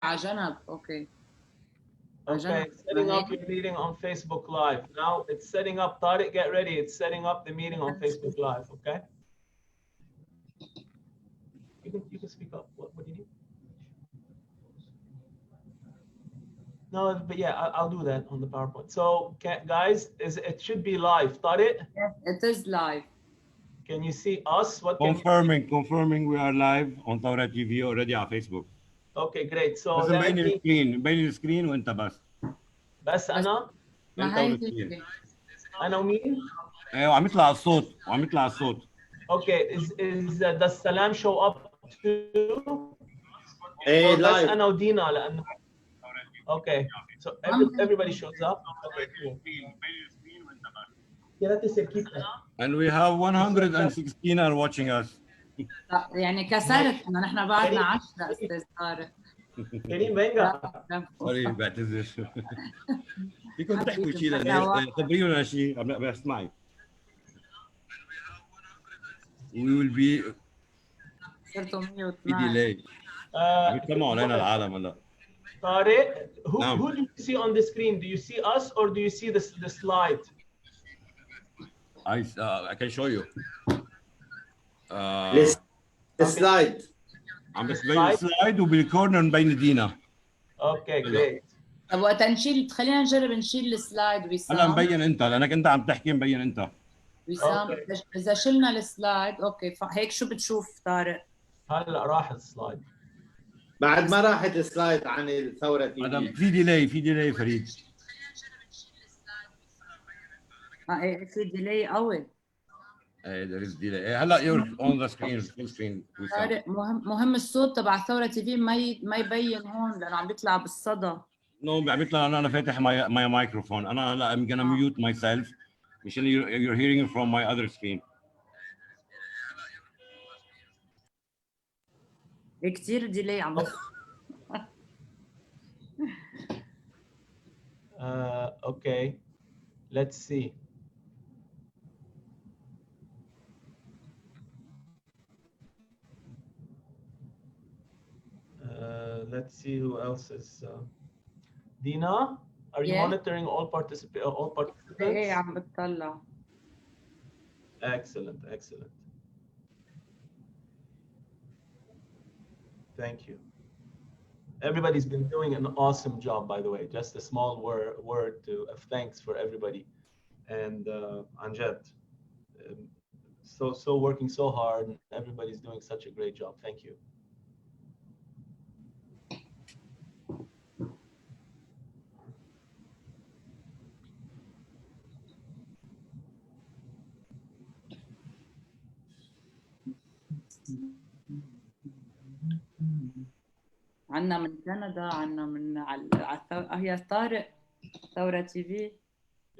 على جنب. اوكي. Okay, setting up your meeting on Facebook Live. Now it's setting up. Tariq, get ready. It's setting up the meeting on Facebook Live. Okay. You can speak up. What do you need? No, but yeah, I'll do that on the PowerPoint. So, guys, it should be live. Tariq? Yes, it is live. Can you see us? What? Confirming we are live on Thawra TV already on Facebook. Okay, great. So بس مبين السكرين وانت بس انا ما هي انا ومين؟ ايوه عم يطلع الصوت. Okay, does Salam show up too? Hey, بس live. انا ودينا لانه Okay, so everybody shows up. Okay, cool. And we have 116 are watching us. يعني كسرت انه نحن بعدنا 10 استاذ طارق. كريم فينجا. سوري بعتذر. فيكم تحكوا شيء للناس خبرينا شيء قبل اسمعي. We will be صرتوا ميوت delay. بيسمعوا علينا العالم هلا. طارق, who do you see on the screen? Do you see us or do you see the slide? I can show you. The slide. عم بس بين السلايد وبالكورنر مبين دينا. اوكي جريت. طب وقت نشيل خلينا نجرب نشيل السلايد وسام. هلا مبين انت لانك انت عم تحكي مبين انت. وسام اذا شلنا السلايد اوكي هيك شو بتشوف طارق؟ هلا راح السلايد. بعد ما راحت السلايد عن الثورة تي في ديلي فريد. ايه في ديلي قوي. there is delay. هلا you're on the screen full screen. طارق مهم الصوت تبع ثورة تي في ما يبين هون لانه عم بيطلع بالصدى. عم بيطلع انا فاتح my microphone. انا هلا I'm gonna mute myself مشان you're hearing it from my other screen. كثير ديلي عم Okay, let's see. Let's see who else is. Dina, are you monitoring all participants? ايه عم بتطلع. Excellent. Thank you. Everybody's been doing an awesome job, by the way. Just a small word of thanks for everybody. And Anjad, so working so hard, and everybody's doing such a great job. Thank you. عنا من كندا، عنا من هي طارق ثورة تي في.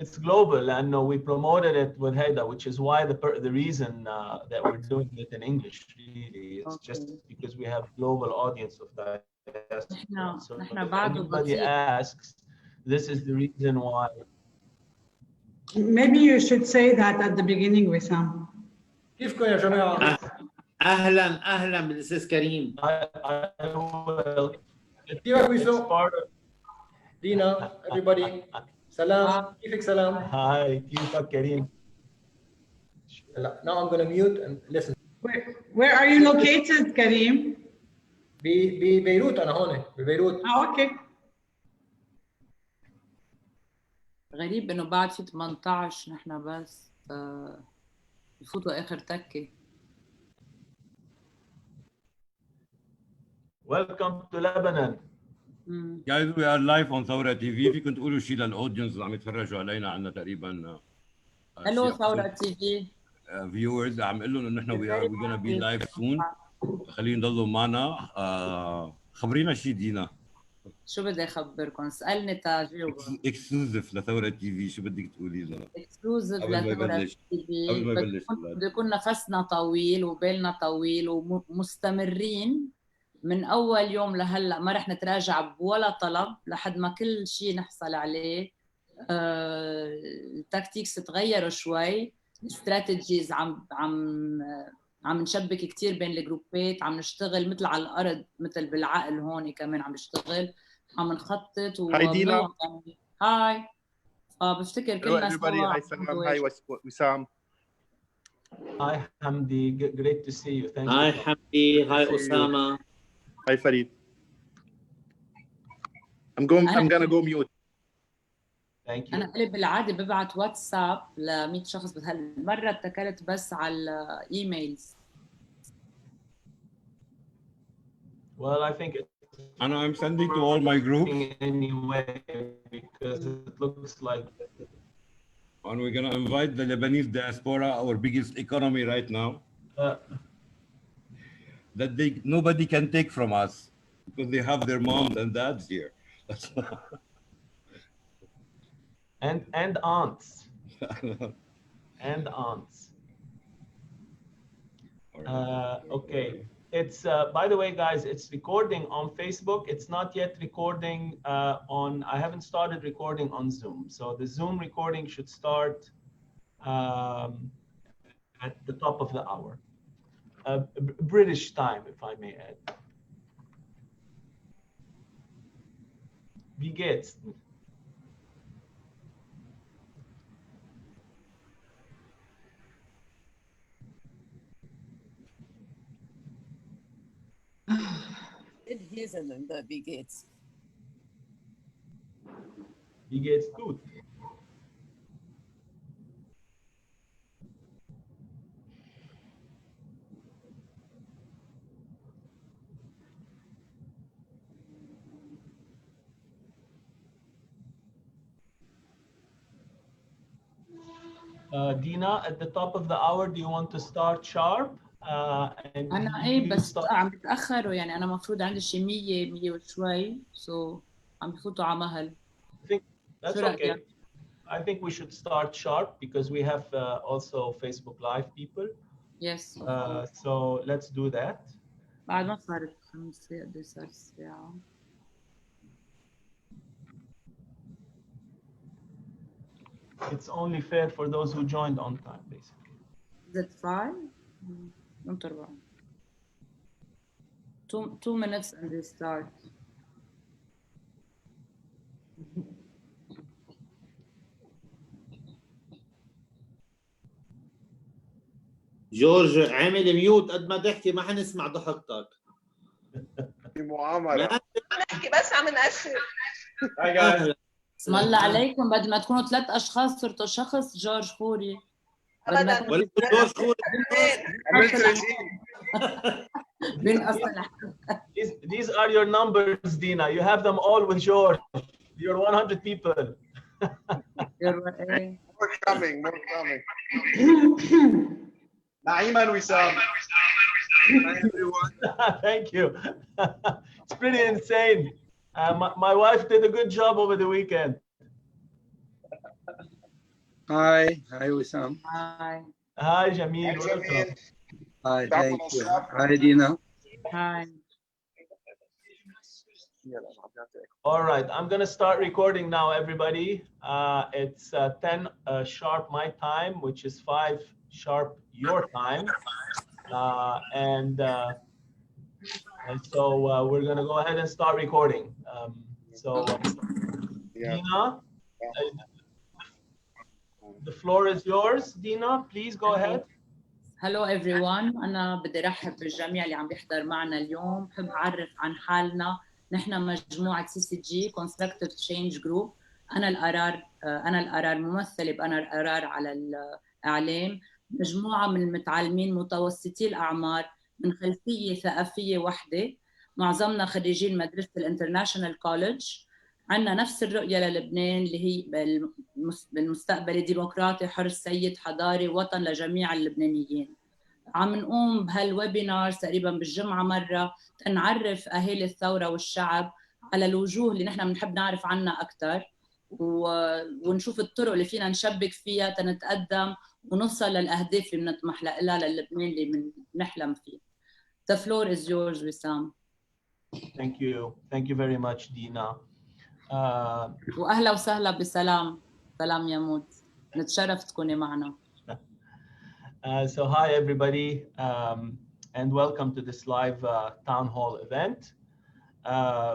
It's global, and we promoted it with Haida, which is why the reason that we're doing it in English. Really, it's just because we have global audience of that. So if anybody asks, this is the reason why. Maybe you should say that at the beginning, Wissam. كيفكم يا جماعة؟ أهلا بالأستاذ كريم. I will. كيفك ويسو؟ دينا, everybody. Salam. كيفك سلام؟ Hi, كيفك كريم؟ Now I'm going to mute and listen. Where are you located, Karim? ببيروت. أنا هون ببيروت. Okay. غريب إنه بعد في 18 نحن بس يفوتوا آخر تكة. Welcome to Lebanon. Guys, we are live on ثورة تي في. فيكم تقولوا شيء للأودينس اللي عم يتفرجوا علينا. عندنا تقريبا Hello ثورة تي في. viewers. عم اقول لهم انه نحن we're gonna be live soon. خليهم يضلوا معنا. خبرينا شيء دينا. شو بدي اخبركم؟ اسالني تجاوب. اكسكلوزيف لثورة تي في. شو بدك تقولي لنا؟ اكسكلوزيف لثورة تي في. قبل ما يبلش بده يكون نفسنا طويل وبالنا طويل ومستمرين من اول يوم لهلا. ما رح نتراجع بولا طلب لحد ما كل شيء نحصل عليه. التكتيكس تغيروا شوي، استراتيجيز عم عم نشبك كتير بين الجروبات، عم نشتغل مثل على الارض، مثل بالعقل هون كمان عم نشتغل، عم نخطط هاي دينا. هاي. بفتكر كلنا everybody. سوا. Hi Salam. Hi Wissam. Hi Hamdi, great to see you. Thank you. Hi Hamdi. Hi Osama. Hi Farid. I'm gonna go mute. Thank you. أنا قلب بالعادة ببعت واتساب ل 100 شخص، بس هالمرة اتكلت بس على الإيميلز. Well, I think And I'm sending to all my groups. Anyway, because it looks like. And we're gonna invite the Lebanese diaspora, our biggest economy right now, that nobody can take from us because they have their moms and dads here. and aunts. And aunts. Okay. It's by the way, guys, it's recording on Facebook. It's not yet recording I haven't started recording on Zoom. So the Zoom recording should start at the top of the hour. British time, if I may add. Wie geht's? Wie geht's? Wie geht's gut? Dina, at the top of the hour, do you want to start sharp? أنا بس عم بتأخروا، يعني أنا مفروض عندي شي 100 وشوي، عم بفوتوا على مهل. That's okay. I think we should start sharp because we have also Facebook Live people. Yes. So let's do that. بعد ما صارت 5 قد صار الساعة. It's only fair for those who joined on time, basically. Is it 5? 2 minutes and we start. جورج عامل ميوت قد ما تحكي ما حنسمع ضحكتك. في مؤامرة. نحكي بس عم نأشر. Hi guys. اسم الله عليكم، بدل ما تكونوا 3 أشخاص صرتوا شخص. جورج خوري. أبداً. جورج خوري. These are your numbers, Dina. You have them all with George. You're 100 people. More coming. Naima and Wissam. Hi everyone. Thank you. It's pretty insane. My wife did a good job over the weekend. Hi Wissam. Hi Jamil. Welcome. Hi, thank you. Hi Dina. Hi. All right, I'm going to start recording now, everybody. It's 10 sharp my time, which is 5 sharp your time. And so we're going to go ahead and start recording. Dina, the floor is yours. Dina, please go ahead. Hello everyone. أنا بدي رحب بالجميع اللي عم بيحضر معنا اليوم. بحب أعرف عن حالنا. نحن مجموعة CCG Constructive Change Group. أنا القرار ممثلة بأنا القرار على الإعلام. مجموعة من المتعلمين متوسطي الأعمار من خلفية ثقافية واحدة. معظمنا خريجين مدرسة الانترناشونال كوليدج. عندنا نفس الرؤية للبنان اللي هي بالمستقبل ديمقراطي حر سيد حضاري وطن لجميع اللبنانيين. عم نقوم بهالويبينار تقريبا بالجمعة مرة تنعرف أهالي الثورة والشعب على الوجوه اللي نحن بنحب نعرف عنها أكثر ونشوف الطرق اللي فينا نشبك فيها تنتقدم ونوصل للأهداف اللي بنطمح لها للبنان اللي بنحلم فيه. The floor is yours, Wissam. Thank you very much, Dina. وأهلا وسهلا بسلام. سلام يموت. نتشرف تكوني معنا. So hi, everybody, and welcome to this live town hall event,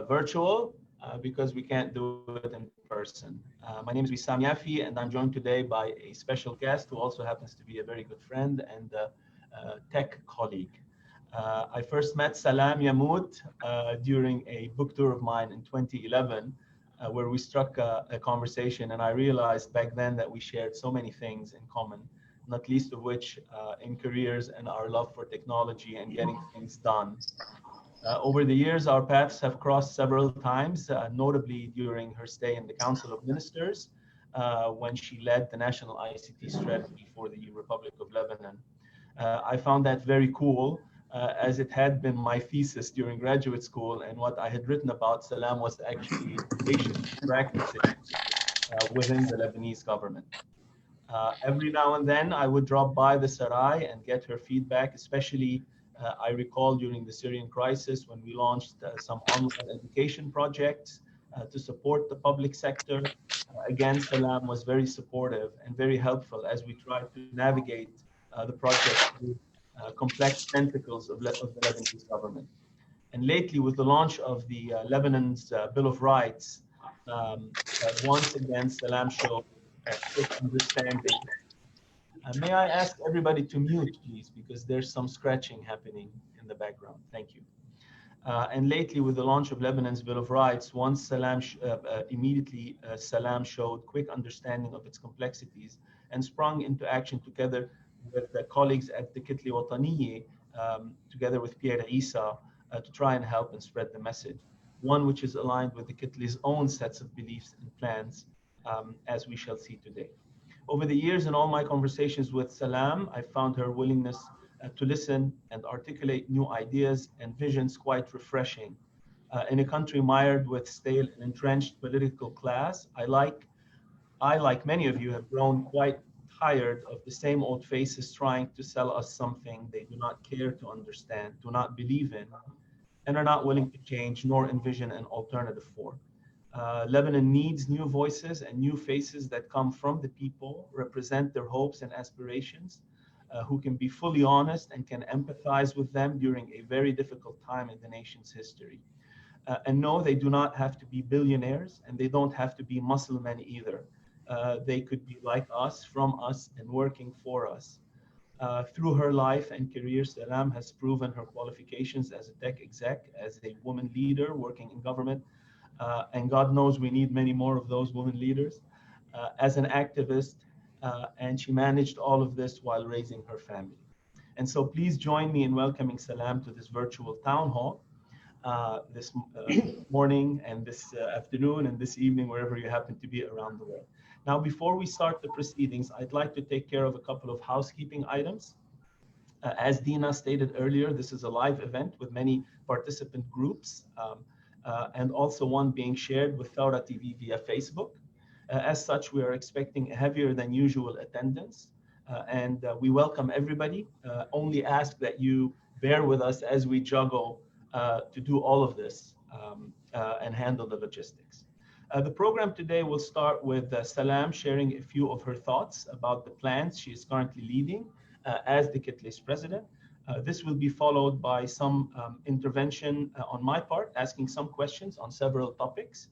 virtual, because we can't do it in person. My name is Wissam Yafi, and I'm joined today by a special guest who also happens to be a very good friend and tech colleague. I first met Salam Yamout during a book tour of mine in 2011, where we struck a conversation, and I realized back then that we shared so many things in common, not least of which in careers and our love for technology and getting things done. Over the years, our paths have crossed several times, notably during her stay in the Council of Ministers, when she led the national ICT strategy for the Republic of Lebanon. I found that very cool, as it had been my thesis during graduate school, and what I had written about Salam was actually practicing within the Lebanese government. Every now and then, I would drop by the Sarai and get her feedback, especially I recall during the Syrian crisis when we launched some online education projects to support the public sector. Again, Salam was very supportive and very helpful as we tried to navigate the project through complex tentacles of the Lebanese government. And lately, with the launch of the Lebanon's Bill of Rights, once again, Salam showed quick understanding. May I ask everybody to mute, please, because there's some scratching happening in the background. Thank you. And lately, with the launch of Lebanon's Bill of Rights, once Salam Salam showed quick understanding of its complexities and sprung into action together with the colleagues at the Kitli Wataniye, together with Pierre Issa, to try and help and spread the message, one which is aligned with the Kitli's own sets of beliefs and plans, as we shall see today. Over the years, in all my conversations with Salam, I found her willingness to listen and articulate new ideas and visions quite refreshing. In a country mired with stale and entrenched political class, I, like many of you, have grown quite tired of the same old faces trying to sell us something they do not care to understand, do not believe in, and are not willing to change nor envision an alternative for. Lebanon needs new voices and new faces that come from the people, represent their hopes and aspirations, who can be fully honest and can empathize with them during a very difficult time in the nation's history. And no, they do not have to be billionaires, and they don't have to be muscle men either. They could be like us, from us, and working for us. Through her life and career, Salam has proven her qualifications as a tech exec, as a woman leader working in government, and God knows we need many more of those women leaders, as an activist, and she managed all of this while raising her family. And so please join me in welcoming Salam to this virtual town hall this morning and this afternoon and this evening, wherever you happen to be around the world. Now, before we start the proceedings, I'd like to take care of a couple of housekeeping items. As Dina stated earlier, this is a live event with many participant groups, and also one being shared with Thawra TV via Facebook. As such, we are expecting a heavier than usual attendance, and we welcome everybody. Only ask that you bear with us as we juggle to do all of this and handle the logistics. The program today will start with Salam sharing a few of her thoughts about the plans she is currently leading as the Kitli's president. This will be followed by some intervention on my part, asking some questions on several topics.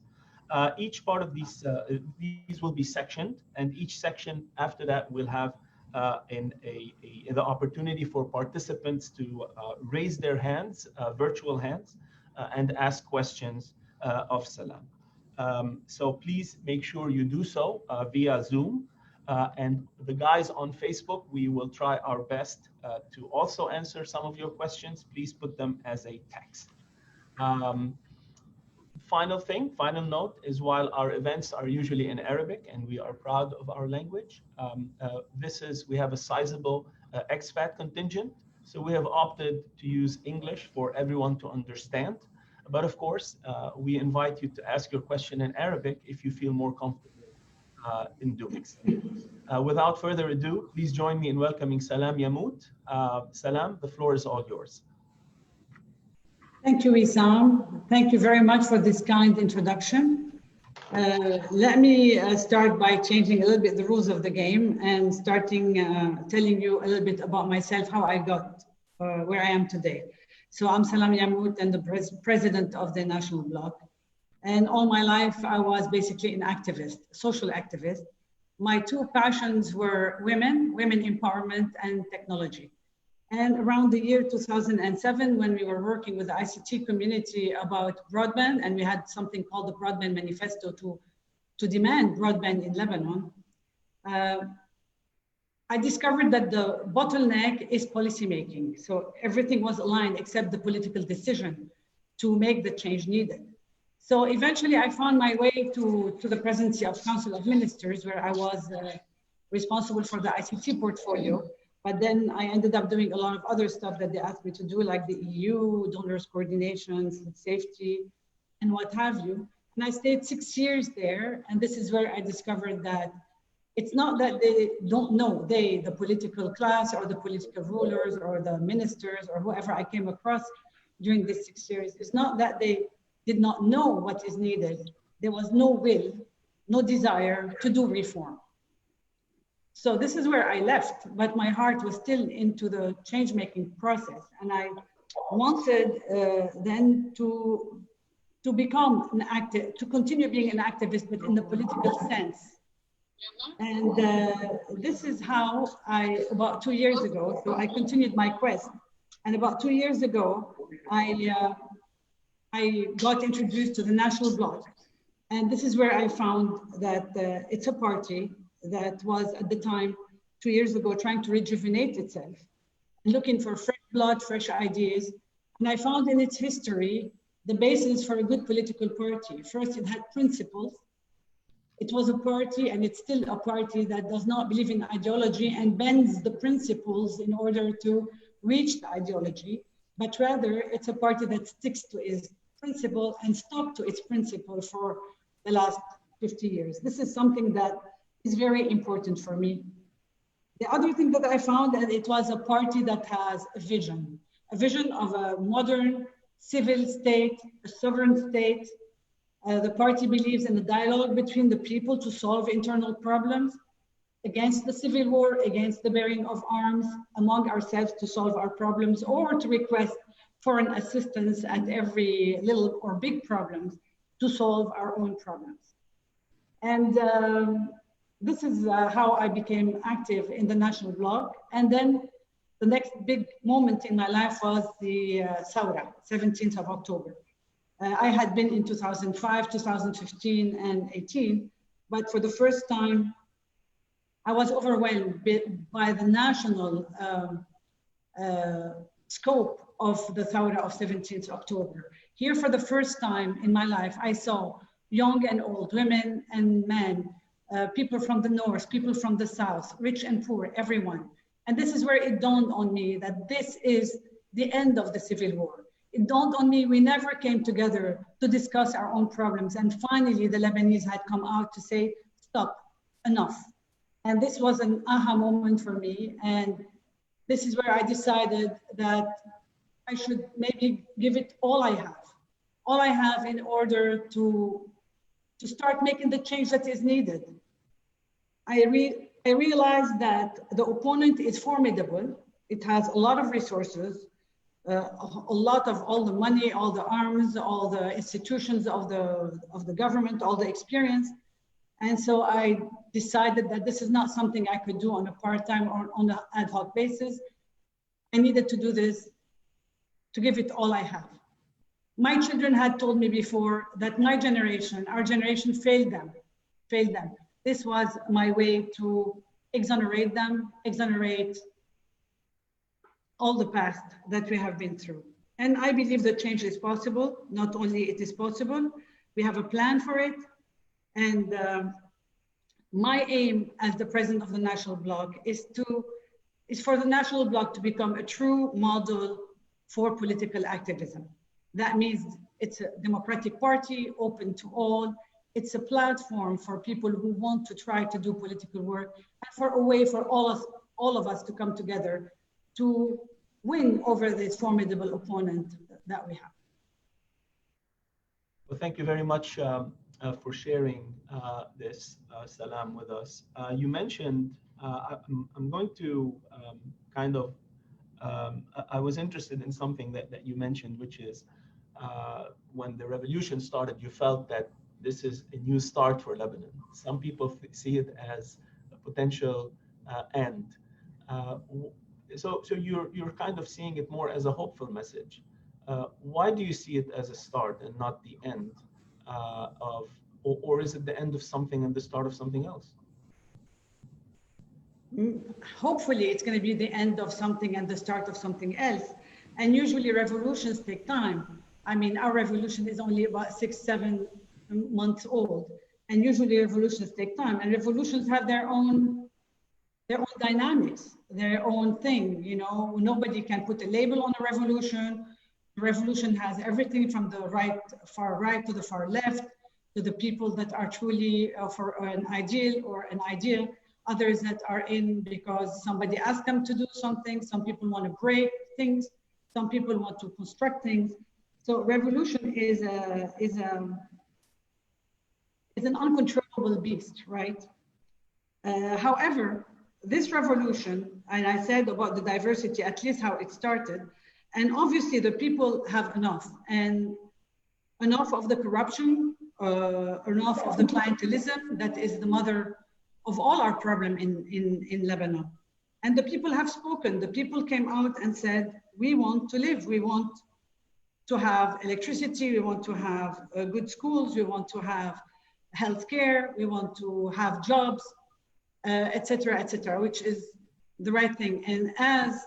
Each part of these will be sectioned, and each section after that will have the opportunity for participants to raise their hands, virtual hands, and ask questions of Salam. So please make sure you do so via Zoom. And the guys on Facebook, we will try our best to also answer some of your questions. Please put them as a text. Final note is, while our events are usually in Arabic and we are proud of our language, we have a sizable expat contingent. So we have opted to use English for everyone to understand. But of course, we invite you to ask your question in Arabic if you feel more comfortable in doing so. Without further ado, please join me in welcoming Salam Yamout. Salam, the floor is all yours. Thank you, Wissam. Thank you very much for this kind introduction. Let me start by changing a little bit the rules of the game and starting telling you a little bit about myself, how I got where I am today. So I'm Salam Yamout and the president of the National Bloc. And all my life, I was basically an activist, social activist. My two passions were women empowerment and technology. And around the year 2007, when we were working with the ICT community about broadband, and we had something called the Broadband Manifesto to demand broadband in Lebanon, I discovered that the bottleneck is policymaking. So everything was aligned except the political decision to make the change needed. So eventually I found my way to the presidency of Council of Ministers, where I was responsible for the ICT portfolio. But then I ended up doing a lot of other stuff that they asked me to do, like the EU, donors coordination, food safety, and what have you. And I stayed 6 years there. And this is where I discovered that it's not that they don't know, the political class or the political rulers or the ministers or whoever I came across during these 6 years. It's not that they did not know what is needed. There was no will, no desire to do reform. So this is where I left, but my heart was still into the change-making process. And I wanted then to become an active, to continue being an activist, but in the political sense. And this is how about 2 years ago, so I continued my quest. And about 2 years ago, I got introduced to the National Bloc. And this is where I found that it's a party that was at the time, 2 years ago, trying to rejuvenate itself, looking for fresh blood, fresh ideas. And I found in its history, the basis for a good political party. First, it had principles. It was a party, and it's still a party that does not believe in ideology and bends the principles in order to reach the ideology, but rather it's a party that sticks to its principle and stuck to its principle for the last 50 years. This is something that is very important for me. The other thing that I found, that it was a party that has a vision of a modern civil state, a sovereign state. The party believes in the dialogue between the people to solve internal problems, against the civil war, against the bearing of arms among ourselves to solve our problems, or to request foreign assistance at every little or big problems to solve our own problems. And this is how I became active in the National Bloc. And then the next big moment in my life was the Saura, 17th of October. I had been in 2005, 2015, and 18, but for the first time, I was overwhelmed by the national scope of the Thawra of 17th October. Here, for the first time in my life, I saw young and old, women and men, people from the north, people from the south, rich and poor, everyone. And this is where it dawned on me that this is the end of the civil war. It dawned on me we never came together to discuss our own problems. And finally, the Lebanese had come out to say, stop, enough. And this was an aha moment for me. And this is where I decided that I should maybe give it all I have in order to start making the change that is needed. I realized that the opponent is formidable. It has a lot of resources, a lot of all the money, all the arms, all the institutions of the government, all the experience. And so I decided that this is not something I could do on a part-time or on an ad hoc basis. I needed to do this, to give it all I have. My children had told me before that my generation, our generation failed them. This was my way to exonerate them, exonerate all the past that we have been through. And I believe that change is possible. Not only it is possible, we have a plan for it. And my aim as the president of the National Bloc is for the National Bloc to become a true model for political activism. That means it's a democratic party, open to all. It's a platform for people who want to try to do political work, and for a way for all of us to come together to win over this formidable opponent that we have. Well, thank you very much, for sharing this, Salam, with us. You mentioned, I'm going to I was interested in something that you mentioned, which is when the revolution started, you felt that this is a new start for Lebanon. Some people see it as a potential end. So you're kind of seeing it more as a hopeful message. Why do you see it as a start and not the end or is it the end of something and the start of something else? Hopefully it's going to be the end of something and the start of something else. And usually revolutions take time. I mean, our revolution is only about 6-7 months old. And usually revolutions take time. And revolutions have their own dynamics, their own thing. You know, nobody can put a label on a revolution. The revolution has everything from the far right to the far left, to the people that are truly for an ideal or an idea. Others that are in because somebody asked them to do something. Some people want to break things. Some people want to construct things. So revolution is an uncontrollable beast, right? However, this revolution, and I said about the diversity, at least how it started, and obviously the people have enough, and enough of the corruption, enough of the clientelism that is the mother of all our problem in Lebanon. And the people have spoken. The people came out and said, we want to live. We want to have electricity. We want to have good schools. We want to have healthcare. We want to have jobs, et cetera, which is the right thing. And as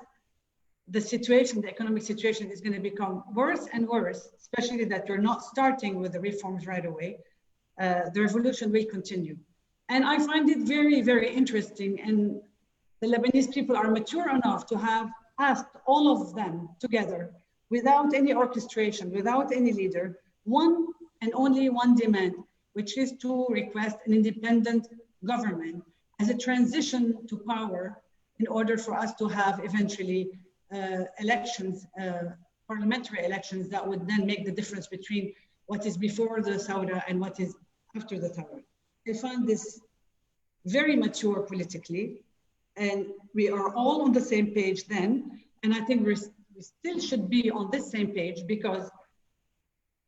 the situation, the economic situation is going to become worse and worse, especially that we're not starting with the reforms right away, the revolution will continue. And I find it very, very interesting. And the Lebanese people are mature enough to have asked all of them together without any orchestration, without any leader, one and only one demand, which is to request an independent government as a transition to power in order for us to have eventually elections, parliamentary elections that would then make the difference between what is before the Thawra and what is after the Thawra. I find this very mature politically, and we are all on the same page then. And I think we still should be on this same page because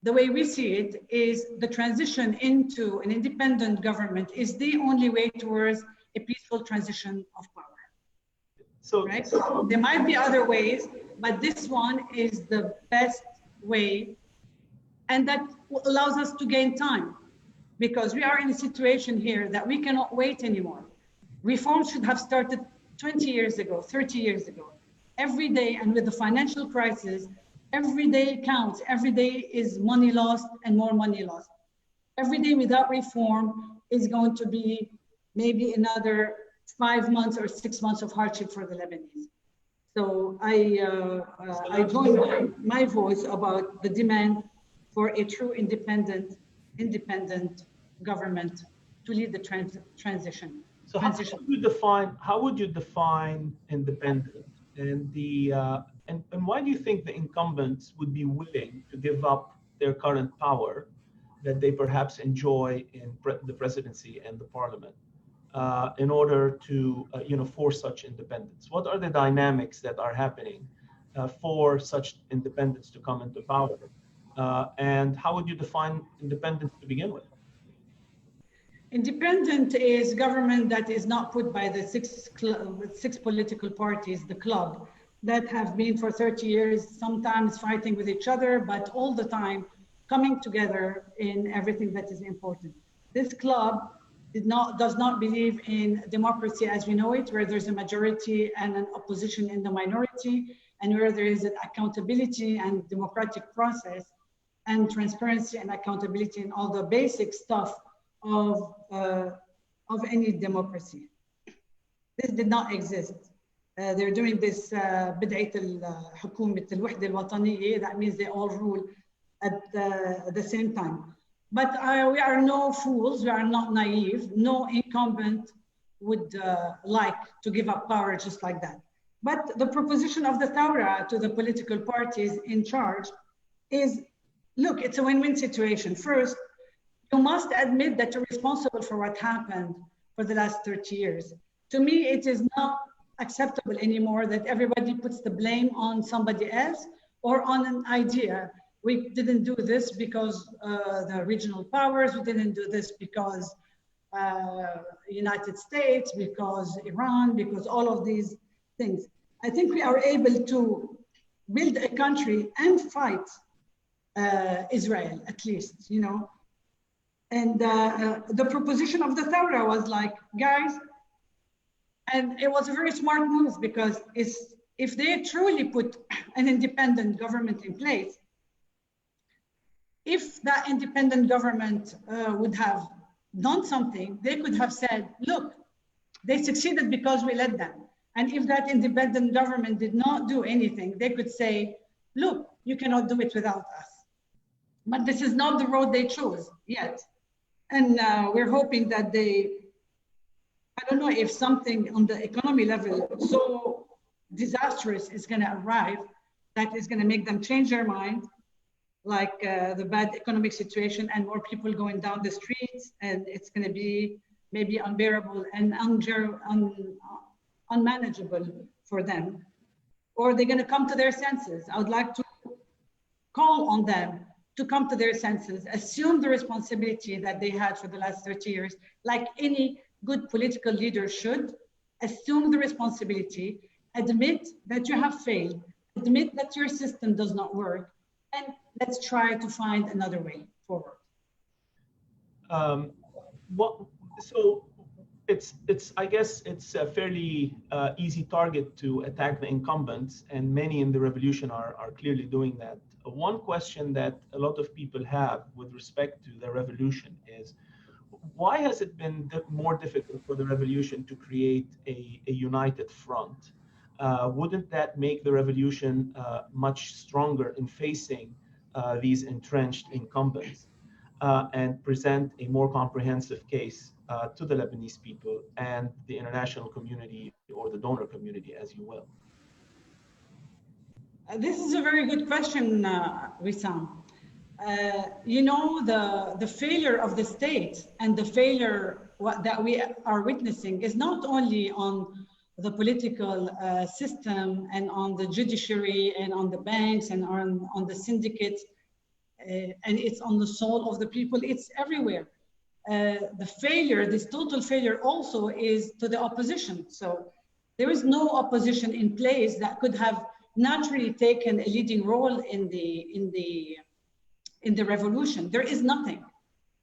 the way we see it is the transition into an independent government is the only way towards a peaceful transition of power. So, right? So there might be other ways, but this one is the best way, and that allows us to gain time. Because we are in a situation here that we cannot wait anymore. Reforms should have started 20 years ago, 30 years ago. Every day, and with the financial crisis, every day counts. Every day is money lost and more money lost. Every day without reform is going to be maybe another 5 months or 6 months of hardship for the Lebanese. So I join my voice about the demand for a true independent government to lead the transition. So how would you define independent? And why do you think the incumbents would be willing to give up their current power that they perhaps enjoy in the presidency and the parliament in order to for such independence? What are the dynamics that are happening for such independence to come into power? And how would you define independence to begin with? Independent is government that is not put by the six political parties, the club, that have been for 30 years, sometimes fighting with each other, but all the time coming together in everything that is important. This club does not believe in democracy as we know it, where there's a majority and an opposition in the minority, and where there is an accountability and democratic process and transparency and accountability and all the basic stuff of any democracy. This did not exist. They're doing this بداية الحكومة الوحدة الوطنية, that means they all rule at the same time. But we are no fools, we are not naive. No incumbent would like to give up power just like that. But the proposition of the Thawra to the political parties in charge is, look, it's a win-win situation. First, you must admit that you're responsible for what happened for the last 30 years. To me, it is not acceptable anymore that everybody puts the blame on somebody else or on an idea. We didn't do this because the regional powers, we didn't do this because United States, because Iran, because all of these things. I think we are able to build a country and fight Israel, at least, you know. And the proposition of the Thawra was like, guys, and it was a very smart move, because if they truly put an independent government in place, if that independent government would have done something, they could have said, look, they succeeded because we let them. And if that independent government did not do anything, they could say, look, you cannot do it without us. But this is not the road they chose yet. And we're hoping that I don't know if something on the economy level so disastrous is going to arrive that is going to make them change their mind, like the bad economic situation and more people going down the streets, and it's going to be maybe unbearable and unmanageable for them. Or they're going to come to their senses. I would like to call on them to come to their senses, assume the responsibility that they had for the last 30 years, like any good political leader should. Assume the responsibility, admit that you have failed, admit that your system does not work, and let's try to find another way forward. So I guess it's a fairly easy target to attack the incumbents, and many in the revolution are clearly doing that. One question that a lot of people have with respect to the revolution is, why has it been more difficult for the revolution to create a united front? Wouldn't that make the revolution much stronger in facing these entrenched incumbents and present a more comprehensive case to the Lebanese people and the international community, or the donor community, as you will? This is a very good question, Wissam. You know, the failure of the state and the failure that we are witnessing is not only on the political system and on the judiciary and on the banks and on the syndicates, and it's on the soul of the people. It's everywhere. The failure, this total failure, also is to the opposition. So there is no opposition in place that could have naturally taken a leading role in the revolution. There is nothing.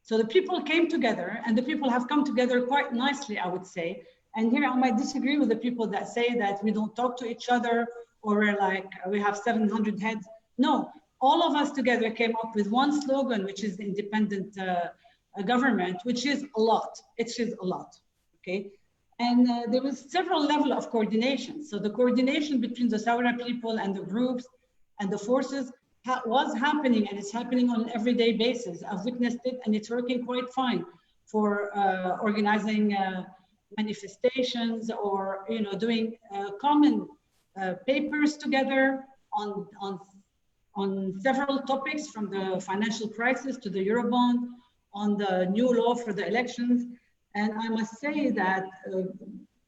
So the people came together, and the people have come together quite nicely, I would say. And here I might disagree with the people that say that we don't talk to each other, or we're like, we have 700 heads. No, all of us together came up with one slogan, which is the independent government, which is a lot. It is a lot, okay? And there was several levels of coordination. So the coordination between the Thawra people and the groups and the forces was happening, and it's happening on an everyday basis. I've witnessed it, and it's working quite fine for organizing manifestations, or doing common papers together on several topics, from the financial crisis to the Eurobond, on the new law for the elections. And I must say that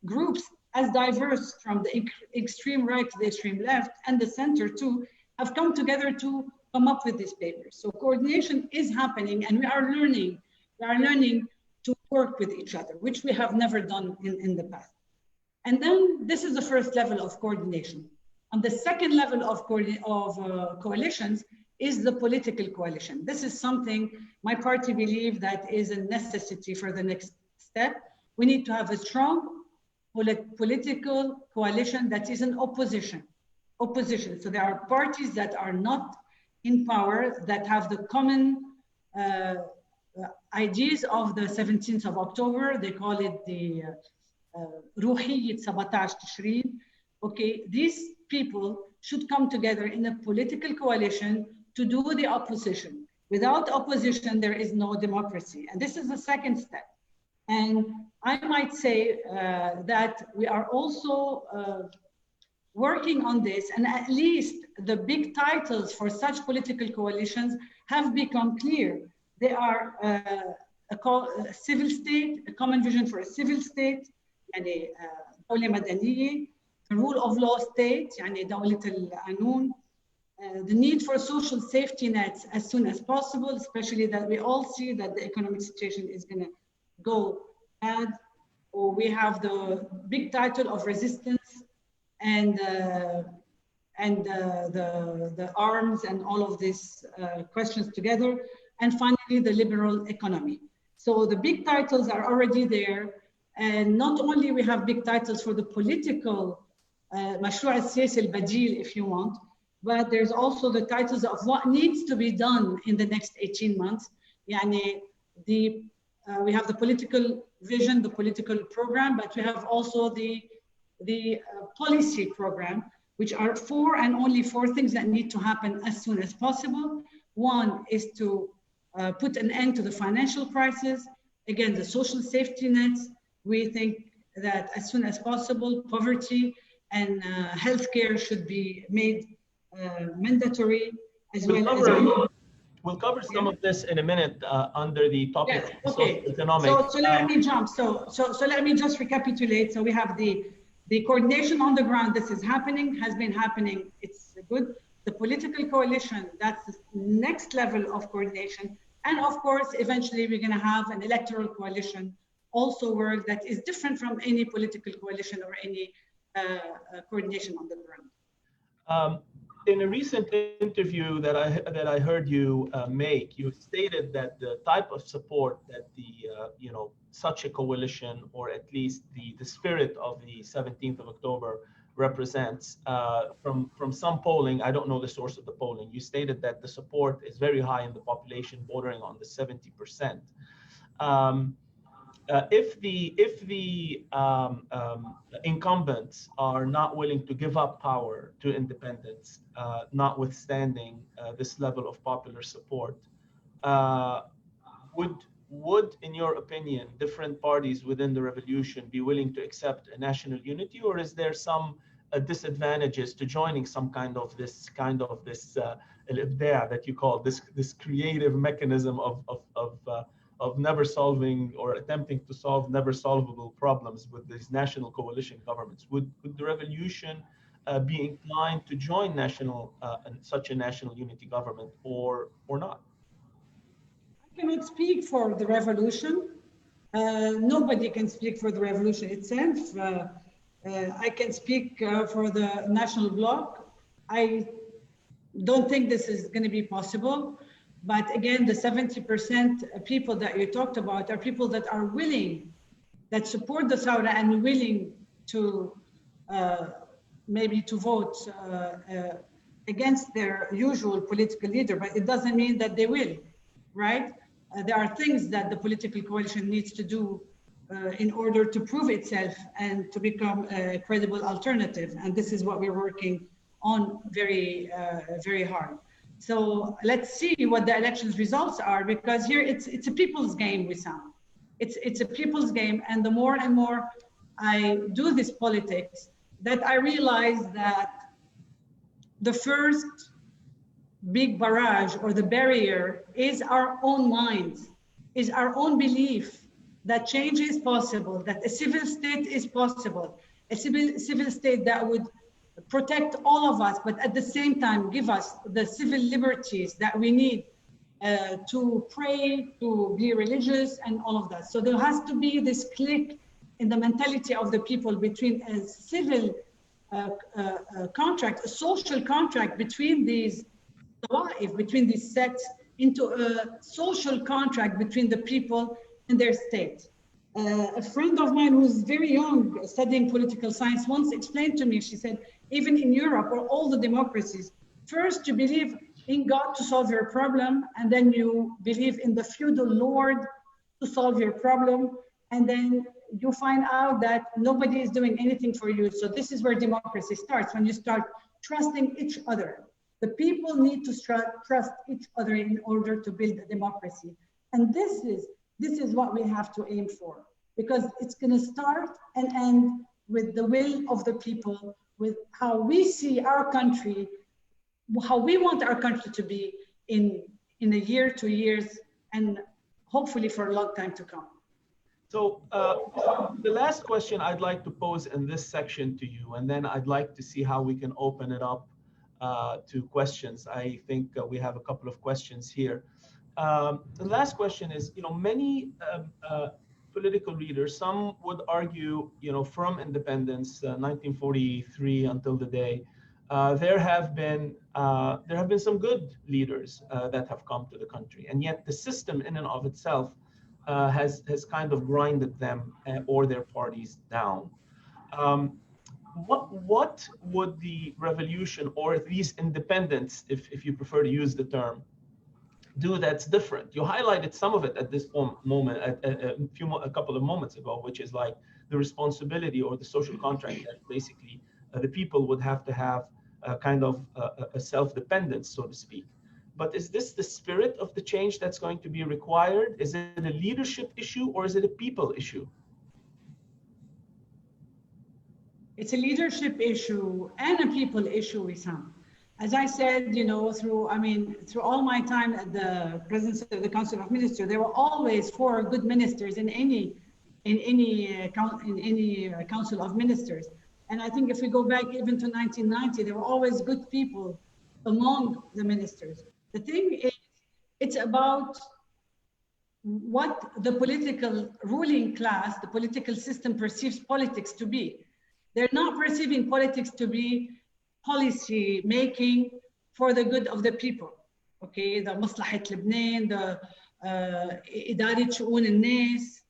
groups as diverse from the extreme right to the extreme left, and the center too, have come together to come up with these papers. So coordination is happening, and we are learning to work with each other, which we have never done in the past. And then this is the first level of coordination. And the second level of coalitions is the political coalition. This is something my party believes that is a necessity for the next step. We need to have a strong political coalition that is an opposition. So there are parties that are not in power, that have the common ideas of the 17th of October. They call it the Ruhiyyat 17 Tishrin. Okay, these people should come together in a political coalition to do the opposition. Without opposition, there is no democracy. And this is the second step. And I might say that we are also working on this, and at least the big titles for such political coalitions have become clear. They are a civil state, a common vision for a civil state, يعني دولة مدنية, the rule of law state, يعني دولة القانون, the need for social safety nets as soon as possible, especially that we all see that the economic situation is going to go bad. Or we have the big title of resistance and the arms and all of these questions together. And finally, the liberal economy. So the big titles are already there. And not only we have big titles for the political مشروع السياسي البديل, if you want, but there's also the titles of what needs to be done in the next 18 months. يعني we have the political vision, the political program, but we have also the policy program, which are only four things that need to happen as soon as possible. One is to put an end to the financial crisis. Again, the social safety nets. We think that as soon as possible, poverty and healthcare should be made mandatory as We'll cover some of this in a minute under the topic of economic. So let me jump. So let me just recapitulate. So we have the coordination on the ground. This is happening, has been happening. It's good. The political coalition, that's the next level of coordination. And of course, eventually we're going to have an electoral coalition also work that is different from any political coalition or any coordination on the ground. In a recent interview that I heard you make, you stated that the type of support that such a coalition, or at least the spirit of the 17th of October represents, from some polling, I don't know the source of the polling, you stated that the support is very high in the population, bordering on the 70%. If the incumbents are not willing to give up power to independents, notwithstanding this level of popular support, would, in your opinion, different parties within the revolution be willing to accept a national unity, or is there some disadvantages to joining some kind of this that you call this creative mechanism of never solving or attempting to solve never solvable problems with these national coalition governments? Would the revolution be inclined to join such a national unity government or not? I cannot speak for the revolution. Nobody can speak for the revolution itself. I can speak for the national bloc. I don't think this is going to be possible. But again, the 70% people that you talked about are people that are willing, that support the Thawra and willing to maybe to vote against their usual political leader, but it doesn't mean that they will, right? There are things that the political coalition needs to do in order to prove itself and to become a credible alternative. And this is what we're working on very, very hard. So let's see what the elections results are, because here it's a people's game, Wissam. It's a people's game, and the more and more I do this politics, that I realize that the first big barrage or the barrier is our own minds, is our own belief that change is possible, that a civil state is possible, a civil state that would protect all of us, but at the same time give us the civil liberties that we need to pray, to be religious, and all of that. So there has to be this click in the mentality of the people between a civil contract, a social contract between these tawa'if, between these sects, into a social contract between the people and their state. A friend of mine who's very young, studying political science, once explained to me, she said, even in Europe or all the democracies, first you believe in God to solve your problem, and then you believe in the feudal lord to solve your problem, and then you find out that nobody is doing anything for you. So this is where democracy starts, when you start trusting each other. The people need to trust each other in order to build a democracy. And this is what we have to aim for, because it's going to start and end with the will of the people, with how we see our country, how we want our country to be in a year, 2 years, and hopefully for a long time to come. So the last question I'd like to pose in this section to you, and then I'd like to see how we can open it up to questions. I think we have a couple of questions here. The last question is, many political leaders, some would argue, from independence, 1943 until the day, there have been some good leaders that have come to the country, and yet the system in and of itself has kind of grinded them or their parties down. What would the revolution or these independents, if you prefer to use the term, do that's different? You highlighted some of it at this moment, a couple of moments ago, which is like the responsibility or the social contract that basically the people would have to have kind of a self-dependence, so to speak. But is this the spirit of the change that's going to be required? Is it a leadership issue or is it a people issue? It's a leadership issue and a people issue, Wissam. As I said, through all my time at the presidency of the Council of Ministers, there were always 4 good ministers in any Council of Ministers. And I think if we go back even to 1990, there were always good people among the ministers. The thing is, it's about what the political ruling class, the political system perceives politics to be. They're not perceiving politics to be policy making for the good of the people. Okay, the مصلحة لبنان, the إدارة شؤون الناس,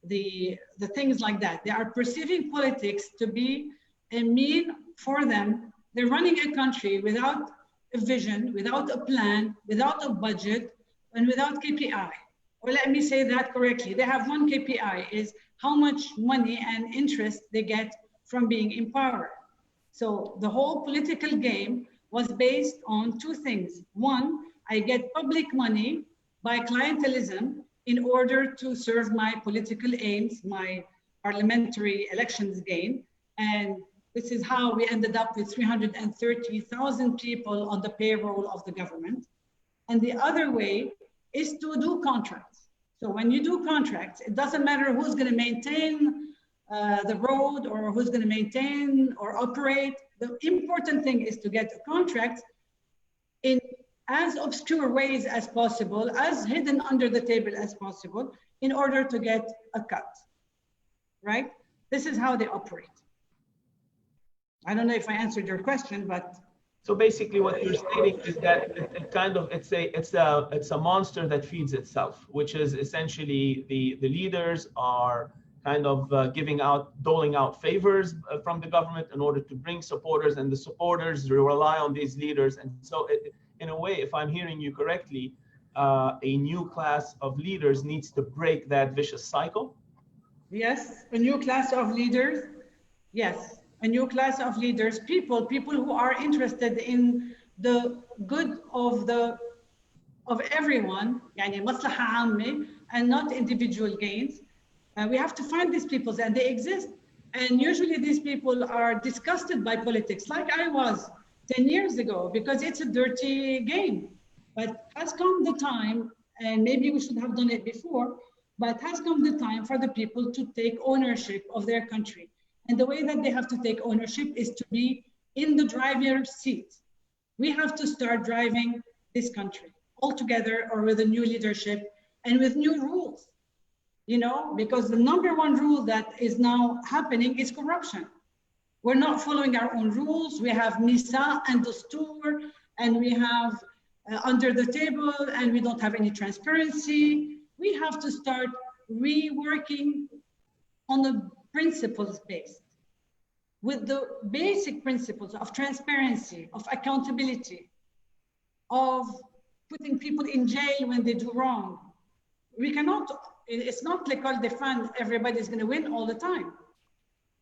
the things like that. They are perceiving politics to be a mean for them. They're running a country without a vision, without a plan, without a budget, and without KPI. Or let me say that correctly. They have one KPI, is how much money and interest they get from being in power. So the whole political game was based on 2 things. One, I get public money by clientelism in order to serve my political aims, my parliamentary elections gain. And this is how we ended up with 330,000 people on the payroll of the government. And the other way is to do contracts. So when you do contracts, it doesn't matter who's going to maintain the road or who's going to maintain or operate. The important thing is to get a contract in as obscure ways as possible, as hidden under the table as possible, in order to get a cut, right? This is how they operate. I don't know if I answered your question, but. So basically what you're stating is that it's a monster that feeds itself, which is essentially the leaders are kind of doling out favors from the government in order to bring supporters, and the supporters rely on these leaders. And so in a way, if I'm hearing you correctly, a new class of leaders needs to break that vicious cycle? Yes, a new class of leaders, yes. A new class of leaders, people who are interested in the good of everyone, يعني مصلحة عامة, and not individual gains. We have to find these people, and they exist. And usually these people are disgusted by politics, like I was 10 years ago, because it's a dirty game. But has come the time, and maybe we should have done it before, but has come the time for the people to take ownership of their country. And the way that they have to take ownership is to be in the driver's seat. We have to start driving this country all together, or with a new leadership and with new rules, because the #1 rule that is now happening is corruption. We're not following our own rules. We have Nisa and Dastur, and we have under the table, and we don't have any transparency. We have to start reworking on the principles based, with the basic principles of transparency, of accountability, of putting people in jail when they do wrong. We cannot, it's not l'école des fans, everybody's going to win all the time.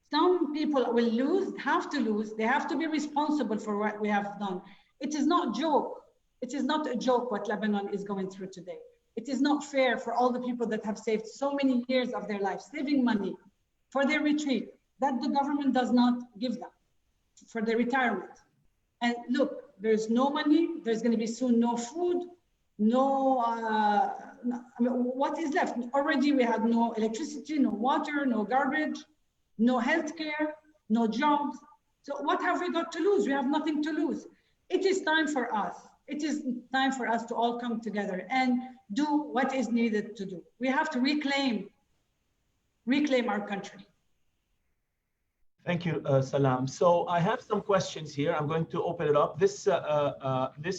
Some people will have to lose, they have to be responsible for what we have done. It is not joke. It is not a joke what Lebanon is going through today. It is not fair for all the people that have saved so many years of their lives, saving money for their retreat, that the government does not give them, for their retirement. And look, there's no money, there's going to be soon no food, no I mean, what is left? Already we had no electricity, no water, no garbage, no healthcare, no jobs. So what have we got to lose? We have nothing to lose. It is time for us. It is time for us to all come together and do what is needed to do. We have to reclaim our country. Thank you, Salam. So I have some questions here. I'm going to open it up. This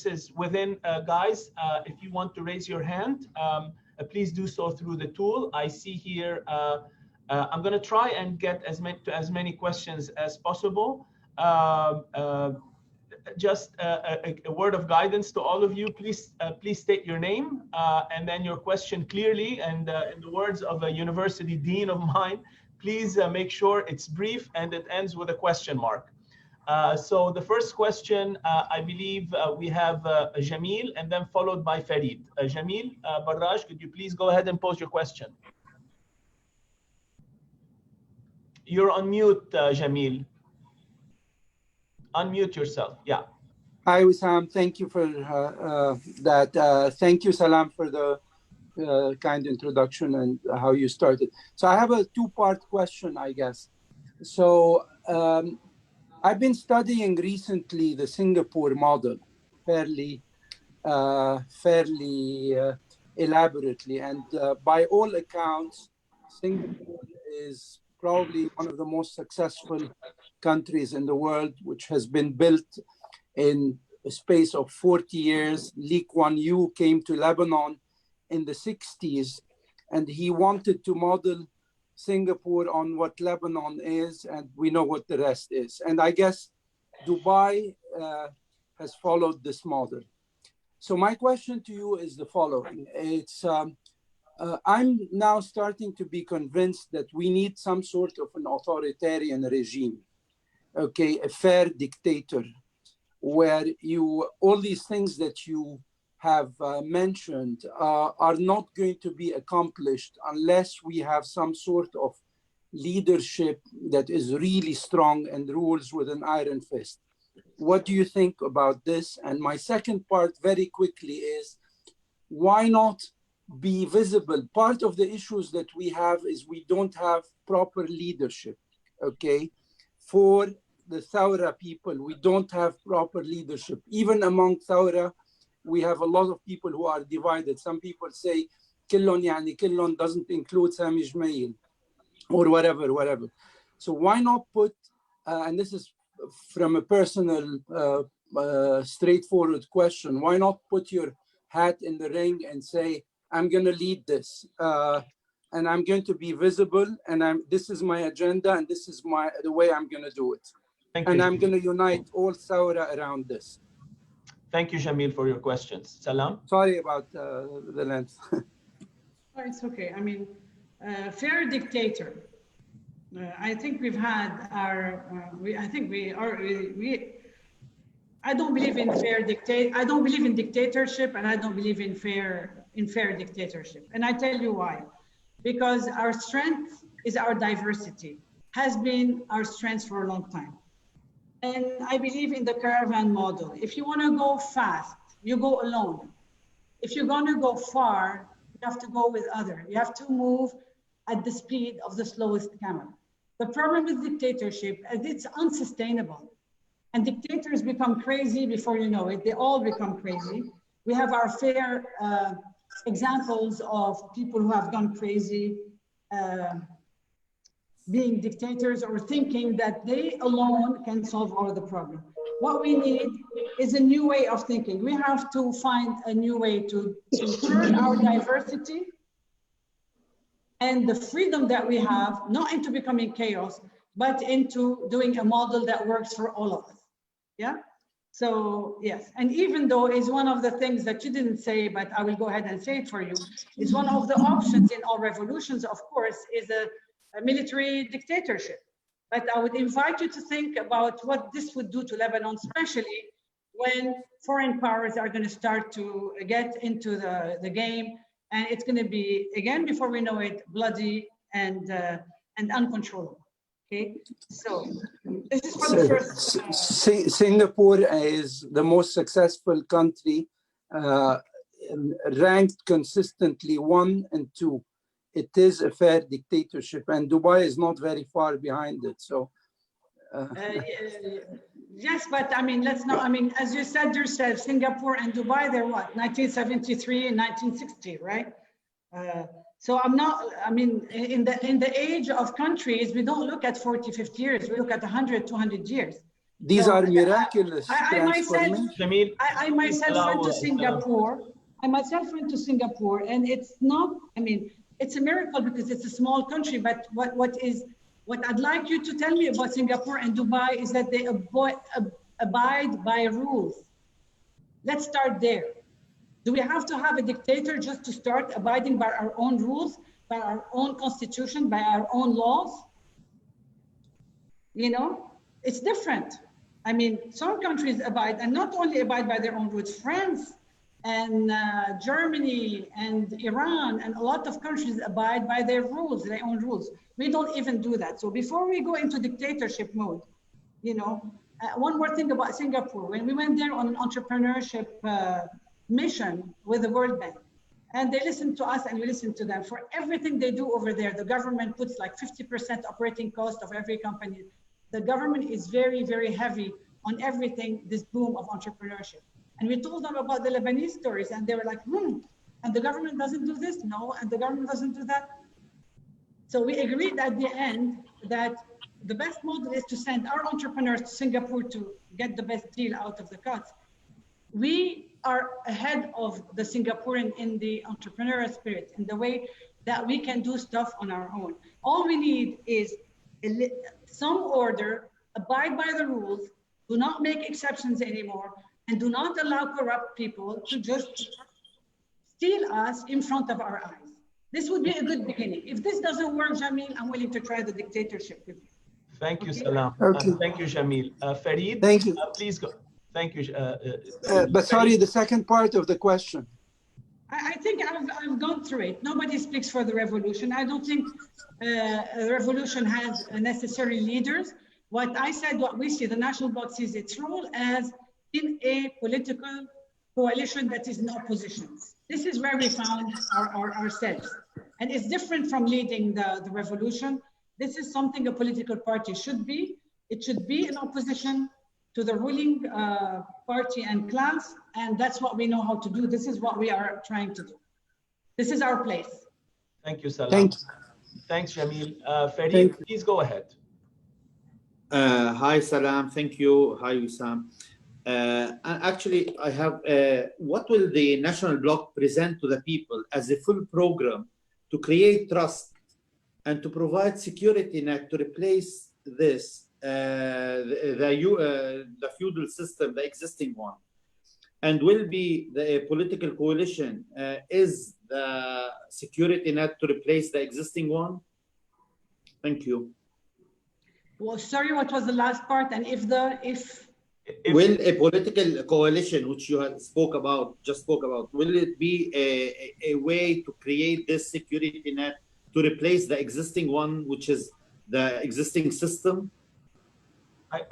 is within, guys, if you want to raise your hand, please do so through the tool. I see here, I'm going to try and get as many questions as possible. Just a word of guidance to all of you. Please state your name and then your question clearly. And in the words of a university dean of mine, please make sure it's brief and it ends with a question mark. So the first question, I believe we have Jamil and then followed by Farid. Jamil Barraj, could you please go ahead and pose your question? You're on mute, Jamil. Unmute yourself. Yeah. Hi, Wissam. Thank you for that. Thank you, Salam, for the kind introduction and how you started. So I have a two-part question, I guess. So I've been studying recently the Singapore model fairly elaborately, and by all accounts, Singapore is probably one of the most successful countries in the world, which has been built in a space of 40 years. Lee Kuan Yew came to Lebanon in the 60s, and he wanted to model Singapore on what Lebanon is, and we know what the rest is. And I guess Dubai has followed this model. So my question to you is the following. It's I'm now starting to be convinced that we need some sort of an authoritarian regime, okay, a fair dictator, where all these things that you have mentioned are not going to be accomplished unless we have some sort of leadership that is really strong and rules with an iron fist. What do you think about this? And my second part, very quickly, is why not be visible? Part of the issues that we have is we don't have proper leadership, okay? For the Thawra people, we don't have proper leadership. Even among Thawra, we have a lot of people who are divided. Some people say, Killon yani Killon doesn't include Sami Jmail, or whatever. So why not put, and this is from a personal, straightforward question, why not put your hat in the ring and say, I'm going to lead this, and I'm going to be visible, and this is my agenda, and this is the way I'm going to do it. And I'm going to unite all Thawra around this. Thank you, Jamil, for your questions. Salam? Sorry about the length. Oh, it's okay. I mean, fair dictator. I think we've had our. I don't believe in I don't believe in dictatorship, and I don't believe in fair dictatorship. And I tell you why. Because our strength is our diversity. Has been our strength for a long time. And I believe in the caravan model. If you want to go fast, you go alone. If you're going to go far, you have to go with others. You have to move at the speed of the slowest camel. The problem with dictatorship is it's unsustainable. And dictators become crazy before you know it. They all become crazy. We have our fair examples of people who have gone crazy, being dictators or thinking that they alone can solve all of the problem. What we need is a new way of thinking. We have to find a new way to turn our diversity and the freedom that we have, not into becoming chaos, but into doing a model that works for all of us. Yeah? So yes, and even though it's one of the things that you didn't say, but I will go ahead and say it for you, is one of the options in all revolutions, of course, is a military dictatorship. But I would invite you to think about what this would do to Lebanon, especially when foreign powers are going to start to get into the game, and it's going to be, again, before we know it, bloody and uncontrollable. Okay, so this is for the first. Singapore is the most successful country ranked consistently 1 and 2. It is a fair dictatorship, and Dubai is not very far behind it. So, yes, but I mean, let's not. I mean, as you said yourself, Singapore and Dubai, they're what, 1973 and 1960, right? So I'm not. I mean, in the age of countries, we don't look at 40, 50 years. We look at 100, 200 years. These So, are miraculous I myself went to Singapore. I myself went to Singapore, and it's not. I mean, it's a miracle because it's a small country. But what I'd like you to tell me about Singapore and Dubai is that they abide by rules. Let's start there. Do we have to have a dictator just to start abiding by our own rules, by our own constitution, by our own laws? You know, it's different. I mean, some countries abide, and not only abide by their own rules. France and Germany and Iran and a lot of countries abide by their rules, their own rules. We don't even do that. So before we go into dictatorship mode, you know, one more thing about Singapore. When we went there on an entrepreneurship mission with the World Bank, and they listened to us and we listened to them. For everything they do over there, the government puts like 50% operating cost of every company. The government is very, very heavy on everything, this boom of entrepreneurship. And we told them about the Lebanese stories, and they were like, and the government doesn't do this? No, and the government doesn't do that? So we agreed at the end that the best model is to send our entrepreneurs to Singapore to get the best deal out of the cuts. We are ahead of the Singaporean in the entrepreneurial spirit, in the way that we can do stuff on our own. All we need is some order, abide by the rules, do not make exceptions anymore, and do not allow corrupt people to just steal us in front of our eyes. This would be a good beginning. If this doesn't work, Jamil, I'm willing to try the dictatorship with you. Thank you, Okay. Salam. Okay. Thank you, Jamil. Fareed, thank you. Please go. Thank you. But sorry, the second part of the question. I think I've gone through it. Nobody speaks for the revolution. I don't think a revolution has necessary leaders. What I said, what we see, the National Bloc sees its role as in a political coalition that is in opposition. This is where we found ourselves. And it's different from leading the revolution. This is something a political party should be. It should be in opposition to the ruling party and class. And that's what we know how to do. This is what we are trying to do. This is our place. Thank you, Salam. Thank you. Thanks, Jamil. Fareed, please go ahead. Hi, Salam. Thank you. Hi, Wissam. Actually, I have, what will the National Bloc present to the people as a full program to create trust and to provide security net to replace this, the feudal system, the existing one? And will be the political coalition, is the security net to replace the existing one? Thank you. Well, sorry, what was the last part? And will a political coalition, which you just spoke about, will it be a way to create this security net to replace the existing one, which is the existing system?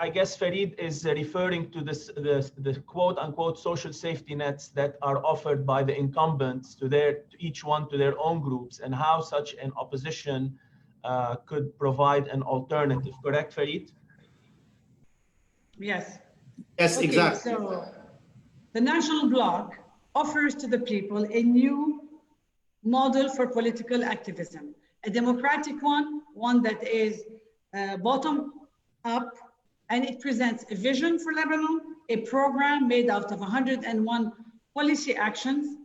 I guess Fareed is referring to the quote unquote social safety nets that are offered by the incumbents to each one to their own groups, and how such an opposition could provide an alternative. Correct, Fareed? Yes. Yes, okay, exactly. So the National Bloc offers to the people a new model for political activism, a democratic one that is bottom up, and it presents a vision for Lebanon, a program made out of 101 policy actions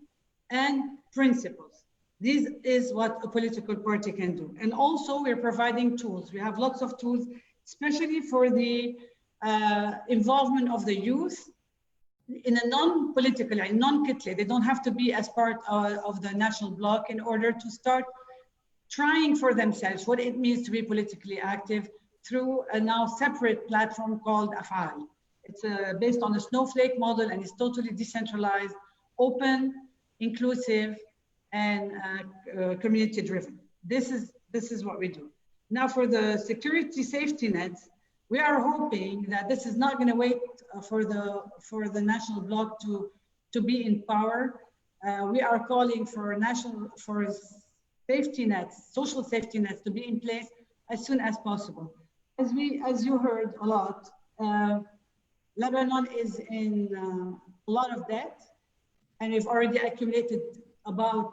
and principles. This is what a political party can do. And also we're providing tools. We have lots of tools, especially for the involvement of the youth in a non-political, non-kitli. They don't have to be as part of the National Bloc in order to start trying for themselves what it means to be politically active through a now separate platform called Af'al. It's based on a snowflake model, and it's totally decentralized, open, inclusive, and community driven. This is what we do. Now for the security safety nets, we are hoping that this is not going to wait for the National Bloc to be in power. We are calling for safety nets, social safety nets, to be in place as soon as possible. As you heard a lot, Lebanon is in a lot of debt, and we've already accumulated about,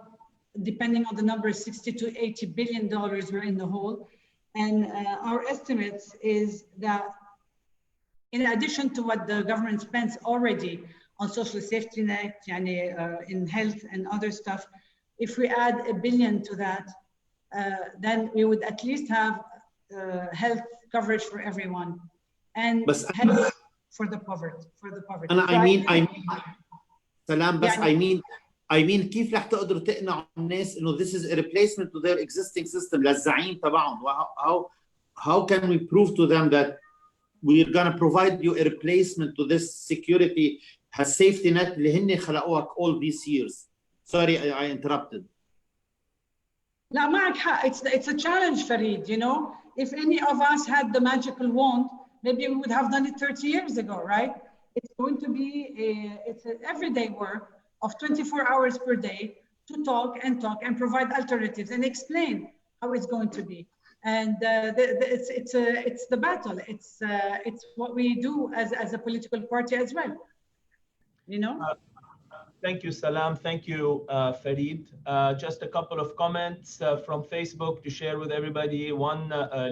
depending on the numbers, $60 to $80 billion we're in the hole. And our estimates is that in addition to what the government spends already on social safety net, in health and other stuff, if we add $1 billion to that, then we would at least have health coverage for everyone and health for the poverty. And Salam, بس I mean كيف رح تقدروا تقنعوا الناس إنه this is a replacement to their existing system للزعيم تبعهم؟ How can we prove to them that we're going to provide you a replacement to this security, has safety net اللي هن خلقوها all these years? Sorry, I interrupted. لا معك حق. It's a challenge, Farid. You know, if any of us had the magical wand, maybe we would have done it 30 years ago, right? It's going to be it's an everyday work of 24 hours per day to talk and provide alternatives and explain how it's going to be. And it's the battle. It's what we do as a political party as well. You know. Thank you, Salam. Thank you, Farid. Just a couple of comments from Facebook to share with everybody. One,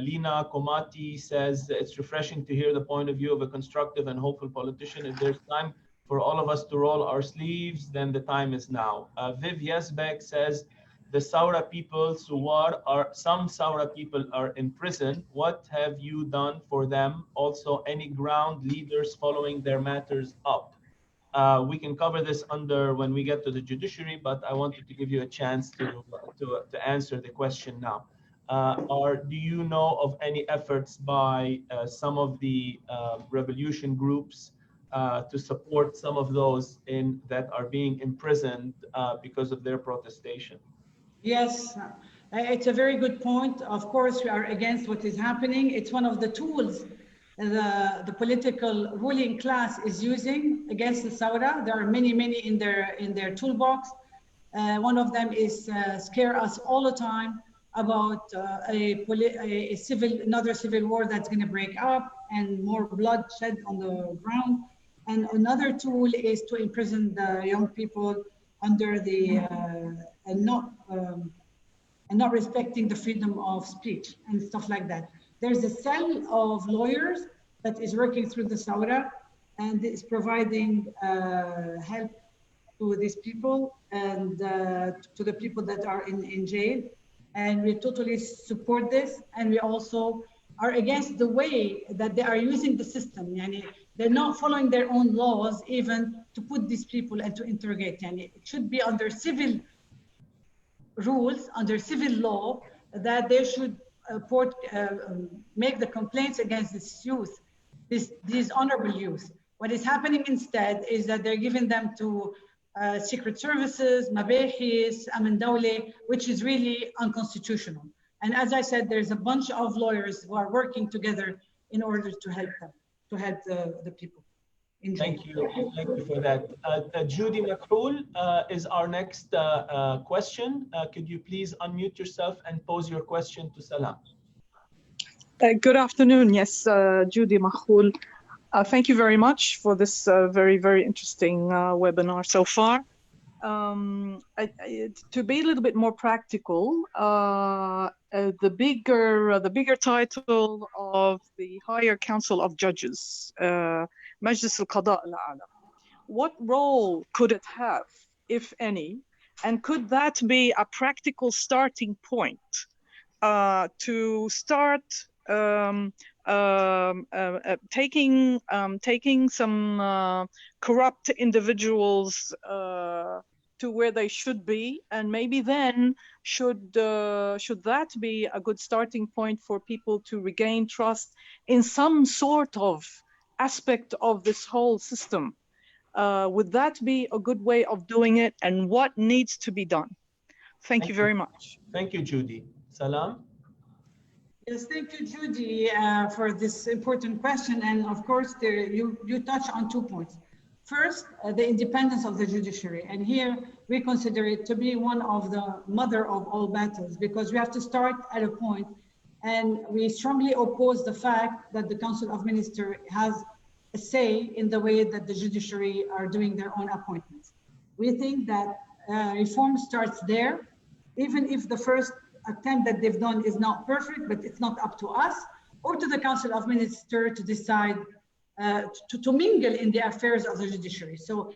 Lina Komati says, it's refreshing to hear the point of view of a constructive and hopeful politician. If there's time for all of us to roll our sleeves, then the time is now. Viv Yesbek says, the Saura people, some Saura people are in prison. What have you done for them? Also, any ground leaders following their matters up? We can cover this when we get to the judiciary, but I wanted to give you a chance to answer the question now. Do you know of any efforts by some of the revolution groups to support some of those that are being imprisoned because of their protestation? Yes, it's a very good point. Of course, we are against what is happening. It's one of the tools the political ruling class is using against the Saura. There are many in their toolbox. One of them is scare us all the time about another civil war that's going to break up and more bloodshed on the ground. And another tool is to imprison the young people under the and not respecting the freedom of speech and stuff like that. There's a cell of lawyers that is working through the Saura and is providing help to these people and to the people that are in jail. And we totally support this. And we also are against the way that they are using the system. They're not following their own laws even to put these people and to interrogate. It should be under civil rules, under civil law, that they should make the complaints against this youth, these honorable youth. What is happening instead is that they're giving them to secret services, mabahis, aman dawli, which is really unconstitutional. And as I said, there's a bunch of lawyers who are working together in order to help them, to help the people. Thank you for that. Judy Makhoul is our next question. Could you please unmute yourself and pose your question to Salam? Good afternoon. Yes, Judy Makhoul. Thank you very much for this very, very interesting webinar so far. To be a little bit more practical, the bigger title of the Higher Council of Judges, Majlis al-Qada al-A'la, what role could it have, if any, and could that be a practical starting point to start taking some corrupt individuals to where they should be, and maybe then should that be a good starting point for people to regain trust in some sort of aspect of this whole system? Would that be a good way of doing it, and what needs to be done? Thank you very much. Thank you, Judy. Salam? Yes, thank you, Judy, for this important question. And of course, you touch on 2 points. First, the independence of the judiciary. And here we consider it to be one of the mother of all battles, because we have to start at a point, and we strongly oppose the fact that the Council of Ministers has a say in the way that the judiciary are doing their own appointments. We think that reform starts there, even if the first attempt that they've done is not perfect, but it's not up to us or to the Council of Ministers to decide to mingle in the affairs of the judiciary. So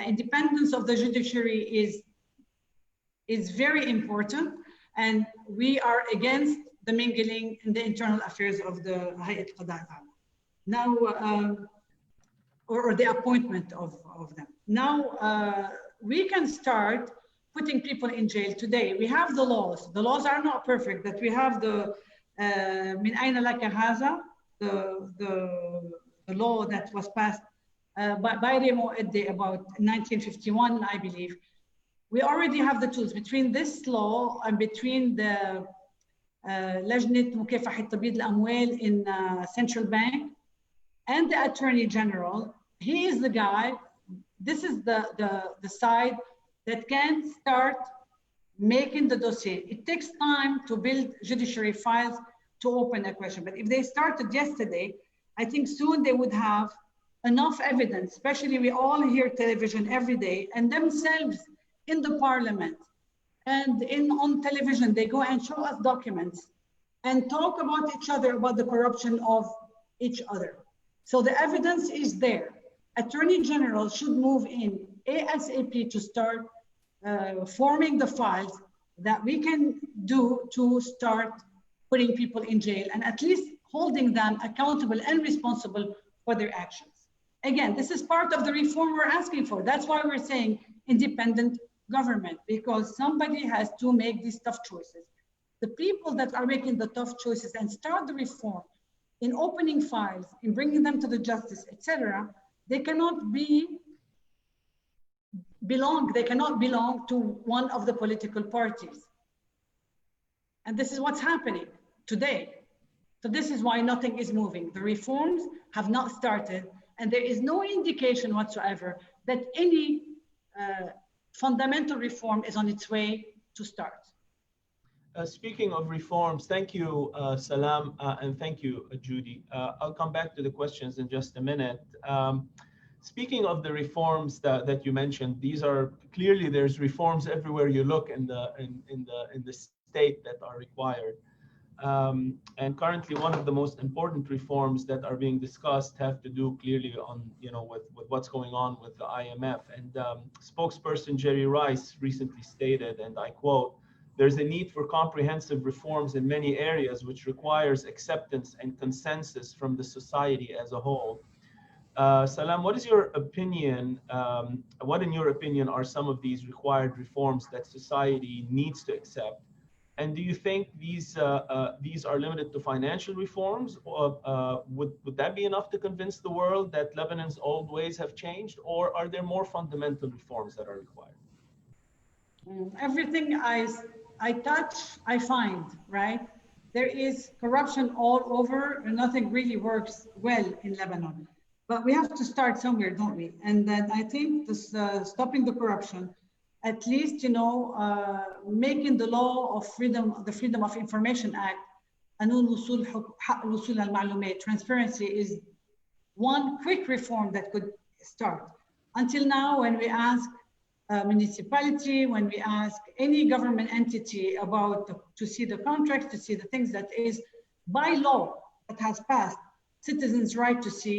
independence of the judiciary is very important, and we are against the mingling in the internal affairs of the Hayat Qada. Now, or the appointment of them. Now, we can start putting people in jail today. We have the laws. The laws are not perfect, but we have the Min Ayna Laka Haza, the law that was passed by Remo Edde about 1951, I believe. We already have the tools between this law and between the لجنة مكافحة تبييض الأموال in Central Bank and the Attorney General. He is the guy. This is the side that can start making the dossier. It takes time to build judiciary files to open a question. But if they started yesterday, I think soon they would have enough evidence, especially we all hear television every day, and themselves in the parliament and on television, they go and show us documents and talk about each other, about the corruption of each other. So the evidence is there. Attorney General should move in ASAP to start forming the files that we can do to start putting people in jail and at least holding them accountable and responsible for their actions. Again, this is part of the reform we're asking for. That's why we're saying independent government, because somebody has to make these tough choices. The people that are making the tough choices and start the reform in opening files, in bringing them to the justice, etc., they cannot belong to one of the political parties. And this is what's happening today. So this is why nothing is moving. The reforms have not started, and there is no indication whatsoever that any fundamental reform is on its way to start. Speaking of reforms, thank you, Salam, and thank you, Judy. I'll come back to the questions in just a minute. Speaking of the reforms that you mentioned, these are clearly, there's reforms everywhere you look in the state that are required. And currently, one of the most important reforms that are being discussed have to do clearly on, with what's going on with the IMF. And spokesperson Jerry Rice recently stated, and I quote, "There's a need for comprehensive reforms in many areas, which requires acceptance and consensus from the society as a whole." Salam, what is your opinion? What, in your opinion, are some of these required reforms that society needs to accept? And do you think these are limited to financial reforms, or would that be enough to convince the world that Lebanon's old ways have changed, or are there more fundamental reforms that are required? Everything I touch, I find, right? There is corruption all over, and nothing really works well in Lebanon. But we have to start somewhere, don't we? And then I think this stopping the corruption, at least, making the law of the Freedom of Information Act, transparency is one quick reform that could start. Until now, when we ask municipality, when we ask any government entity to see the contracts, to see the things that is by law that has passed, citizens' right to see,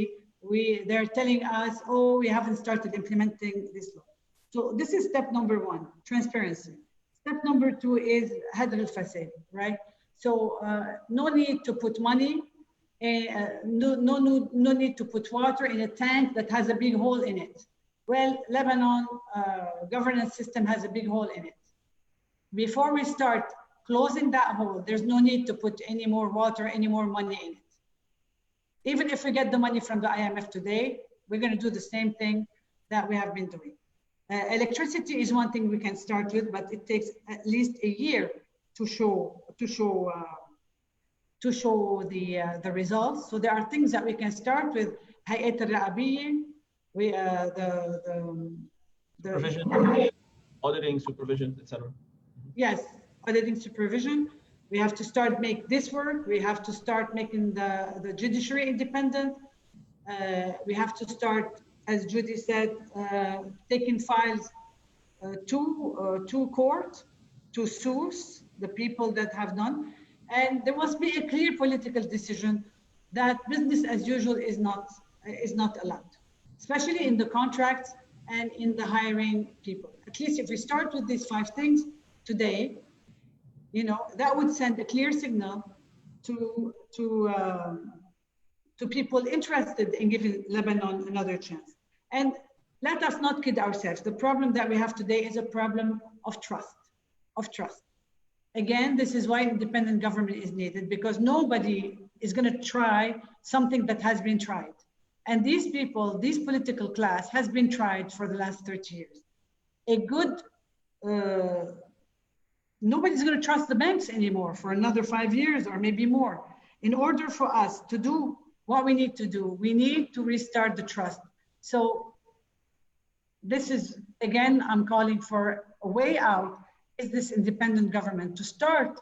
they're telling us, oh, we haven't started implementing this law. So this is step number one, transparency. Step number two is hadr al-fasad, right? So no need to put money, no need to put water in a tank that has a big hole in it. Well, Lebanon governance system has a big hole in it. Before we start closing that hole, there's no need to put any more water, any more money in it. Even if we get the money from the IMF today, we're going to do the same thing that we have been doing. Electricity is one thing we can start with, but it takes at least a year to show the results. So there are things that we can start with. Hayat al-Ra'abiyya, We supervision, auditing, supervision, etc. Yes, auditing, supervision. We have to start make this work. We have to start making the judiciary independent. We have to start, as Judy said, taking files to court, to sue the people that have done. And there must be a clear political decision that business as usual is not allowed, especially in the contracts and in the hiring people. At least if we start with these 5 things today, you know, that would send a clear signal to people interested in giving Lebanon another chance. And let us not kid ourselves. The problem that we have today is a problem of trust, Again, this is why independent government is needed, because nobody is going to try something that has been tried. And these people, this political class has been tried for the last 30 years. Nobody's going to trust the banks anymore for another 5 years or maybe more. In order for us to do what we need to do, we need to restart the trust. So this is, again, I'm calling for a way out, is this independent government to start,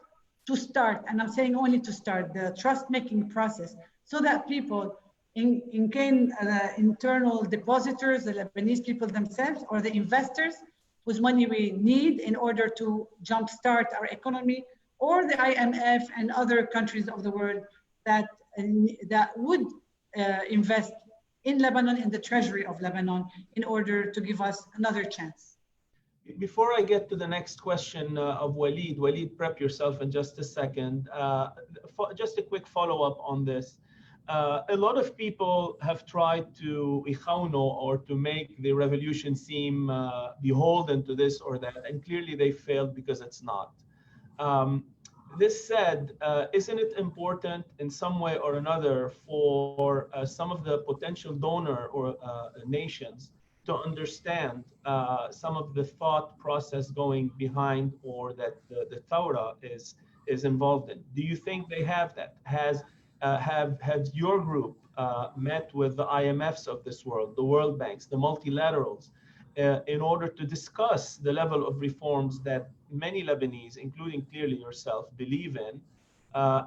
and I'm saying only to start, the trust-making process, so that people, internal depositors, the Lebanese people themselves, or the investors whose money we need in order to jumpstart our economy, or the IMF and other countries of the world that would invest in Lebanon, in the treasury of Lebanon, in order to give us another chance. Before I get to the next question of Walid, prep yourself in just a second. Just a quick follow-up on this. A lot of people have tried to or to make the revolution seem beholden to this or that, and clearly they failed because it's not. This said, isn't it important in some way or another for some of the potential donor or nations to understand some of the thought process going behind, or that the Thawra is involved in? Do you think they have that? Have your group met with the IMFs of this world, the World Banks, the multilaterals, in order to discuss the level of reforms that many Lebanese, including clearly yourself, believe in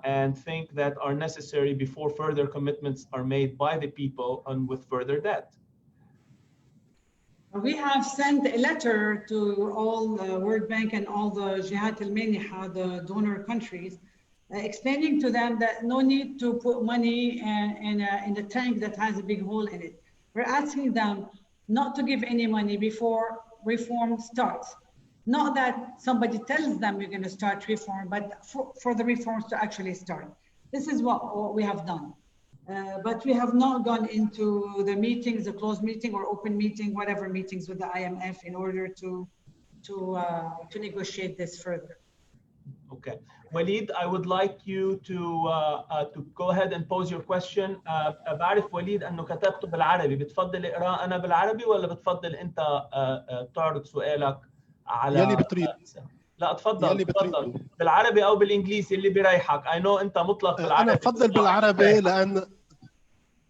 and think that are necessary before further commitments are made by the people and with further debt? We have sent a letter to all the World Bank and all the Jihat al-Maniha, the donor countries, explaining to them that no need to put money in a tank that has a big hole in it. We're asking them not to give any money before reform starts. Not that somebody tells them we're going to start reform, but for the reforms to actually start. This is what we have done. But we have not gone into the meetings, the closed meeting or open meeting, whatever meetings with the IMF in order to negotiate this further. Okay. Walid, I would like you to go ahead and pose your question. بعرف وليد أنه كتبته بالعربي، بتفضل اقرأ أنا بالعربي ولا بتفضل أنت تعرض سؤالك على يلي بتريد؟ لا تفضل بالعربي أو بالإنجليزي اللي بيريحك. I know أنت مطلق بالعربي. أنا بفضل بالعربي لأن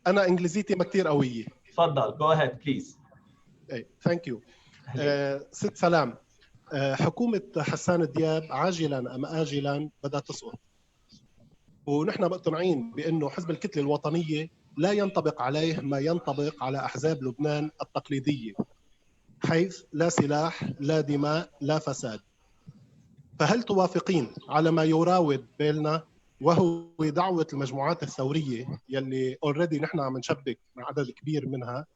أنا إنجليزيتي ما كتير قوية. تفضل. Go ahead please. Thank you. ست سلام. حكومة حسان دياب عاجلاً أم آجلاً بدها تسقط، ونحن مقتنعين بأنه حزب الكتلة الوطنية لا ينطبق عليه ما ينطبق على أحزاب لبنان التقليدية، حيث لا سلاح، لا دماء، لا فساد. فهل توافقين على ما يراود بالنا، وهو دعوة المجموعات الثورية يلي already نحن عم نشبك مع عدد كبير منها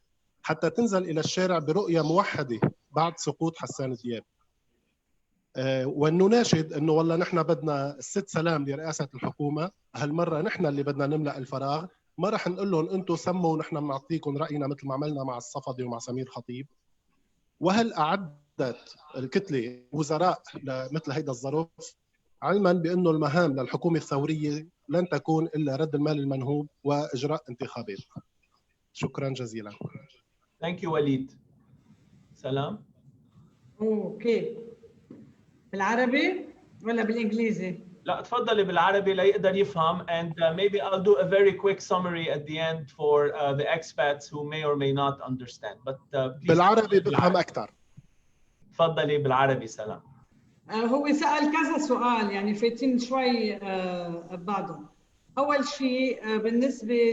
حتى تنزل إلى الشارع برؤية موحدة بعد سقوط حسان دياب؟ ونناشد انه والله نحن بدنا الست سلام لرئاسه الحكومه، هالمره نحن اللي بدنا نملا الفراغ، ما رح نقول لهم انتم سموا ونحن بنعطيكم راينا مثل ما عملنا مع الصفدي ومع سمير خطيب. وهل اعدت الكتله وزراء لمثل هيدا الظرف، علما بانه المهام للحكومه الثوريه لن تكون الا رد المال المنهوب واجراء انتخابات؟ شكرا جزيلا. Thank you وليد. سلام. اوكي. بالعربي ولا بالانجليزي؟ لا تفضلي بالعربي ليقدر يفهم and maybe I'll do a very quick summary at the end for the expats who may or may not understand but بالعربي بفهم أكثر. تفضلي بالعربي سلام. هو سأل كذا سؤال يعني فايتين شوي ببعضهم. أول شيء بالنسبة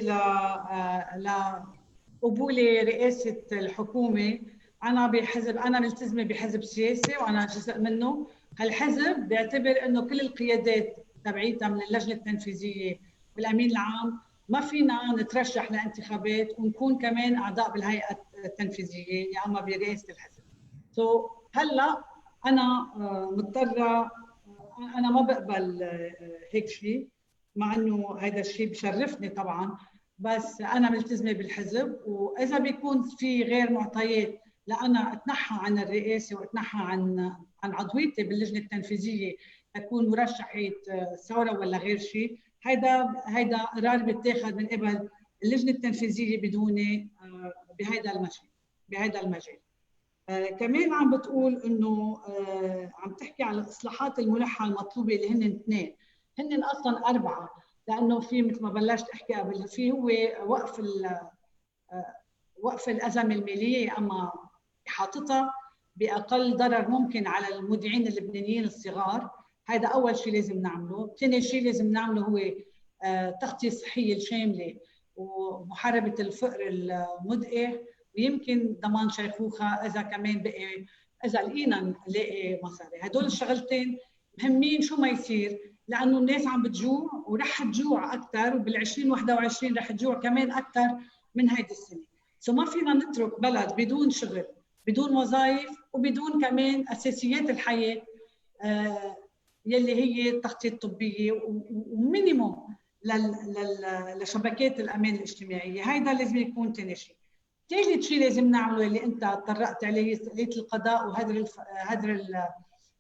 لقبول رئاسة الحكومة، أنا بحزب، أنا ملتزمة بحزب سياسي وأنا جزء منه. هالحزب بيعتبر إنه كل القيادات تبعيتها من اللجنة التنفيذية والأمين العام ما فينا نترشح لانتخابات ونكون كمان أعضاء بالهيئة التنفيذية يا أما برئاسة الحزب. هلا أنا مضطرة، أنا ما بقبل هيك شيء، مع إنه هذا الشيء بشرفني طبعاً، بس أنا ملتزمة بالحزب، وإذا بيكون في غير معطيات لأنا أتنحى عن الرئاسة وأتنحى عن عضويتي باللجنة التنفيذية أكون مرشحة ثورة ولا غير شيء، هيدا قرار بيتاخذ من قبل اللجنة التنفيذية بدوني بهيدا المجال. كمان عم بتقول إنه عم تحكي على الإصلاحات الملحة المطلوبة اللي هن 2، هن أصلاً 4 لأنه في مثل ما بلشت أحكي قبل، في هو وقف الأزمة المالية أما حاططها بأقل ضرر ممكن على المودعين اللبنانيين الصغار، هذا أول شيء لازم نعمله. ثاني شيء لازم نعمله هو تغطية صحية الشاملة ومحاربة الفقر المدقع، ويمكن ضمان شيخوخة إذا كمان بقي، إذا لقينا نلاقي مصاري. هدول الشغلتين مهمين شو ما يصير، لأنه الناس عم بتجوع ورح تجوع أكثر، وبال2021 رح تجوع كمان أكثر من هيدي السنة. ما فينا نترك بلد بدون شغل، بدون وظائف، وبدون كمان أساسيات الحياة يلي هي التغطية الطبية ومينيموم لشبكات الأمان الاجتماعية. هيدا لازم يكون ثاني شيء. ثالث شيء لازم نعمله اللي أنت تطرقت عليه، آلية القضاء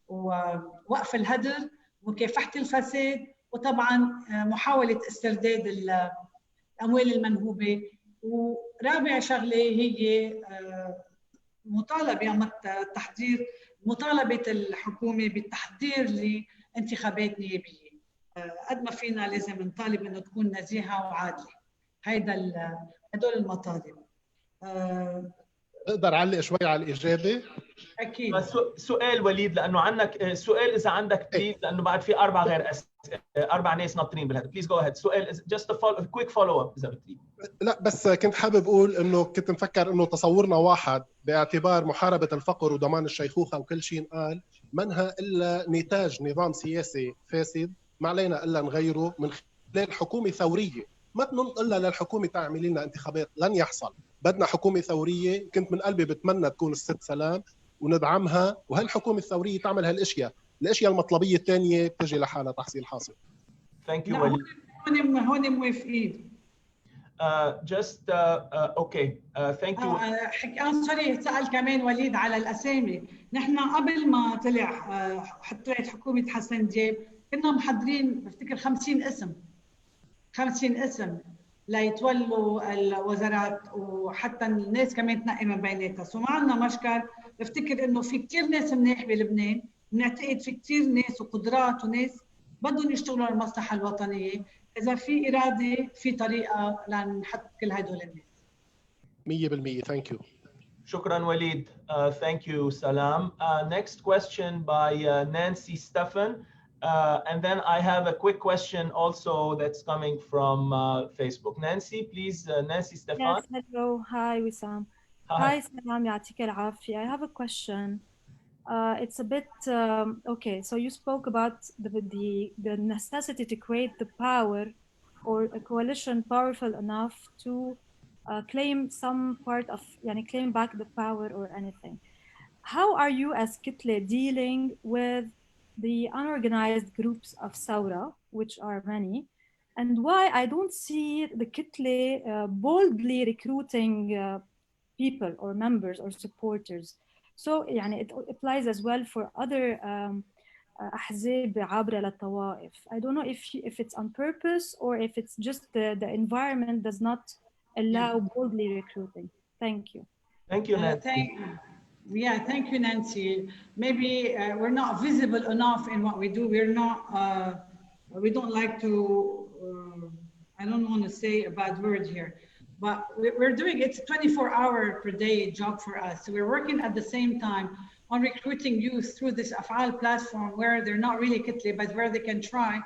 ووقف الهدر ومكافحة الفساد، وطبعا محاولة استرداد الأموال المنهوبة. ورابع شغلة هي مطالبة الحكومة بالتحضير لانتخابات نيابية. قد ما فينا لازم نطالب انه تكون نزيهة وعادلة. هدول المطالب. اقدر اعلق شوي على الإجابة؟ أكيد. سؤال وليد، لأنه عندك سؤال إذا عندك بليز، لأنه بعد في 4 غير 4 ناس ناطرين بالهذا. بليز جو أهيد. سؤال just a quick follow up إذا بتريد. لا بس كنت حابب أقول إنه كنت مفكر إنه تصورنا واحد باعتبار محاربة الفقر وضمان الشيخوخة وكل شيء قال منها إلا نتاج نظام سياسي فاسد، ما علينا إلا نغيره من خلال حكومة ثورية. ما تنط إلا للحكومة تعمل لنا انتخابات، لن يحصل. بدنا حكومة ثورية. كنت من قلبي بتمنى تكون الست سلام وندعمها، وهالحكومة الثورية تعمل هالاشياء. الاشياء المطلبية الثانية بتجي لحالها تحصيل حاصل. Thank you. هون موافقين. okay. Thank you. سوري، سأل كمان وليد على الأسامي. نحن قبل ما طلعت حكومة حسن دياب كنا محضرين بفتكر 50 اسم ليتولوا الوزارات، وحتى الناس كمان تنقي من بيناتها. وما عندنا مشكل. بفتكر انه في كثير ناس منيح بلبنان، بنعتقد في كثير ناس وقدرات وناس بدهم يشتغلوا للمصلحة الوطنية. إذا في إرادة في طريقة لنحط كل هدول الناس. 100%. Thank you. شكرا وليد. Thank you Salam. Next question by Nancy Stefan. And then I have a quick question also that's coming from Facebook. Nancy, please. Nancy Stefan. Yes, hello. Hi, Wissam. Hi, Salam. يعطيك العافية. I have a question. It's a bit okay. So you spoke about the necessity to create the power or a coalition powerful enough to claim some part of, claim back the power or anything. How are you as Kitle dealing with the unorganized groups of Saura, which are many, and why I don't see the Kitle boldly recruiting people or members or supporters? So it applies as well for other أحزاب عابرة للطوائف. I don't know if it's on purpose or if it's just the environment does not allow boldly recruiting. Thank you. Thank you, Nancy. Thank you, Nancy. Maybe we're not visible enough in what we do. We're not we don't like to, I don't want to say a bad word here, but we're doing, it's a 24-hour per day job for us. So we're working at the same time on recruiting youth through this Af'al platform where they're not really Kitli, but where they can try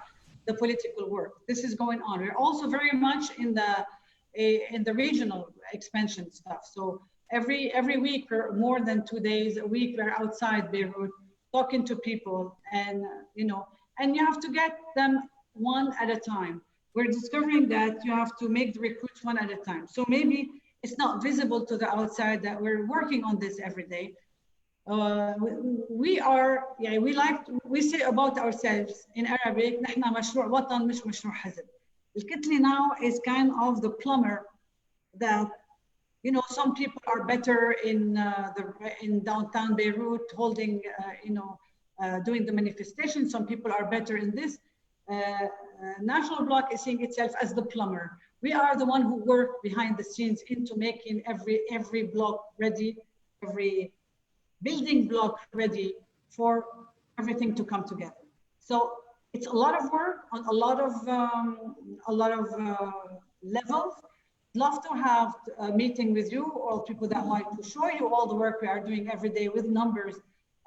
the political work. This is going on. We're also very much in the regional expansion stuff. So every week or more than 2 days a week, we're outside Beirut talking to people, and and you have to get them one at a time. We're discovering that you have to make the recruits one at a time. So maybe it's not visible to the outside that we're working on this every day. We say about ourselves in Arabic, نحن مشروع وطن مش مشروع حزب. الكتلة now is kind of the plumber that, some people are better in downtown Beirut holding, doing the manifestation. Some people are better in this. National Bloc is seeing itself as the plumber. We are the one who work behind the scenes into making every block ready, every building block ready for everything to come together. So it's a lot of work on a lot of levels. Love to have a meeting with you, all people that like to show you all the work we are doing every day with numbers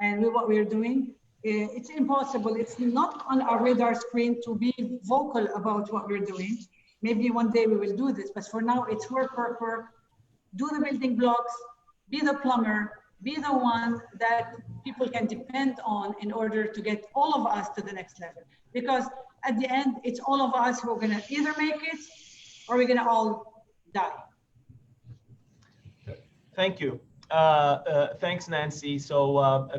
and with what we are doing. It's impossible. It's not on our radar screen to be vocal about what we're doing. Maybe one day we will do this, but for now it's work, work, work. Do the building blocks, be the plumber, be the one that people can depend on in order to get all of us to the next level. Because at the end, it's all of us who are gonna either make it or we're gonna all die. Thank you. Thanks, Nancy. So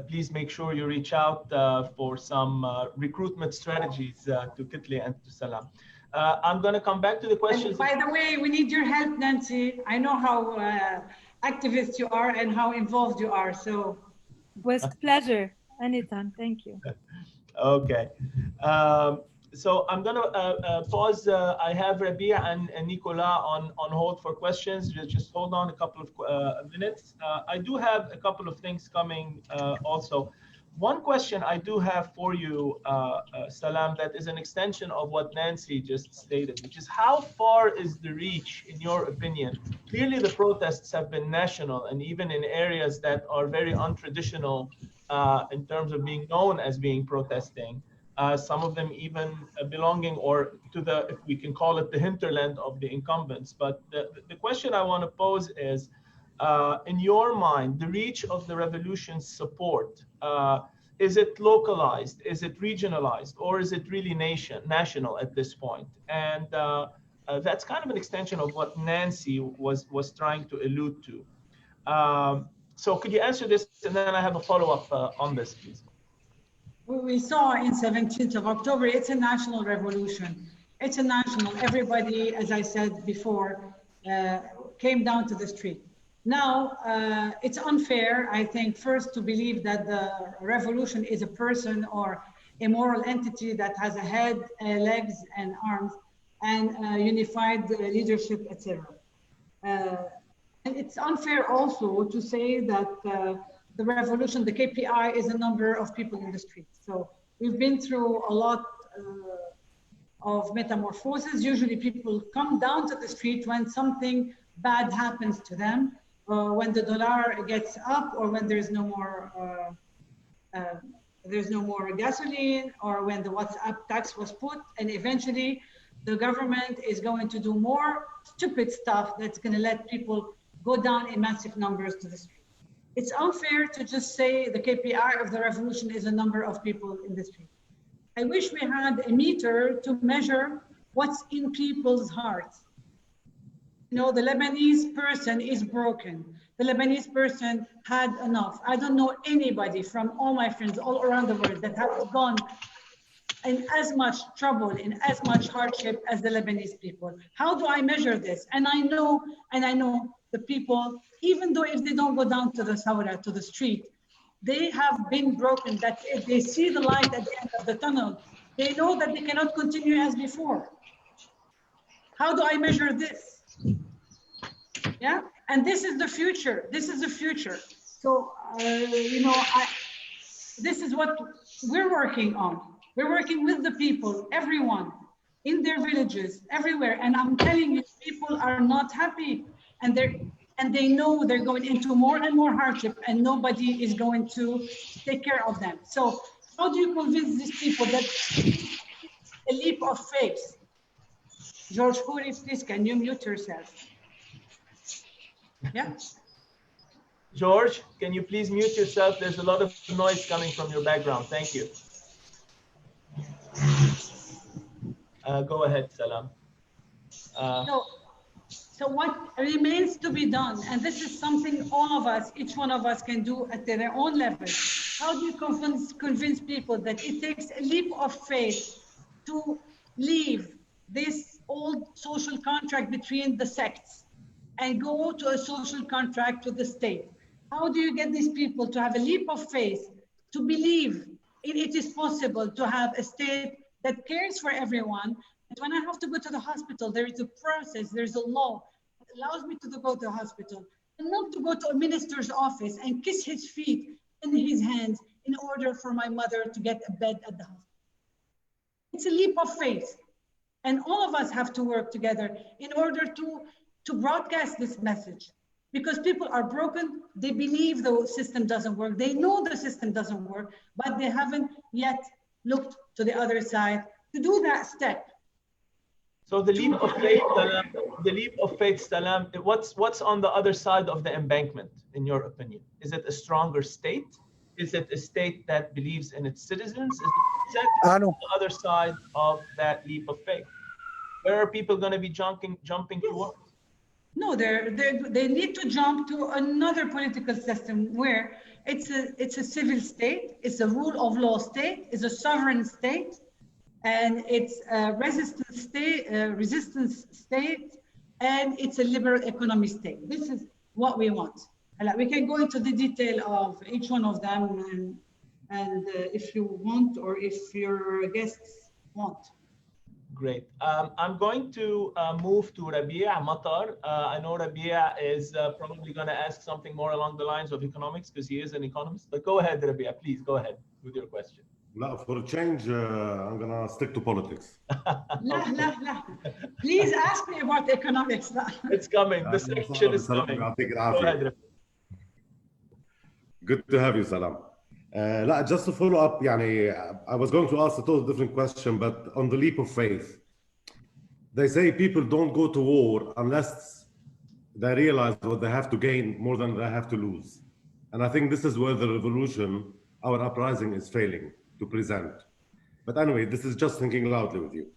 please make sure you reach out for some recruitment strategies to Kitli and to Salam. I'm going to come back to the questions. And by the way, we need your help, Nancy. I know how activist you are and how involved you are. So, with pleasure, anytime. Thank you. Okay. So I'm going to pause. I have Rabia and Nicola on hold for questions. Just hold on a couple of minutes. I do have a couple of things coming also. One question I do have for you, Salam, that is an extension of what Nancy just stated, which is how far is the reach, in your opinion? Clearly, the protests have been national and even in areas that are very untraditional in terms of being known as being protesting. Some of them even belonging or to the, if we can call it, the hinterland of the incumbents. But the question I want to pose is, in your mind, the reach of the revolution's support, is it localized, is it regionalized, or is it really national at this point? And that's kind of an extension of what Nancy was trying to allude to. So could you answer this, and then I have a follow-up on this, please. We saw in 17th of October, it's a national revolution. It's a national, everybody, as I said before, came down to the street. Now, it's unfair, I think, first to believe that the revolution is a person or a moral entity that has a head, legs, and arms, and unified leadership, etc. And it's unfair also to say that the revolution, the KPI, is a number of people in the streets. So we've been through a lot of metamorphoses. Usually people come down to the street when something bad happens to them, when the dollar gets up, or when there's no more gasoline, or when the WhatsApp tax was put, and eventually the government is going to do more stupid stuff that's going to let people go down in massive numbers to the street. It's unfair to just say the KPI of the revolution is a number of people in the street. I wish we had a meter to measure what's in people's hearts. You know, the Lebanese person is broken. The Lebanese person had enough. I don't know anybody from all my friends all around the world that has gone in as much trouble, in as much hardship as the Lebanese people. How do I measure this? And I know the people, even though if they don't go down to the Sawra, to the street, they have been broken, that if they see the light at the end of the tunnel, they know that they cannot continue as before. How do I measure this? Yeah, and this is the future. This is the future. So, this is what we're working on. We're working with the people, everyone, in their villages, everywhere. And I'm telling you, people are not happy, and they know they're going into more and more hardship, and nobody is going to take care of them. So how do you convince these people that a leap of faith? George Khoury, please, can you mute yourself? Yeah. George, can you please mute yourself? There's a lot of noise coming from your background. Thank you. Go ahead, Salam. So what remains to be done, and this is something all of us, each one of us can do at their own level. How do you convince people that it takes a leap of faith to leave this old social contract between the sects and go to a social contract with the state? How do you get these people to have a leap of faith, to believe it is possible to have a state that cares for everyone? And when I have to go to the hospital, there is a process, there's a law that allows me to go to the hospital, and not to go to a minister's office and kiss his feet and his hands in order for my mother to get a bed at the hospital. It's a leap of faith. And all of us have to work together in order to broadcast this message. Because people are broken, they believe the system doesn't work, they know the system doesn't work, but they haven't yet looked to the other side to do that step. So the leap of faith, Salam, what's on the other side of the embankment, in your opinion? Is it a stronger state? Is it a state that believes in its citizens? Is it on the other side of that leap of faith? Where are people going to be jumping towards? No, they need to jump to another political system where it's a civil state, it's a rule of law state, it's a sovereign state, and it's a resistance state, and it's a liberal economy state. This is what we want. We can go into the detail of each one of them, and if you want, or if your guests want. Great. I'm going to move to Rabia Matar. I know Rabia is probably going to ask something more along the lines of economics because he is an economist. But go ahead, Rabia. Please go ahead with your question. No, for a change, I'm going to stick to politics. Please ask me about economics. It's coming. The section is coming. Go ahead, Rabia. Good to have you, Salam. Just to follow up, I was going to ask a totally different question, but on the leap of faith, they say people don't go to war unless they realize what they have to gain more than they have to lose. And I think this is where the revolution, our uprising, is failing to present. But anyway, this is just thinking loudly with you.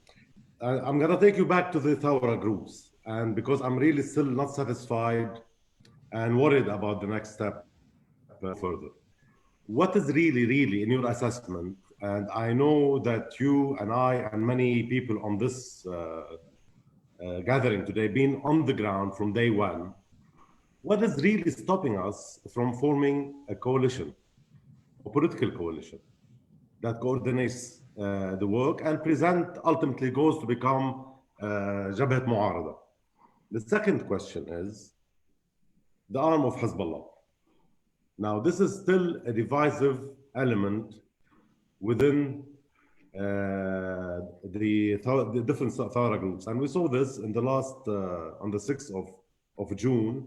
I'm going to take you back to the Thawra groups, and because I'm really still not satisfied and worried about the next step further. What is really in your assessment, and I know that you and I and many people on this gathering today been on the ground from day one, what is really stopping us from forming a coalition, a political coalition that coordinates the work and ultimately goes to become Jabhat Mu'arada? The second question is the Arm of Hezbollah. Now, this is still a divisive element within the different Thawra groups. And we saw this in the last, on the 6th of June,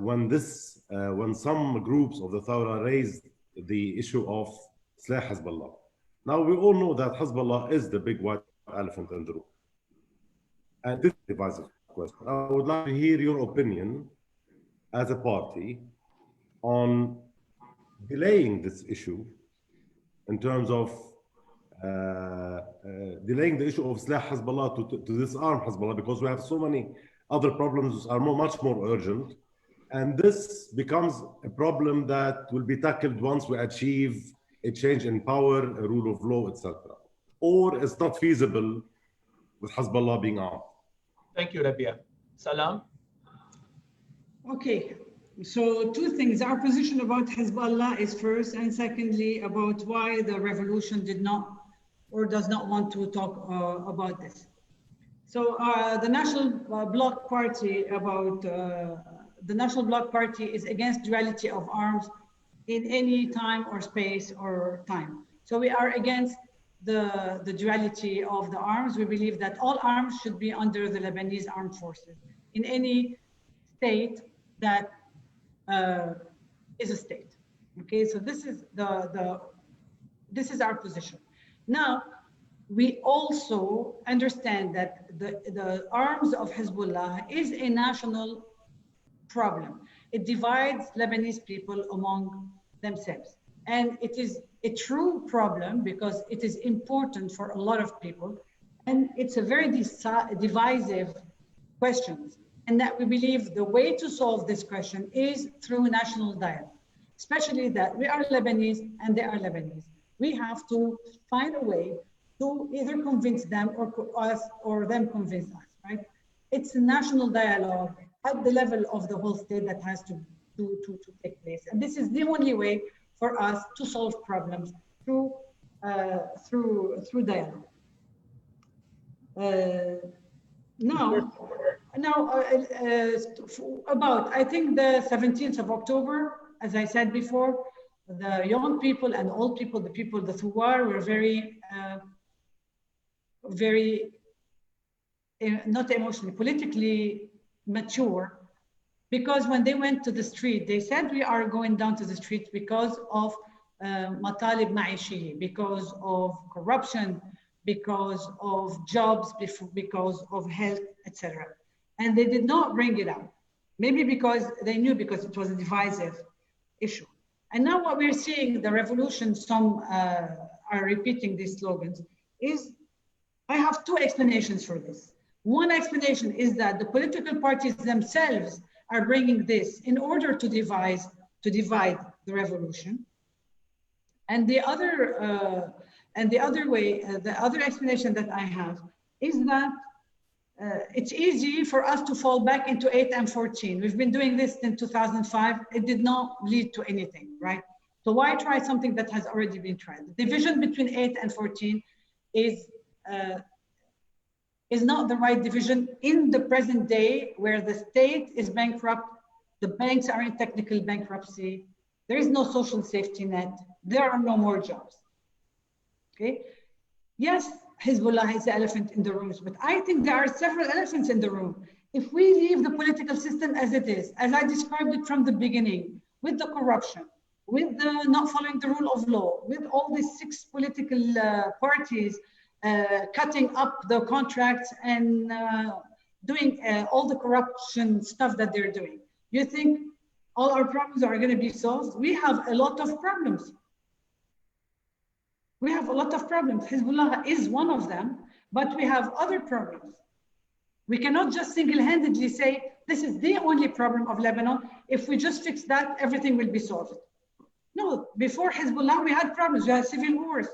when some groups of the Thawra raised the issue of Slah Hezbollah. Now, we all know that Hezbollah is the big white elephant in the room. And this is a divisive question. I would like to hear your opinion as a party on delaying this issue in terms of delaying the issue of Slah Hezbollah to disarm Hezbollah, because we have so many other problems that are much more urgent. And this becomes a problem that will be tackled once we achieve a change in power, a rule of law, etc. Or it's not feasible with Hezbollah being armed. Thank you, Rabia. Salam? Okay. So two things, our position about Hezbollah is first, and secondly, about why the revolution did not or does not want to talk about this. So the National Bloc Party is against duality of arms in any time or space or time. So we are against the duality of the arms. We believe that all arms should be under the Lebanese armed forces in any state that is a state. Okay, so this is this is our position. Now, we also understand that the arms of Hezbollah is a national problem. It divides Lebanese people among themselves. And it is a true problem because it is important for a lot of people. And it's a very divisive question. And that we believe the way to solve this question is through national dialogue, especially that we are Lebanese and they are Lebanese. We have to find a way to either convince them or us or them convince us, right? It's a national dialogue at the level of the whole state that has to take place. And this is the only way for us to solve problems through dialogue. About, I think the 17th of October, as I said before, the young people and old people, the Thuwar were very, not emotionally, politically mature, because when they went to the street, they said we are going down to the street because of matalib ma'ishiyi, because of corruption, because of jobs, because of health, etc. And they did not bring it up. Maybe because they knew because it was a divisive issue. And now what we're seeing, the revolution, some are repeating these slogans, is I have two explanations for this. One explanation is that the political parties themselves are bringing this in order to divide the revolution. And the other the other explanation that I have is that it's easy for us to fall back into 8 and 14. We've been doing this in 2005. It did not lead to anything, right? So why try something that has already been tried? The division between 8 and 14 is not the right division in the present day, where the state is bankrupt, the banks are in technical bankruptcy, there is no social safety net, there are no more jobs. Okay? Yes, Hezbollah is the elephant in the room, but I think there are several elephants in the room. If we leave the political system as it is, as I described it from the beginning, with the corruption, with the not following the rule of law, with all these 6 political parties cutting up the contracts and doing all the corruption stuff that they're doing, you think all our problems are going to be solved? We have a lot of problems. We have a lot of problems. Hezbollah is one of them, but we have other problems. We cannot just single-handedly say, this is the only problem of Lebanon. If we just fix that, everything will be solved. No, before Hezbollah, we had problems. We had civil wars.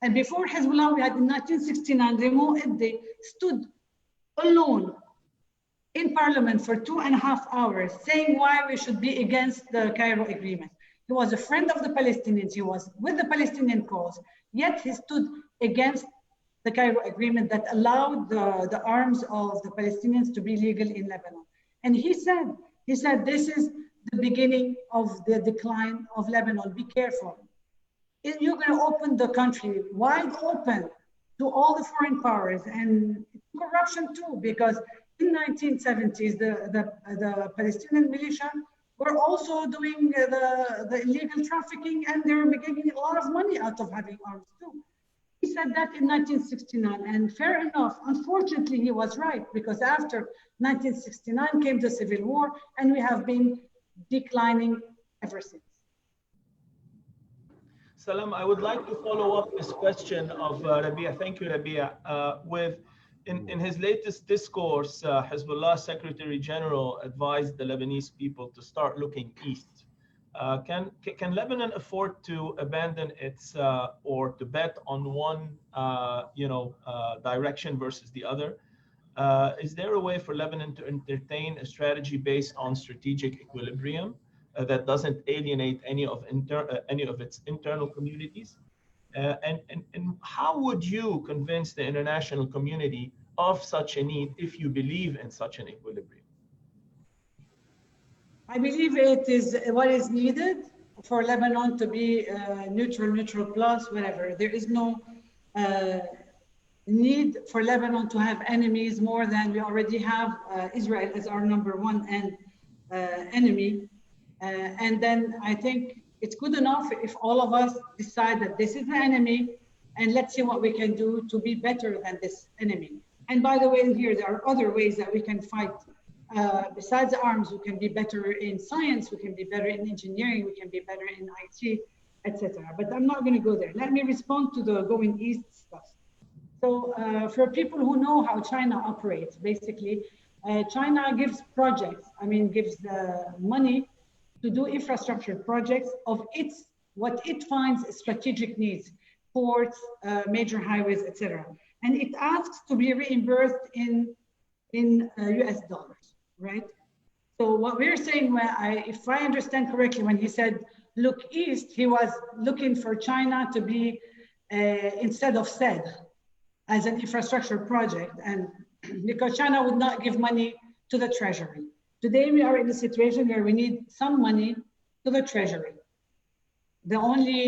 And before Hezbollah, we had in 1969, Remo Edde stood alone in parliament for 2.5 hours saying why we should be against the Cairo Agreement. He was a friend of the Palestinians. He was with the Palestinian cause, yet he stood against the Cairo Agreement that allowed the arms of the Palestinians to be legal in Lebanon. And he said, this is the beginning of the decline of Lebanon. Be careful. You're going to open the country wide open to all the foreign powers and corruption too, because in 1970s, the Palestinian militia were also doing the illegal trafficking, and they were making a lot of money out of having arms too. He said that in 1969, and fair enough. Unfortunately, he was right, because after 1969 came the civil war, and we have been declining ever since. Salam, I would like to follow up this question of Rabia. Thank you, Rabia. In his latest discourse, Hezbollah Secretary General advised the Lebanese people to start looking east. Can Lebanon afford to abandon its or to bet on one direction versus the other? Is there a way for Lebanon to entertain a strategy based on strategic equilibrium that doesn't alienate any of its internal communities? And how would you convince the international community of such a need if you believe in such an equilibrium? I believe it is what is needed for Lebanon to be neutral plus, whatever. There is no need for Lebanon to have enemies more than we already have Israel as our #1 enemy. And then I think it's good enough if all of us decide that this is the enemy and let's see what we can do to be better than this enemy. And by the way, here, there are other ways that we can fight. Besides arms, we can be better in science, we can be better in engineering, we can be better in IT, etc. But I'm not going to go there. Let me respond to the going east stuff. So for people who know how China operates, basically, China gives projects, gives money to do infrastructure projects of what it finds strategic needs, ports, major highways, etc. And it asks to be reimbursed in US dollars, right? So what we're saying, if I understand correctly, when he said, look east, he was looking for China to be, instead of said, as an infrastructure project, and because China would not give money to the treasury. Today, we are in a situation where we need some money to the treasury. The only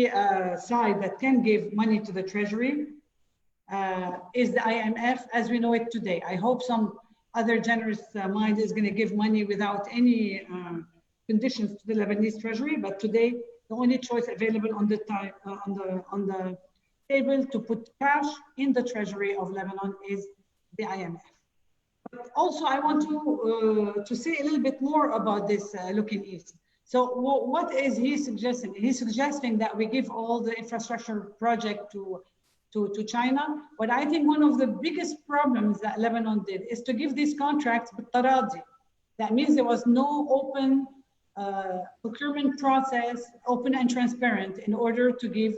side that can give money to the treasury is the IMF as we know it today. I hope some other generous mind is going to give money without any conditions to the Lebanese treasury, but today, the only choice available on the table to put cash in the treasury of Lebanon is the IMF. But also, I want to say a little bit more about this looking east. So what is he suggesting? He's suggesting that we give all the infrastructure project to China. But I think one of the biggest problems that Lebanon did is to give these contracts بالتراضي. That means there was no open procurement process, open and transparent, in order to give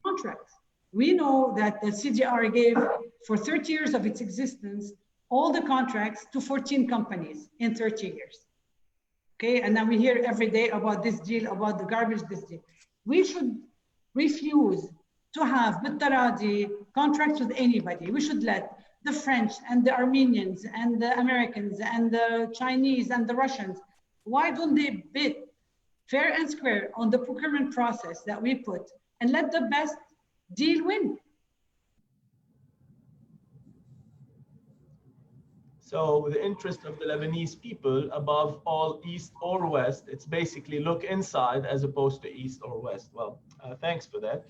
contracts. We know that the CDR gave, for 30 years of its existence, all the contracts to 14 companies in 30 years. Okay, and then we hear every day about this deal, about the garbage, this deal. We should refuse to have بالتراضي contracts with anybody. We should let the French and the Armenians and the Americans and the Chinese and the Russians, why don't they bid fair and square on the procurement process that we put and let the best deal win? So the interest of the Lebanese people, above all east or west, it's basically look inside as opposed to east or west. Well, thanks for that.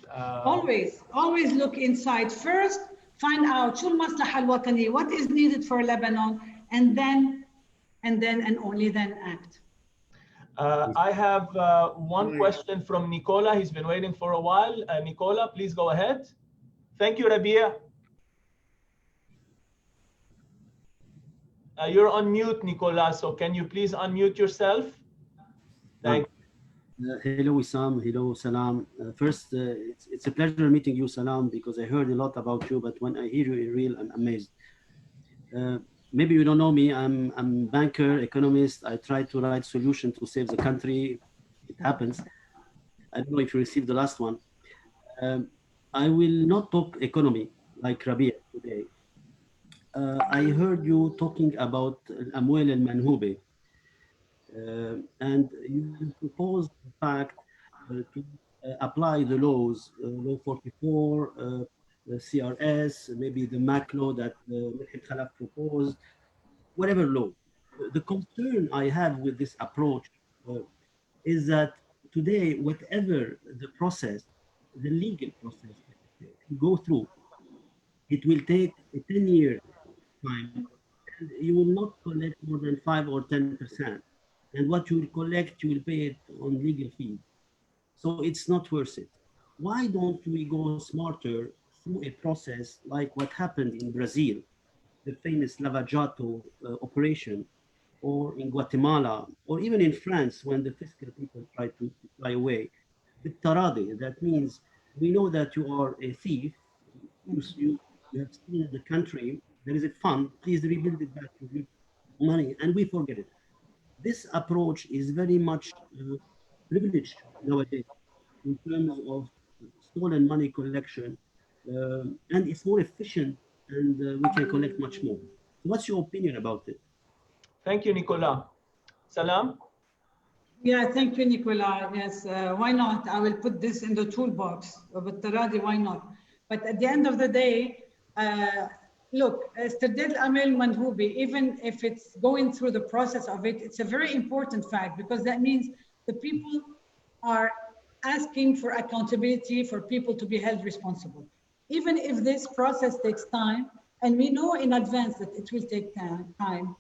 Always look inside. First, find out شو المصلحة الوطنية, what is needed for Lebanon, and then and only then act. I have one question from Nicola. He's been waiting for a while. Nicola, please go ahead. Thank you, Rabia. You're on mute, Nicola, so can you please unmute yourself? Thank you. Hello, Wissam. Hello, Salam. First, it's a pleasure meeting you, Salam, because I heard a lot about you, but when I hear you in real, I'm amazed. Maybe you don't know me. I'm a banker, economist. I try to write solutions to save the country. It happens. I don't know if you received the last one. I will not talk economy like Rabia today. I heard you talking about Amwal al-Manhube, and you proposed, in fact, to apply the laws, Law 44, the CRS, maybe the MAC law that Mulhid Khalaf proposed, whatever law. The concern I have with this approach is that today, whatever the process, the legal process go through, it will take a 10-year time, and you will not collect more than 5 or 10%. And what you will collect, you will pay it on legal fees. So it's not worth it. Why don't we go smarter through a process like what happened in Brazil, the famous Lava Jato operation, or in Guatemala, or even in France when the fiscal people try to fly away? بالتراضي, that means we know that you are a thief, you have stolen the country, there is a fund, please rebuild it back with money, and we forget it. This approach is very much privileged nowadays in terms of stolen money collection, and it's more efficient, and we can collect much more. So what's your opinion about it? Thank you, Nicola. Salam? Yeah, thank you, Nicola. Yes, why not? I will put this in the toolbox. But Taradi, why not? But at the end of the day, look, استرداد الأمل منهوبي, even if it's going through the process of it, it's a very important fact, because that means the people are asking for accountability, for people to be held responsible. Even if this process takes time, and we know in advance that it will take time,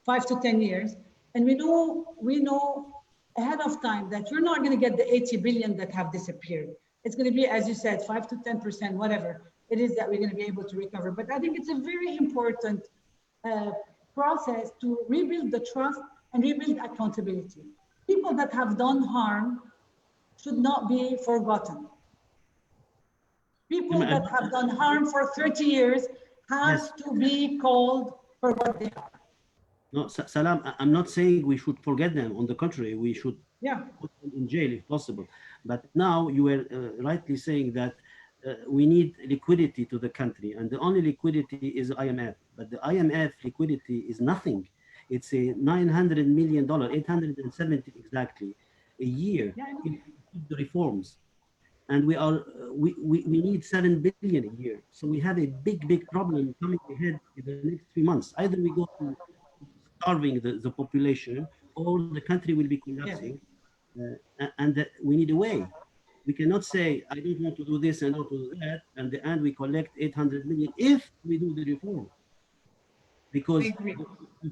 5 to 10 years, and we know ahead of time that we're not going to get the 80 billion that have disappeared. It's going to be, as you said, 5 to 10%, whatever it is that we're going to be able to recover. But I think it's a very important process to rebuild the trust and rebuild accountability. People that have done harm should not be forgotten. People that have done harm for 30 years have to be called for what they are. No, Salam, I'm not saying we should forget them. On the contrary, we should put them in jail if possible. But now you were rightly saying that we need liquidity to the country, and the only liquidity is IMF. But the IMF liquidity is nothing. It's a $900 million, 870 exactly, a year if the reforms. And we need 7 billion a year. So we have a big problem coming ahead in the next 3 months. Either we go to starving the population, or the country will be collapsing, and we need a way. We cannot say, I don't want to do this and not to do that, and the end we collect 800 million if we do the reform. Because the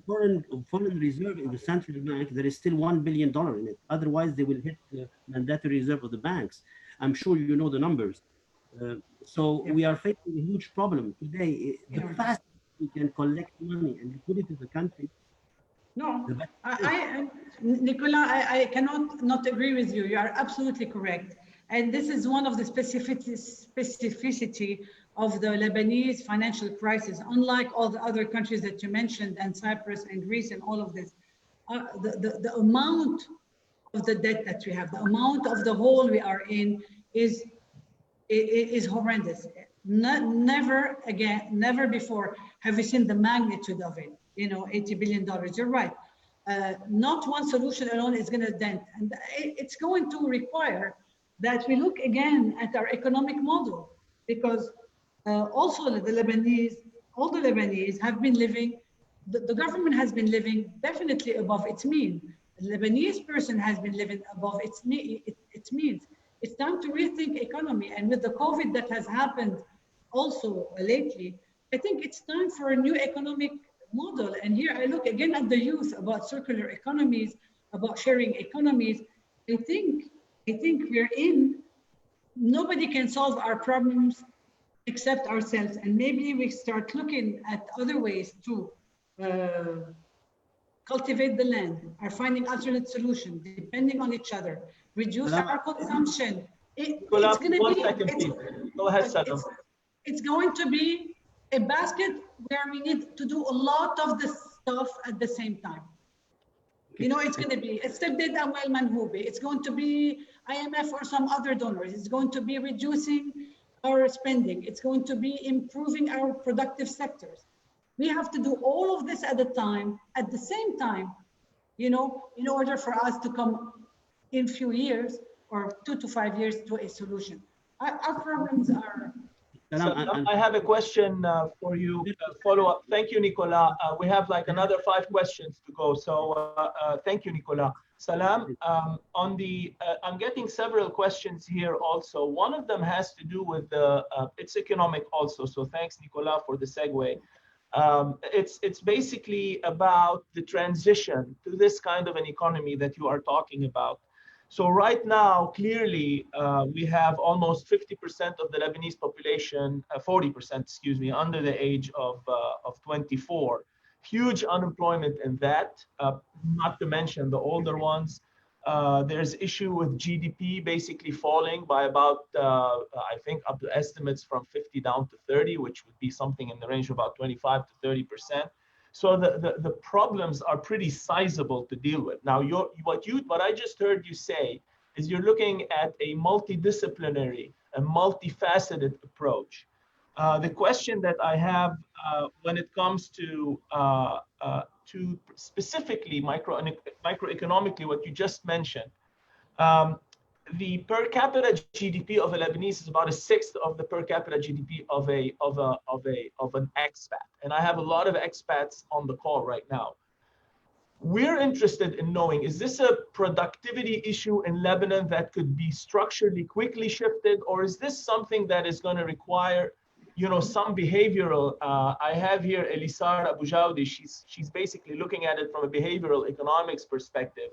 foreign reserve in the central bank, there is still $1 billion in it. Otherwise, they will hit the mandatory reserve of the banks. I'm sure you know the numbers. So we are facing a huge problem today. The faster we can collect money and liquidity to the country. No, Nicola, I cannot not agree with you. You are absolutely correct. And this is one of the specificity of the Lebanese financial crisis. Unlike all the other countries that you mentioned, and Cyprus and Greece and all of this, the amount of the debt that we have, the amount of the hole we are in is horrendous. Never before have we seen the magnitude of it. You know, $80 billion. You're right. Not one solution alone is going to dent, and it's going to require that we look again at our economic model, because also all the Lebanese have been living, the government has been living definitely above its means. The Lebanese person has been living above its means. It's time to rethink economy, and with the COVID that has happened also lately, I think it's time for a new economic model. And here I look again at the youth, about circular economies, about sharing economies. I think we're nobody can solve our problems except ourselves. And maybe we start looking at other ways to cultivate the land, are finding alternate solutions, depending on each other, reduce our consumption. It's going to be, go ahead, Salam. It's going to be a basket where we need to do a lot of this stuff at the same time. You know, it's going to be استرداد أموال منهوبة. It's going to be IMF or some other donors. It's going to be reducing our spending. It's going to be improving our productive sectors. We have to do all of this at the same time, you know, in order for us to come in few years or 2 to 5 years to a solution. Our problems are. I have a question for you, follow-up. Thank you, Nicola. We have like another 5 questions to go. So thank you, Nicola. Salam, I'm getting several questions here also. One of them has to do with it's economic also. So thanks, Nicola, for the segue. It's basically about the transition to this kind of an economy that you are talking about. So right now, clearly, we have almost 50% of the Lebanese population, 40%, excuse me, under the age of 24. Huge unemployment in that, not to mention the older ones. There's issue with GDP basically falling by about, I think, up to estimates from 50 down to 30, which would be something in the range of about 25 to 30%. So the problems are pretty sizable to deal with. Now, what I just heard you say is you're looking at a multidisciplinary, a multifaceted approach. The question that I have when it comes to specifically microeconomically what you just mentioned, the per capita GDP of a Lebanese is about a sixth of the per capita GDP of an expat. And I have a lot of expats on the call right now. We're interested in knowing, is this a productivity issue in Lebanon that could be structurally quickly shifted, or is this something that is going to require, you know, some behavioral? I have here Elisar Abu Jawdi. She's basically looking at it from a behavioral economics perspective,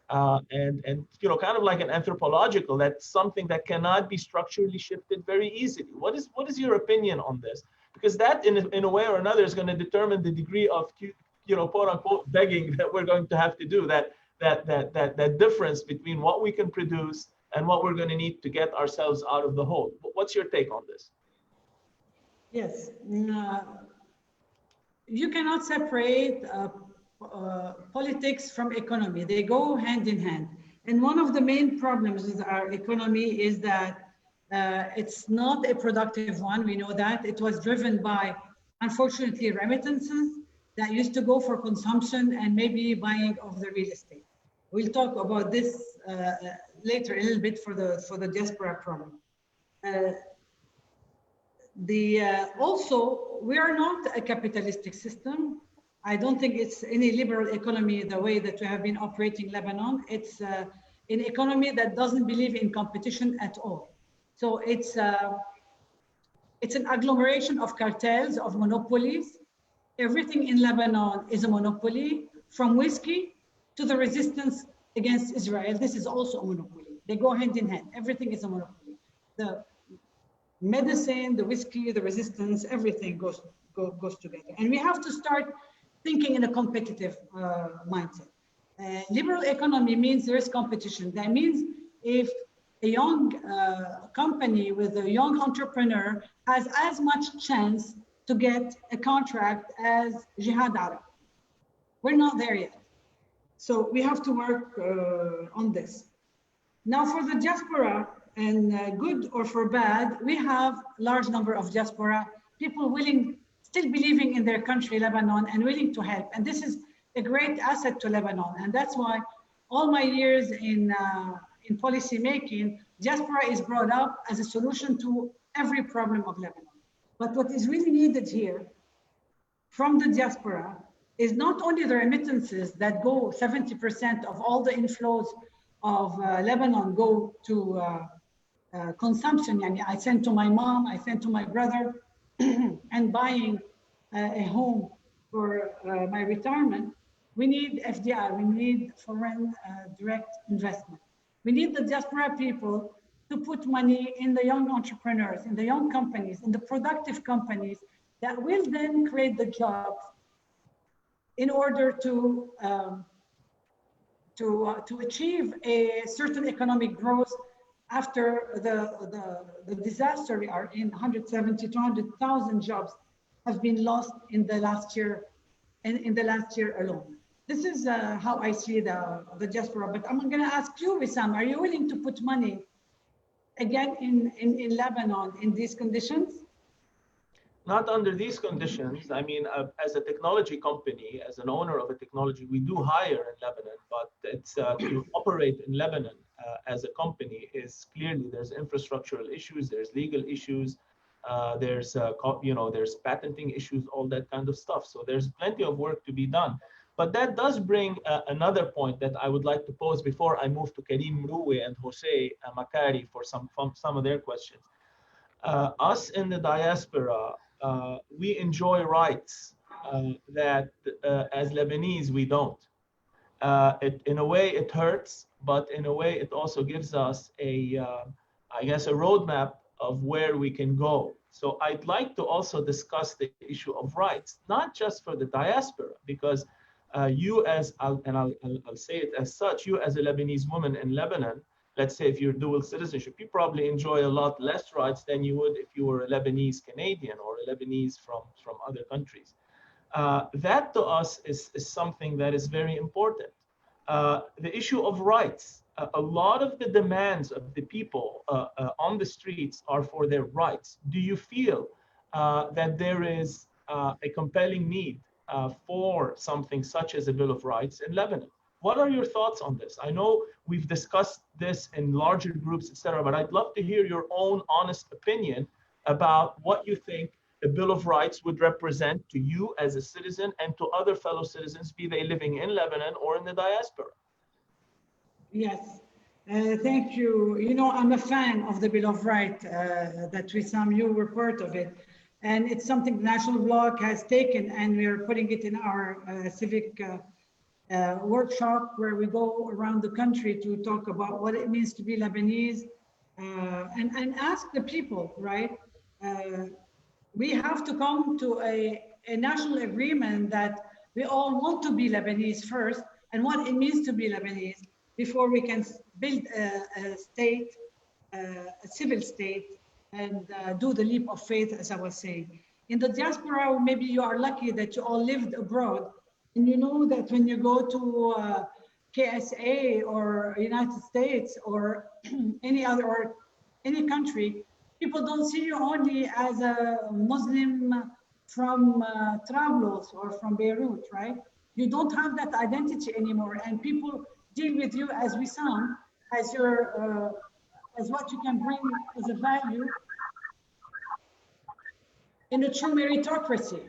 and you know, kind of like an anthropological. That's something that cannot be structurally shifted very easily. What is your opinion on this? Because that, in a way or another, is going to determine the degree of, you know, quote unquote begging that we're going to have to do, that difference between what we can produce and what we're going to need to get ourselves out of the hole. What's your take on this? Yes, you cannot separate politics from economy. They go hand in hand. And one of the main problems with our economy is that it's not a productive one. We know that. It was driven by, unfortunately, remittances that used to go for consumption and maybe buying of the real estate. We'll talk about this later a little bit for the diaspora problem. Also, we are not a capitalistic system. I don't think it's any liberal economy the way that we have been operating Lebanon. It's an economy that doesn't believe in competition at all. So it's an agglomeration of cartels, of monopolies. Everything in Lebanon is a monopoly, from whiskey to the resistance against Israel. This is also a monopoly. They go hand in hand. Everything is a monopoly. The medicine, the whiskey, the resistance, everything goes together. And we have to start thinking in a competitive mindset. Liberal economy means there is competition. That means if a young company with a young entrepreneur has as much chance to get a contract as Jihad Arab. We're not there yet. So we have to work on this. Now for the diaspora, and good or for bad, we have large number of diaspora, people still believing in their country, Lebanon, and willing to help. And this is a great asset to Lebanon. And that's why all my years in policy making, diaspora is brought up as a solution to every problem of Lebanon. But what is really needed here from the diaspora is not only the remittances that go, 70% of all the inflows of Lebanon go to consumption. I send to my mom, I send to my brother, and buying a home for my retirement. We need FDI, we need foreign direct investment. We need the diaspora people to put money in the young entrepreneurs, in the young companies, in the productive companies that will then create the jobs in order to achieve a certain economic growth after the disaster we are in. 170 to 200,000 jobs have been lost in the last year, in the last year alone. This is how I see the diaspora. But I'm going to ask you, Wissam, are you willing to put money again in Lebanon in these conditions? Not under these conditions. I mean, as a technology company, as an owner of a technology, we do hire in Lebanon, but it's to operate in Lebanon as a company is clearly there's infrastructural issues, there's legal issues, there's there's patenting issues, all that kind of stuff. So there's plenty of work to be done. But that does bring another point that I would like to pose before I move to Karim Mroui and Jose Makari for some of their questions. Us in the diaspora, we enjoy rights that as Lebanese we don't. In a way it hurts, but in a way it also gives us I guess a roadmap of where we can go. So I'd like to also discuss the issue of rights, not just for the diaspora, because you as, I'll say it as such, you as a Lebanese woman in Lebanon, let's say if you're dual citizenship, you probably enjoy a lot less rights than you would if you were a Lebanese Canadian or a Lebanese from other countries. That to us is something that is very important. The issue of rights, a lot of the demands of the people on the streets are for their rights. Do you feel that there is a compelling need for something such as a Bill of Rights in Lebanon? What are your thoughts on this? I know we've discussed this in larger groups, etc., but I'd love to hear your own honest opinion about what you think a Bill of Rights would represent to you as a citizen and to other fellow citizens, be they living in Lebanon or in the diaspora. Yes, thank you. You know, I'm a fan of the Bill of Rights that Wissam, you were part of it. And it's something the National Bloc has taken, and we are putting it in our civic workshop where we go around the country to talk about what it means to be Lebanese and ask the people, right? We have to come to a national agreement that we all want to be Lebanese first and what it means to be Lebanese before we can build a state, a civil state, and do the leap of faith, as I was saying. In the diaspora, maybe you are lucky that you all lived abroad, and you know that when you go to KSA or United States or any other or any country, people don't see you only as a Muslim from Trablus or from Beirut, right? You don't have that identity anymore, and people deal with you as Wissam, as your as what you can bring as a value in a true meritocracy.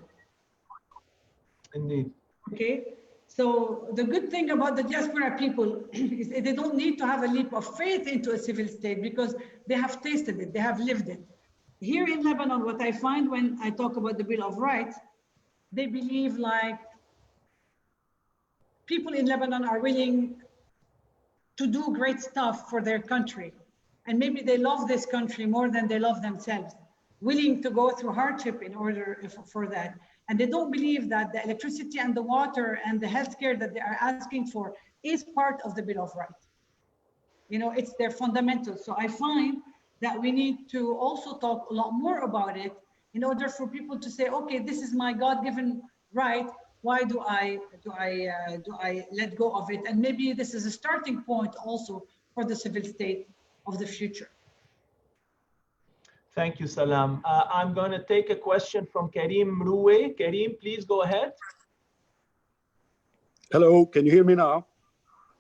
Indeed. Okay, so the good thing about the diaspora people is they don't need to have a leap of faith into a civil state because they have tasted it, they have lived it. Here in Lebanon, what I find when I talk about the Bill of Rights, they believe like people in Lebanon are willing to do great stuff for their country. And maybe they love this country more than they love themselves, willing to go through hardship in order for that. And they don't believe that the electricity and the water and the healthcare that they are asking for is part of the Bill of Rights. You know, it's their fundamentals. So I find that we need to also talk a lot more about it in order for people to say, okay, this is my God-given right. Why do I let go of it? And maybe this is a starting point also for the civil state of the future. Thank you, Salam. I'm going to take a question from Karim Mroué. Karim, please go ahead. Hello, can you hear me now?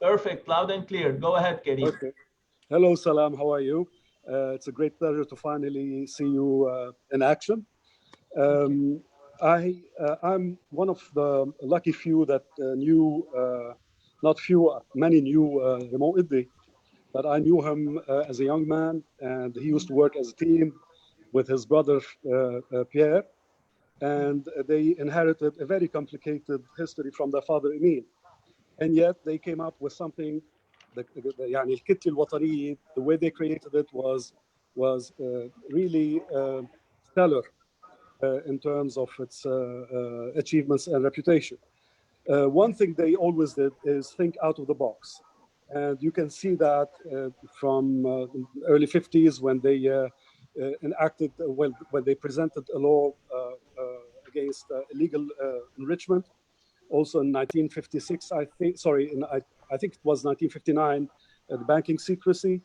Perfect, loud and clear. Go ahead, Karim. Okay. Hello, Salam, how are you? It's a great pleasure to finally see you in action. I'm one of the lucky few that knew, not few, many knew Remo Iddi, but I knew him as a young man, and he used to work as a team with his brother Pierre, and they inherited a very complicated history from their father Emile, and yet they came up with something. يعني الكتلة الوطنية, the way they created it was really stellar in terms of its achievements and reputation. One thing they always did is think out of the box. And you can see that from the early 50s when they enacted, when they presented a law against illegal enrichment. Also in 1956, I think, sorry, I think it was 1959, the banking secrecy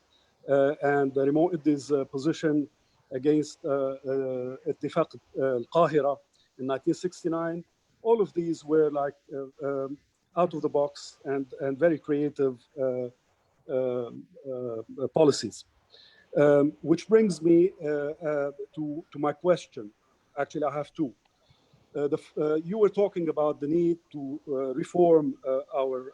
and Remo Iddi's position against اتفاق القاهرة in 1969. All of these were like out of the box and very creative policies. Which brings me to my question. Actually, I have two. You were talking about the need to reform our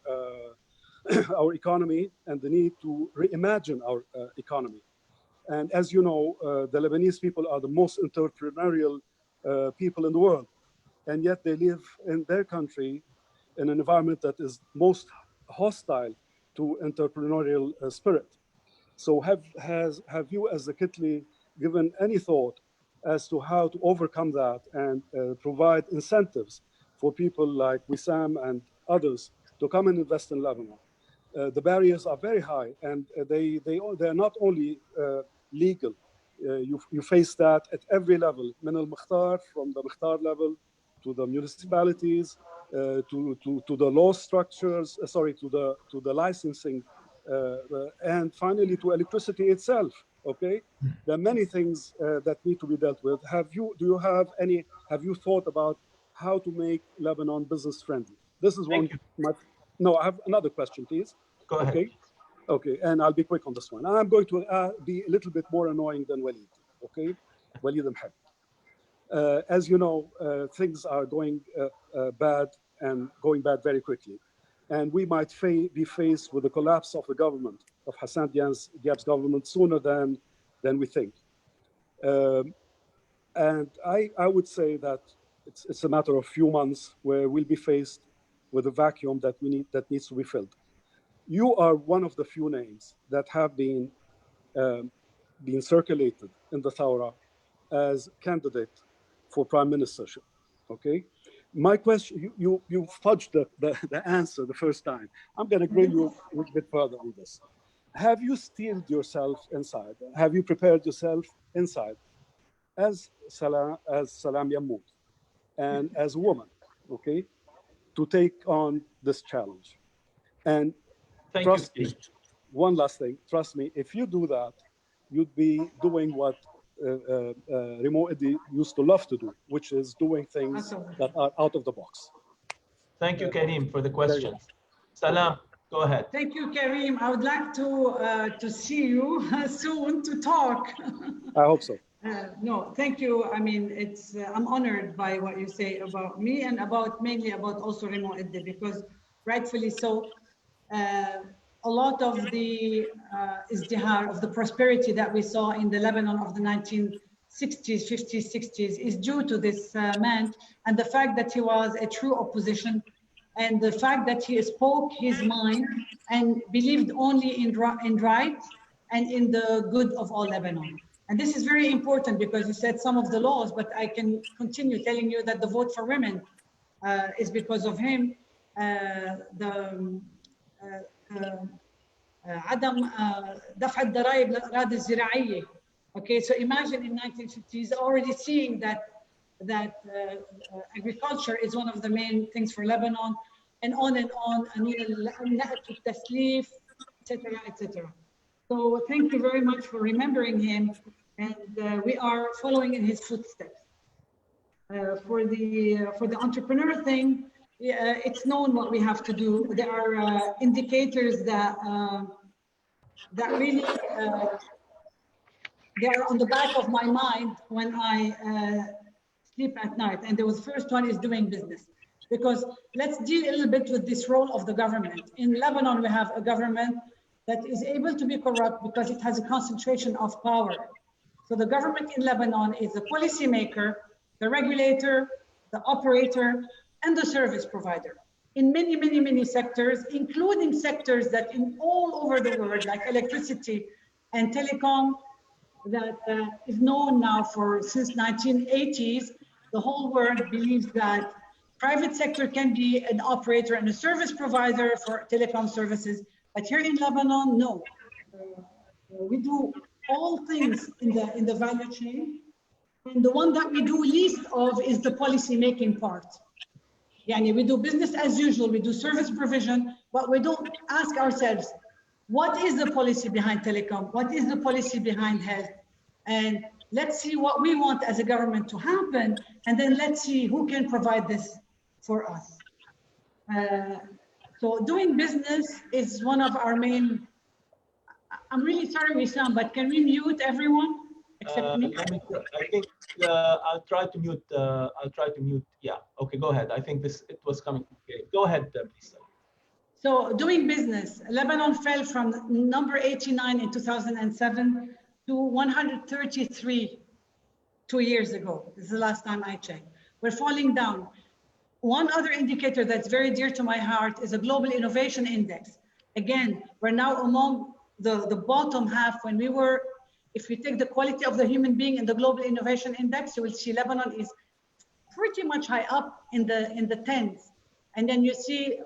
economy and the need to reimagine our economy. And as you know, the Lebanese people are the most entrepreneurial people in the world. And yet they live in their country in an environment that is most hostile to entrepreneurial spirit. So have you as a Kitli given any thought as to how to overcome that and provide incentives for people like Wissam and others to come and invest in Lebanon? The barriers are very high, and they're not only legal. You face that at every level, من المختار, from the Mukhtar level to the municipalities, to the law structures, to the licensing, and finally to electricity itself. Okay, there are many things that need to be dealt with. Have you thought about how to make Lebanon business friendly? This is one. No, I have another question, please. Go ahead. Okay. Okay, and I'll be quick on this one. I'm going to be a little bit more annoying than Walid. Okay, Walid Mhab. As you know, things are going bad and going bad very quickly. And we might be faced with the collapse of the government, of Hassan Diab's government, sooner than we think. And I would say that it's a matter of few months where we'll be faced with a vacuum that needs to be filled. You are one of the few names that have been circulated in the Thawra as candidate for prime ministership. Okay, my question, you fudged the answer the first time. I'm going to grill you a little bit further on this. Have you steeled yourself inside? Have you prepared yourself inside as Salam Yamout and as a woman, okay, to take on this challenge? And trust me, one last thing, trust me, if you do that, you'd be doing what Remo Eddy used to love to do, which is doing things that are out of the box. Thank you, Karim, for the questions. Salam, go ahead. Thank you, Karim. I would like to see you soon to talk. I hope so. No, thank you. I mean, it's I'm honored by what you say about me and mainly about also Remo Eddy, because rightfully so, a lot of the izdihar, of the prosperity that we saw in the Lebanon of the 1960s, 50s, 60s is due to this man, and the fact that he was a true opposition, and the fact that he spoke his mind and believed only in right and in the good of all Lebanon. And this is very important because you said some of the laws, but I can continue telling you that the vote for women is because of him. عدم دفع الضرائب للأراضي الزراعية. Okay, so imagine in 1950s already seeing that agriculture is one of the main things for Lebanon, and on, التسليف, etc., etc. So thank you very much for remembering him, and we are following in his footsteps. For the entrepreneur thing, it's known what we have to do. There are indicators that really they are on the back of my mind when I sleep at night. And the first one is doing business, because let's deal a little bit with this role of the government. In Lebanon, we have a government that is able to be corrupt because it has a concentration of power. So the government in Lebanon is the policymaker, the regulator, the operator, and the service provider in many, many, many sectors, including sectors that in all over the world, like electricity and telecom, that is known now since 1980s. The whole world believes that private sector can be an operator and a service provider for telecom services. But here in Lebanon, no. We do all things in the value chain. And the one that we do least of is the policy making part. Yani we do business as usual, we do service provision, but we don't ask ourselves, what is the policy behind telecom? What is the policy behind health? And let's see what we want as a government to happen, and then let's see who can provide this for us. So doing business is one of our main. I'm really sorry, Wissam, but can we mute everyone except me? I think I'll try to mute. Yeah. Okay. Go ahead. I think it was coming. Okay. Go ahead, please. So doing business, Lebanon fell from number 89 in 2007 to 133 2 years ago. This is the last time I checked. We're falling down. One other indicator that's very dear to my heart is a global innovation index. Again, we're now among the bottom half. When we were, if you take the quality of the human being in the global innovation index, you will see Lebanon is pretty much high up in the tens. And then you see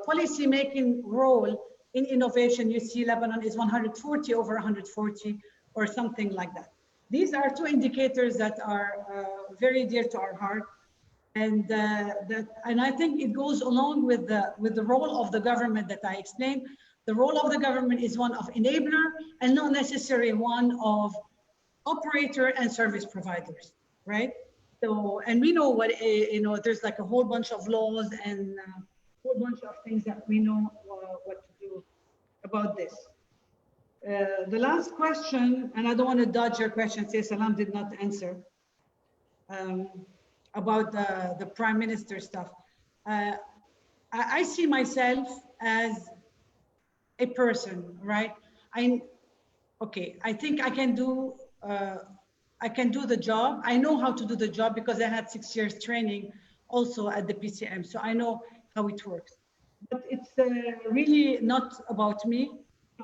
policy making role in innovation, you see Lebanon is 140 over 140 or something like that. These are two indicators that are very dear to our heart. And I think it goes along with the role of the government that I explained. The role of the government is one of enabler and not necessarily one of operator and service providers, right? So, and we know what, there's like a whole bunch of laws and whole bunch of things that we know what to do about this. The last question, and I don't want to dodge your question, say Salam did not answer, about the Prime Minister stuff. I see myself as a person, right? I think I can do the job. I know how to do the job because I had 6 years training also at the PCM, so I know how it works. But it's really not about me.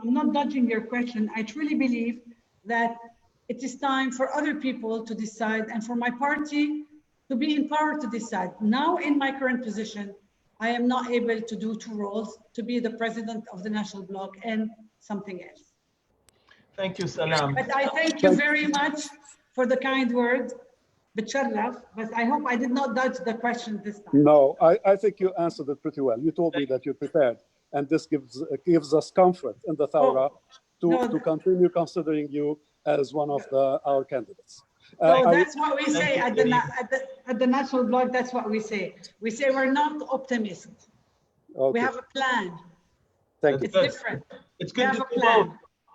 I'm not dodging your question. I truly believe that it is time for other people to decide and for my party to be empowered to decide. Now, in my current position, I am not able to do 2 roles, to be the president of the National Bloc and something else. Thank you, Salam. But I thank you very much for the kind word, but I hope I did not dodge the question this time. No, I think you answered it pretty well. You told me that you're prepared, and this gives us comfort in the Thawra to continue considering you as one of our candidates. So that's what we say at the National Bloc. That's what we say. We say we're not optimists. Okay. We have a plan. Thank you. It's different. It's good to do both.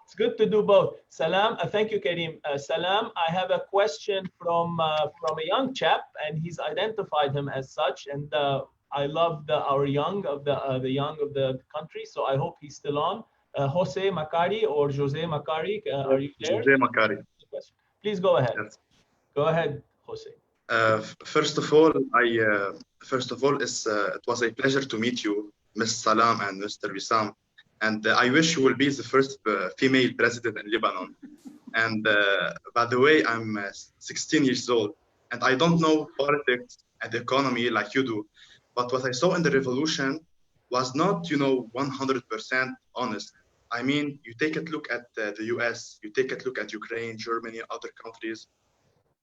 It's good to do both. Salam, thank you, Karim. Salam, I have a question from a young chap, and he's identified him as such. And I love our young of the young of the country. So I hope he's still on. Jose Macari or Jose Macari, are you there? Jose Macari. Please go ahead. Yes. Go ahead, Jose. First of all, it was a pleasure to meet you, Ms. Salam and Mr. Wissam. And I wish you will be the first female president in Lebanon. And by the way, I'm 16 years old, and I don't know politics and economy like you do. But what I saw in the revolution was not, 100% honest. I mean, you take a look at the US, you take a look at Ukraine, Germany, other countries.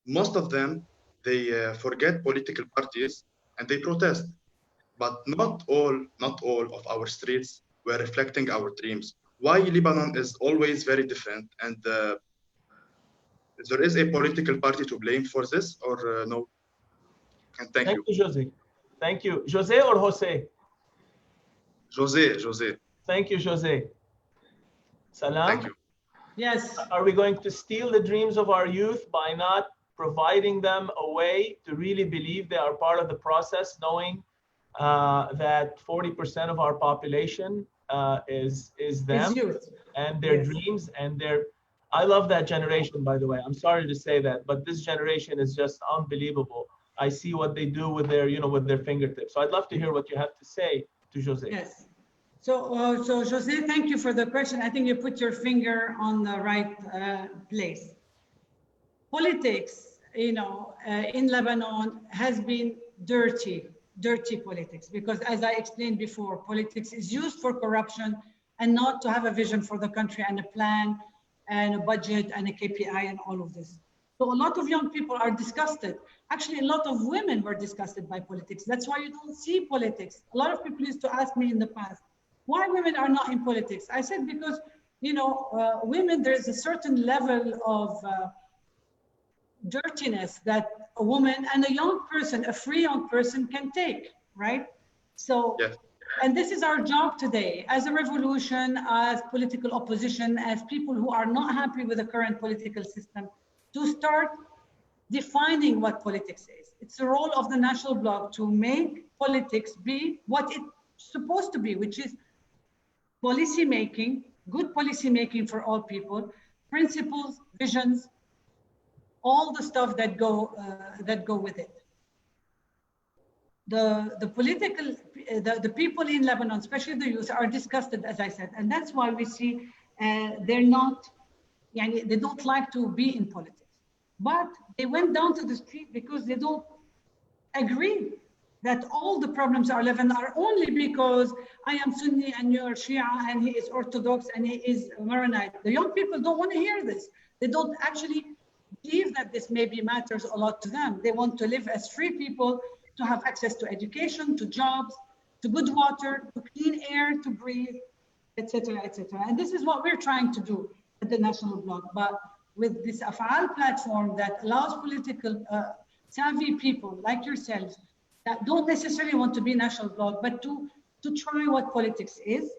Most of them, they forget political parties and they protest. But not all of our streets were reflecting our dreams. Why Lebanon is always very different, and there is a political party to blame for this, or no? And thank you. Thank you, Jose. Thank you. Jose or Jose? Jose. Thank you, Jose. Salam? Thank you. Yes. Are we going to steal the dreams of our youth by not providing them a way to really believe they are part of the process, knowing that 40% of our population is them and their dreams and their... I love that generation, by the way. I'm sorry to say that, but this generation is just unbelievable. I see what they do with their, with their fingertips. So I'd love to hear what you have to say to Jose. Yes. So Jose, thank you for the question. I think you put your finger on the right place. Politics, in Lebanon has been dirty politics, because as I explained before, politics is used for corruption and not to have a vision for the country and a plan and a budget and a KPI and all of this. So a lot of young people are disgusted. Actually, a lot of women were disgusted by politics. That's why you don't see politics. A lot of people used to ask me in the past, why women are not in politics? I said, because, women, there's a certain level of dirtiness that a woman and a young person, a free young person can take, right? So, yes. And this is our job today as a revolution, as political opposition, as people who are not happy with the current political system, to start defining what politics is. It's the role of the National Bloc to make politics be what it's supposed to be, which is policy making, good policy making for all people, principles, visions, all the stuff that go with it. The people in Lebanon, especially the youth, are disgusted, as I said, and that's why we see they don't like to be in politics. But they went down to the street because they don't agree that all the problems are Lebanon are only because I am Sunni and you're Shia and he is Orthodox and he is Maronite. The young people don't want to hear this. They don't actually believe that this maybe matters a lot to them. They want to live as free people, to have access to education, to jobs, to good water, to clean air, to breathe, etc., etc. And this is what we're trying to do at the National Bloc. But with this Af'al platform that allows political savvy people like yourselves that don't necessarily want to be National Bloc, but to to try what politics is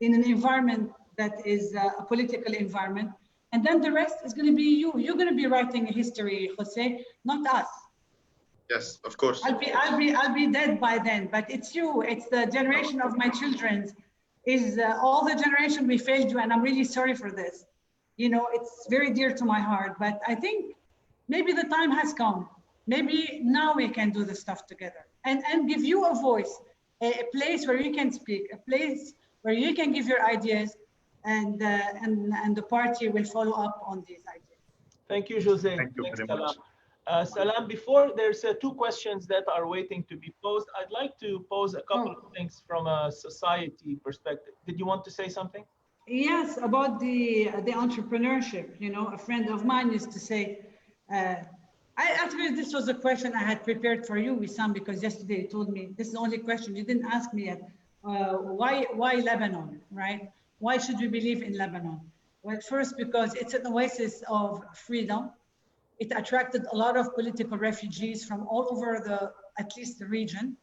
in an environment that is a political environment. And then the rest is going to be you. You're going to be writing history, Jose, not us. Yes, of course. I'll be dead by then, but it's you. It's the generation of my children's. Is all the generation we failed you, and I'm really sorry for this. You know, it's very dear to my heart, but I think maybe the time has come. Maybe now we can do the stuff together and give you a voice, a place where you can speak, a place where you can give your ideas, and the party will follow up on these ideas. Thank you, Jose. Thank you very much. Salam, before there's two questions that are waiting to be posed, I'd like to pose a couple of things from a society perspective. Did you want to say something? Yes, about the entrepreneurship. You know, a friend of mine used to say, actually, this was a question I had prepared for you, Wissam, because yesterday you told me this is the only question you didn't ask me yet. Why Lebanon, right? Why should we believe in Lebanon? Well, first, because it's an oasis of freedom. It attracted a lot of political refugees from all over at least the region.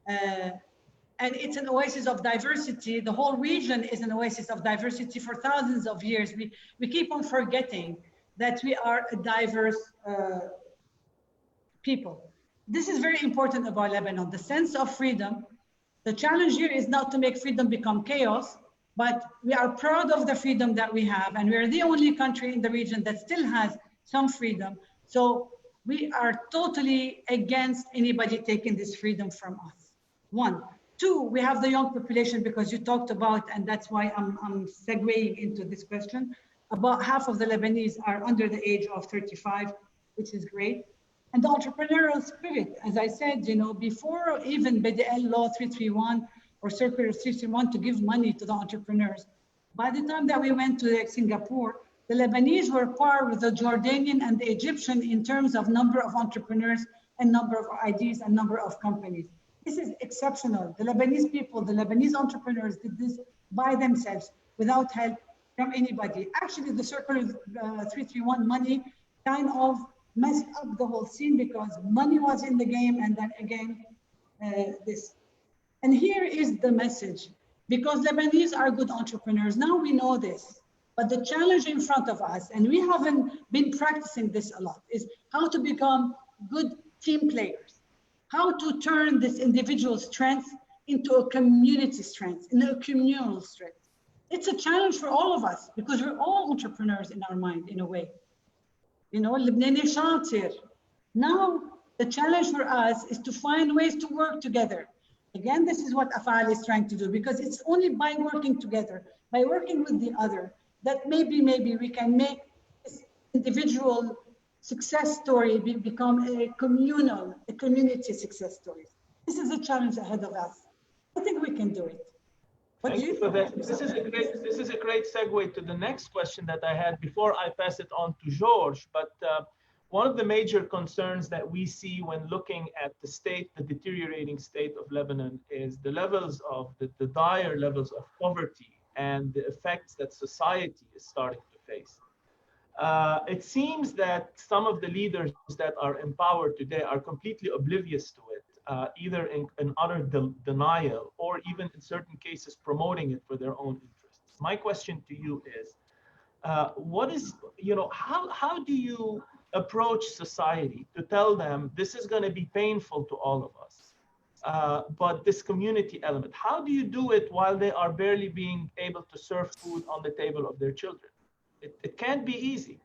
And it's an oasis of diversity. The whole region is an oasis of diversity for thousands of years. We keep on forgetting that we are a diverse people. This is very important about Lebanon, the sense of freedom. The challenge here is not to make freedom become chaos, but we are proud of the freedom that we have. And we are the only country in the region that still has some freedom. So we are totally against anybody taking this freedom from us. One. Two, we have the young population, because you talked about, and that's why I'm segueing into this question, about half of the Lebanese are under the age of 35, which is great. And the entrepreneurial spirit, as I said, you know, before even BDL Law 331 or Circular 331 to give money to the entrepreneurs, by the time that we went to Singapore, the Lebanese were par with the Jordanian and the Egyptian in terms of number of entrepreneurs and number of ideas and number of companies. This is exceptional. The Lebanese people, the Lebanese entrepreneurs did this by themselves without help from anybody. Actually, the Circular 331 money kind of messed up the whole scene because money was in the game, and then again, this. And here is the message. Because Lebanese are good entrepreneurs, now we know this. But the challenge in front of us, and we haven't been practicing this a lot, is how to become good team players, how to turn this individual strength into a community strength, into a communal strength. It's a challenge for all of us because we're all entrepreneurs in our mind, in a way. You know, Lebanese shatir. Now, the challenge for us is to find ways to work together. Again, this is what Afal is trying to do, because it's only by working together, by working with the other, that maybe we can make this individual success story become a community success story. This is a challenge ahead of us. I think we can do it. Thank you for that. This is a great segue to the next question that I had before I pass it on to George. But one of the major concerns that we see when looking at the deteriorating state of Lebanon is the levels of the dire levels of poverty and the effects that society is starting to face. It seems that some of the leaders that are in power today are completely oblivious to it, either in utter denial or even in certain cases promoting it for their own interests. My question to you is, how do you approach society to tell them this is going to be painful to all of us? But this community element, how do you do it while they are barely being able to serve food on the table of their children? It can't be easy.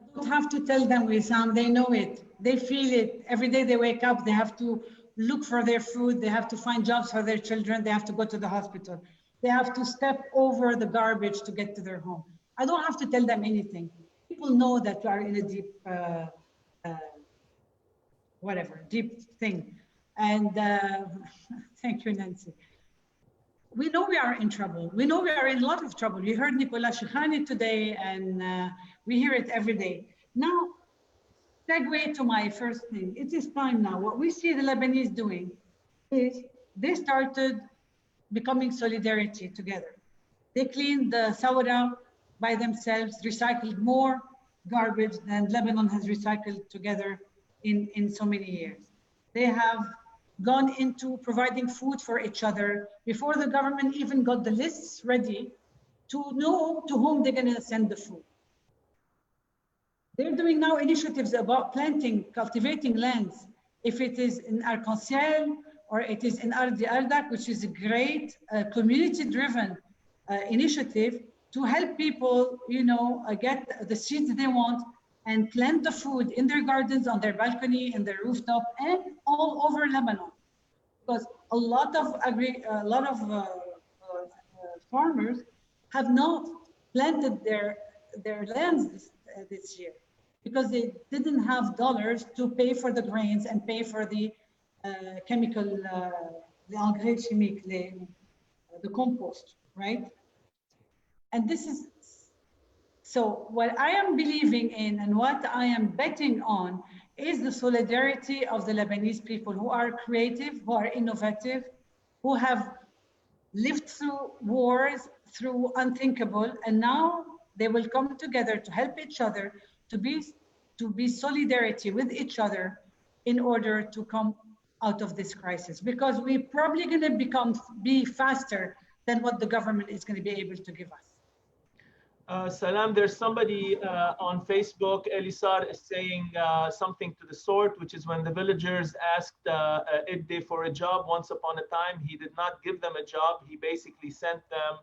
You don't have to tell them, Wissam, they know it. They feel it. Every day they wake up, they have to look for their food. They have to find jobs for their children. They have to go to the hospital. They have to step over the garbage to get to their home. I don't have to tell them anything. People know that we are in a deep, deep thing. And thank you, Nancy. We know we are in trouble. We know we are in a lot of trouble. You heard Nicolas Shekhani today, and we hear it every day. Now, segue to my first thing. It is time now. What we see the Lebanese doing is they started becoming solidarity together. They cleaned the Sawra by themselves, recycled more garbage than Lebanon has recycled together in so many years. They have gone into providing food for each other before the government even got the lists ready to know to whom they're going to send the food. They're doing now initiatives about planting, cultivating lands. If it is in Arc-en-Ciel or it is in Ardi Ardak, which is a great community-driven initiative to help people, get the seeds they want and plant the food in their gardens, on their balcony, in their rooftop, and all over Lebanon. Because a lot of farmers have not planted their lands this year because they didn't have dollars to pay for the grains and pay for the chemical, the engrais chimiques, the compost, right? And this is, so what I am believing in and what I am betting on is the solidarity of the Lebanese people who are creative, who are innovative, who have lived through wars, through unthinkable, and now they will come together to help each other, to be solidarity with each other in order to come out of this crisis. Because we're probably going to be faster than what the government is going to be able to give us. Salam, there's somebody on Facebook, Elisar, is saying something to the sort, which is when the villagers asked Idde for a job once upon a time, he did not give them a job. He basically sent them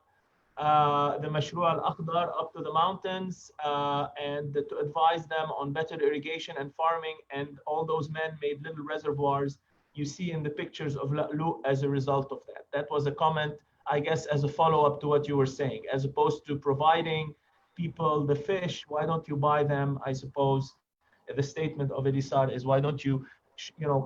the Mashru' al-Akhdar up to the mountains and to advise them on better irrigation and farming. And all those men made little reservoirs you see in the pictures of La'lu as a result of that. That was a comment, I guess, as a follow-up to what you were saying, as opposed to providing people the fish. Why don't you buy them? I suppose the statement of Elisar is, why don't you,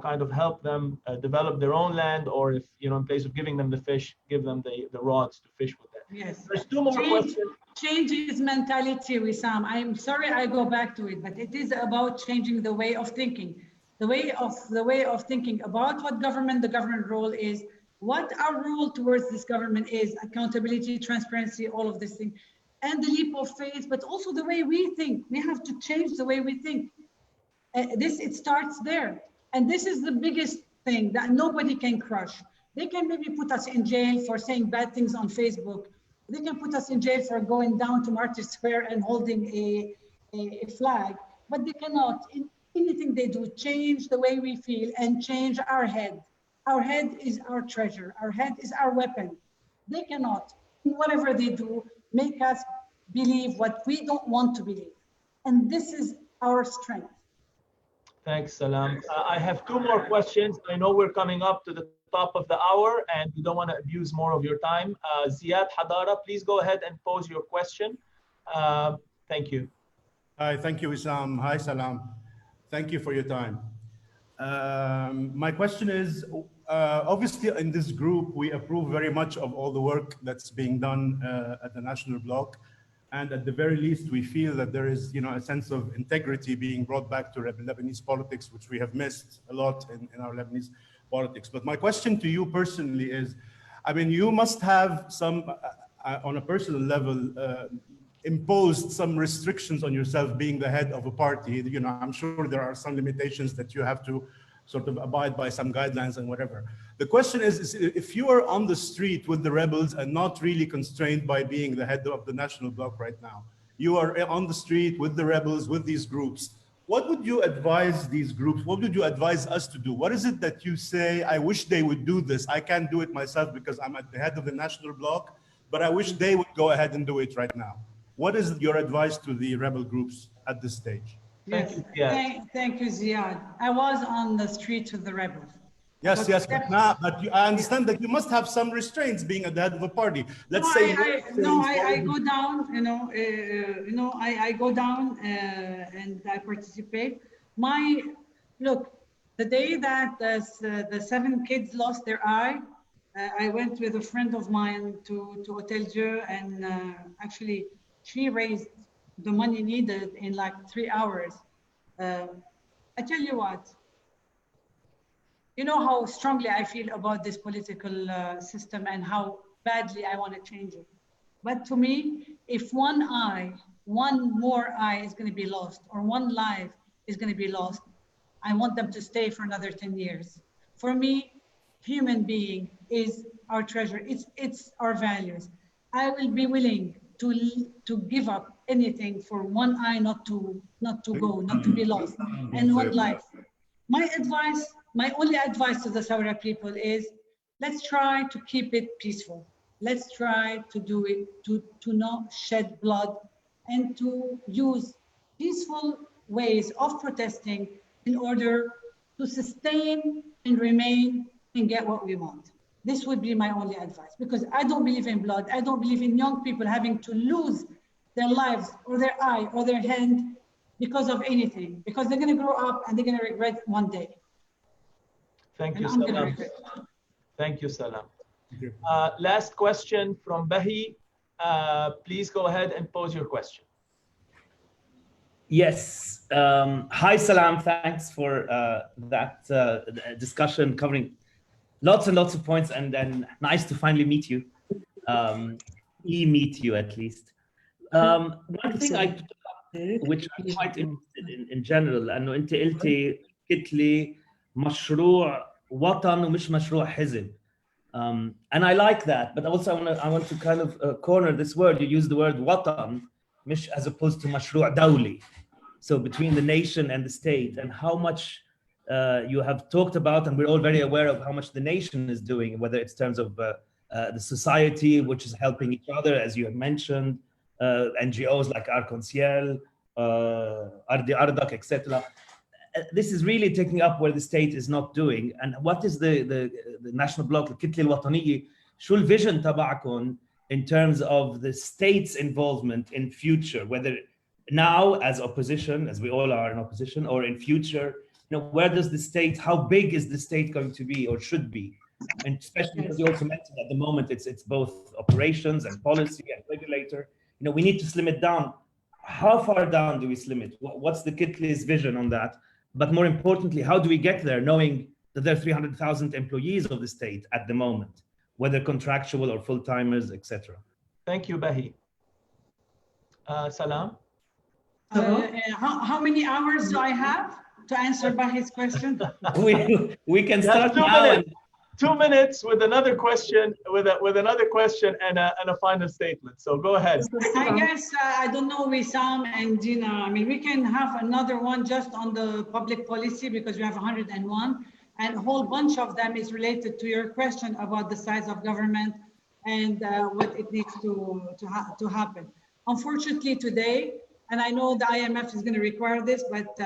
kind of help them develop their own land, or if, in place of giving them the fish, give them the rods to fish with that. Yes. There's two more questions. Change is mentality, Wissam. I'm sorry I go back to it, but it is about changing the way of thinking. The way of thinking about what the government role is, what our role towards this government is, accountability, transparency, all of this thing, and the leap of faith, but also the way we think. We have to change the way we think. It starts there. And this is the biggest thing that nobody can crush. They can maybe put us in jail for saying bad things on Facebook. They can put us in jail for going down to Martyrs Square and holding a flag, but they cannot, in anything they do, change the way we feel and change our head. Our head is our treasure. Our head is our weapon. They cannot, in whatever they do, make us believe what we don't want to believe. And this is our strength. Thanks, Salam. I have two more questions. I know we're coming up to the top of the hour and we don't want to abuse more of your time. Ziad Hadara, please go ahead and pose your question. Thank you. Hi, thank you, Wissam. Hi, Salam. Thank you for your time. My question is, obviously in this group, we approve very much of all the work that's being done at the national bloc. And at the very least, we feel that there is, a sense of integrity being brought back to Lebanese politics, which we have missed a lot in our Lebanese politics. But my question to you personally is, you must have some, on a personal level, imposed some restrictions on yourself being the head of a party. I'm sure there are some limitations that you have to sort of abide by some guidelines and whatever. The question is if you are on the street with the rebels and not really constrained by being the head of the national bloc right now, you are on the street with the rebels, with these groups, what would you advise these groups? What would you advise us to do? What is it that you say, I wish they would do this. I can't do it myself because I'm at the head of the national bloc, but I wish they would go ahead and do it right now. What is your advice to the rebel groups at this stage? Yes, thank you, Ziad. I was on the streets with the rebels. Yes, but I understand that you must have some restraints being at the head of a party. Let's say I go down, I go down and I participate. Look, the day that the 7 kids lost their eye, I went with a friend of mine to Hotel Dieu, and actually she raised the money needed in like 3 hours. I tell you what, you know how strongly I feel about this political system and how badly I want to change it. But to me, if one more eye is going to be lost, or one life is going to be lost, I want them to stay for another 10 years. For me, human being is our treasure. It's our values. I will be willing to give up anything for one eye not to go, not to be lost, and one life. My only advice to the Saura people is, let's try to keep it peaceful. Let's try to do it, to not shed blood, and to use peaceful ways of protesting in order to sustain and remain and get what we want. This would be my only advice, because I don't believe in blood. I don't believe in young people having to lose their lives or their eye or their hand because of anything, because they're going to grow up and they're going to regret one day. Thank you, Salam. Thank you, Salam. Last question from Bahi. Please go ahead and pose your question. Yes. Hi, Salam. Thanks for that discussion covering lots and lots of points, and nice to finally meet you. Meet you at least. One thing which I'm quite interested in general, أنه أنت قلتي قلت لي مشروع وطن ومش مشروع حزب. And I like that, but also I want to kind of corner this word. You use the word وطن, مش as opposed to مشروع دولي. So between the nation and the state, and how much you have talked about, and we're all very aware of how much the nation is doing, whether it's terms of the society, which is helping each other, as you have mentioned, NGOs like Arc-en-Ciel, Ardi Ardak, etc. This is really taking up where the state is not doing. And what is the National Bloc, الكتلة الوطنية, شو الvision تبعكم in terms of the state's involvement in future, whether now as opposition, as we all are in opposition, or in future, where does the state, how big is the state going to be or should be? And especially because you also mentioned at the moment it's both operations and policy and regulator. We need to slim it down. How far down do we slim it? What's the Kitle's vision on that? But more importantly, how do we get there, knowing that there are 300,000 employees of the state at the moment, whether contractual or full-timers, etc. Thank you, Bahi. Salam? How many hours do I have to answer Bahi's question? we can start now. 2 minutes with another question, with another question and a final statement. So go ahead. I guess I don't know, Wissam and Gina. I mean, we can have another one just on the public policy, because we have 101, and a whole bunch of them is related to your question about the size of government and what it needs to happen. Unfortunately, today, and I know the IMF is going to require this, but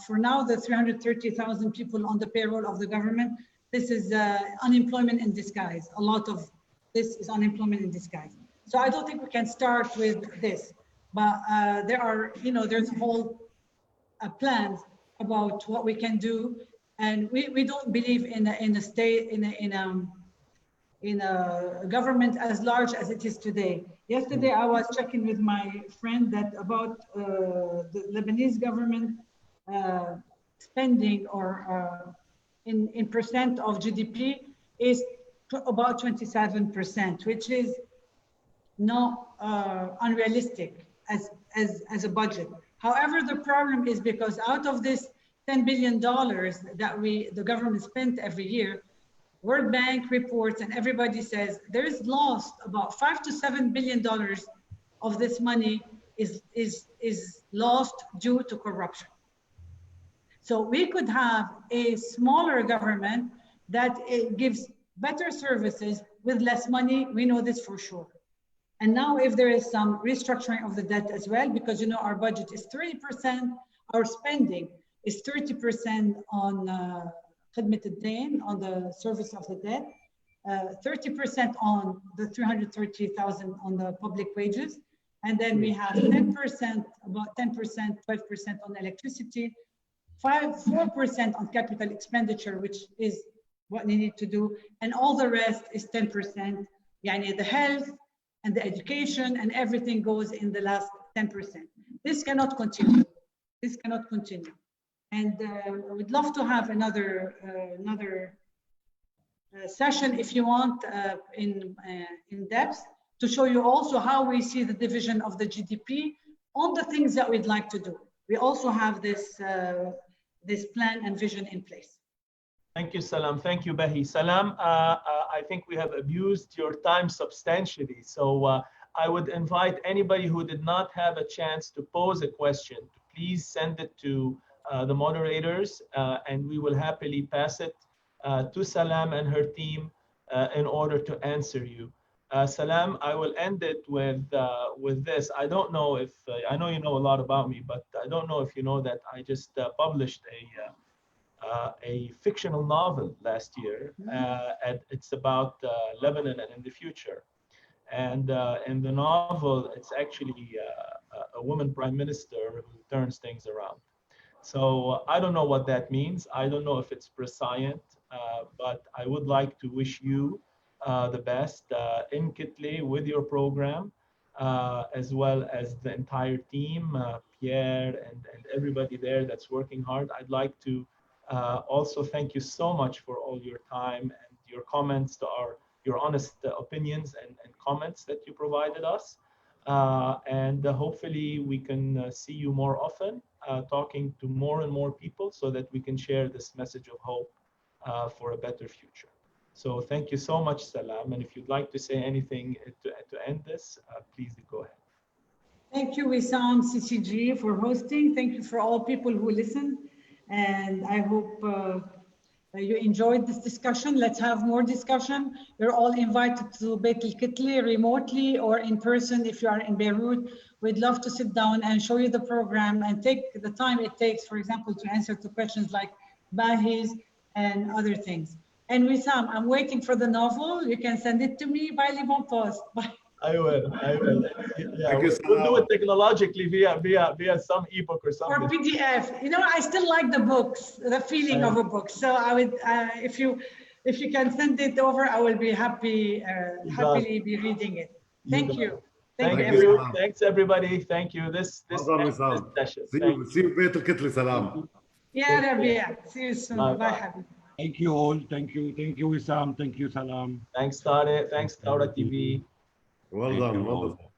for now, the 330,000 people on the payroll of the government, this is unemployment in disguise. A lot of this is unemployment in disguise. So I don't think we can start with this, but there are, there's whole plans about what we can do, and we don't believe in a state, in a government as large as it is today. Yesterday, I was checking with my friend that about the Lebanese government spending or in percent of GDP is about 27%, which is not unrealistic as a budget. However, the problem is because out of this $10 billion that the government spent every year, World Bank reports and everybody says there is lost about $5 to $7 billion of this money is lost due to corruption. So we could have a smaller government that gives better services with less money. We know this for sure. And now if there is some restructuring of the debt as well, because our budget is 30%, our spending is 30% on خدمة الدين, on the service of the debt, 30% on the 330,000 on the public wages, and then we have 10%, about 10%, 12% on electricity, 4% on capital expenditure, which is what we need to do, and all the rest is 10%. Yani the health and the education and everything goes in the last 10%. This cannot continue. This cannot continue. And we'd love to have another session, if you want, in depth, to show you also how we see the division of the GDP on the things that we'd like to do. We also have this this plan and vision in place. Thank you, Salam. Thank you, Bahi. Salam, I think we have abused your time substantially. So I would invite anybody who did not have a chance to pose a question to please send it to the moderators, and we will happily pass it to Salam and her team in order to answer you. Salam, I will end it with this. I don't know if, I know you know a lot about me, but I don't know if you know that I just published a fictional novel last year, and it's about Lebanon and in the future. And in the novel, it's actually a woman prime minister who turns things around. So I don't know what that means. I don't know if it's prescient, but I would like to wish you the best in Kitli with your program, as well as the entire team, Pierre and everybody there that's working hard. I'd like to also thank you so much for all your time and your comments to your honest opinions and comments that you provided us. And hopefully we can see you more often, talking to more and more people so that we can share this message of hope for a better future. So thank you so much, Salam. And if you'd like to say anything to end this, please go ahead. Thank you, Wissam, CCG, for hosting. Thank you for all people who listened. And I hope you enjoyed this discussion. Let's have more discussion. You're all invited to Beit al-Kitli remotely or in person if you are in Beirut. We'd love to sit down and show you the program and take the time it takes, for example, to answer to questions like Bahi's and other things. And Wissam, I'm waiting for the novel. You can send it to me by Lebanon Post. I will. Yeah, we'll do it technologically via some ebook or something. Or PDF. You know, I still like the books, the feeling of a book. So I would, if you can send it over, I will be happily be reading it. Thank you. Thank you. Thanks everybody. Thank you. This session. See you Beit al-Kitli. Salam. Yeah, Rabia. See you soon. Bye, Habib. Thank you all. Thank you. Thank you, Wissam. Thank you, Salam. Thanks, Tariq. Thanks, Taura TV. Well done. Wonderful.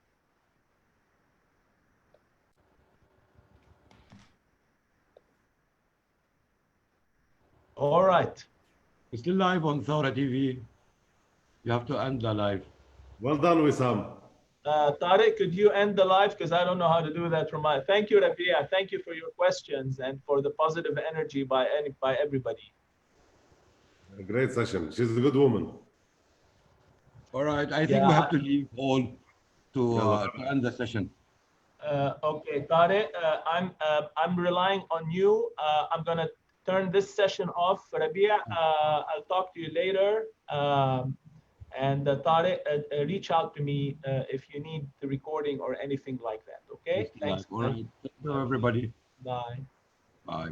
All right. It's still live on Thora TV. You have to end the live. Well done, Wissam. Tariq, could you end the live? Because I don't know how to do that from my. Thank you, Rabia. Thank you for your questions and for the positive energy by everybody. A great session. She's a good woman. All right. I think we have to leave all to end the session. Okay, Tariq, I'm relying on you. I'm gonna turn this session off. Rabia, I'll talk to you later. And Tariq, reach out to me if you need the recording or anything like that. Okay. Thanks. All right. Thank you, everybody. Bye. Bye.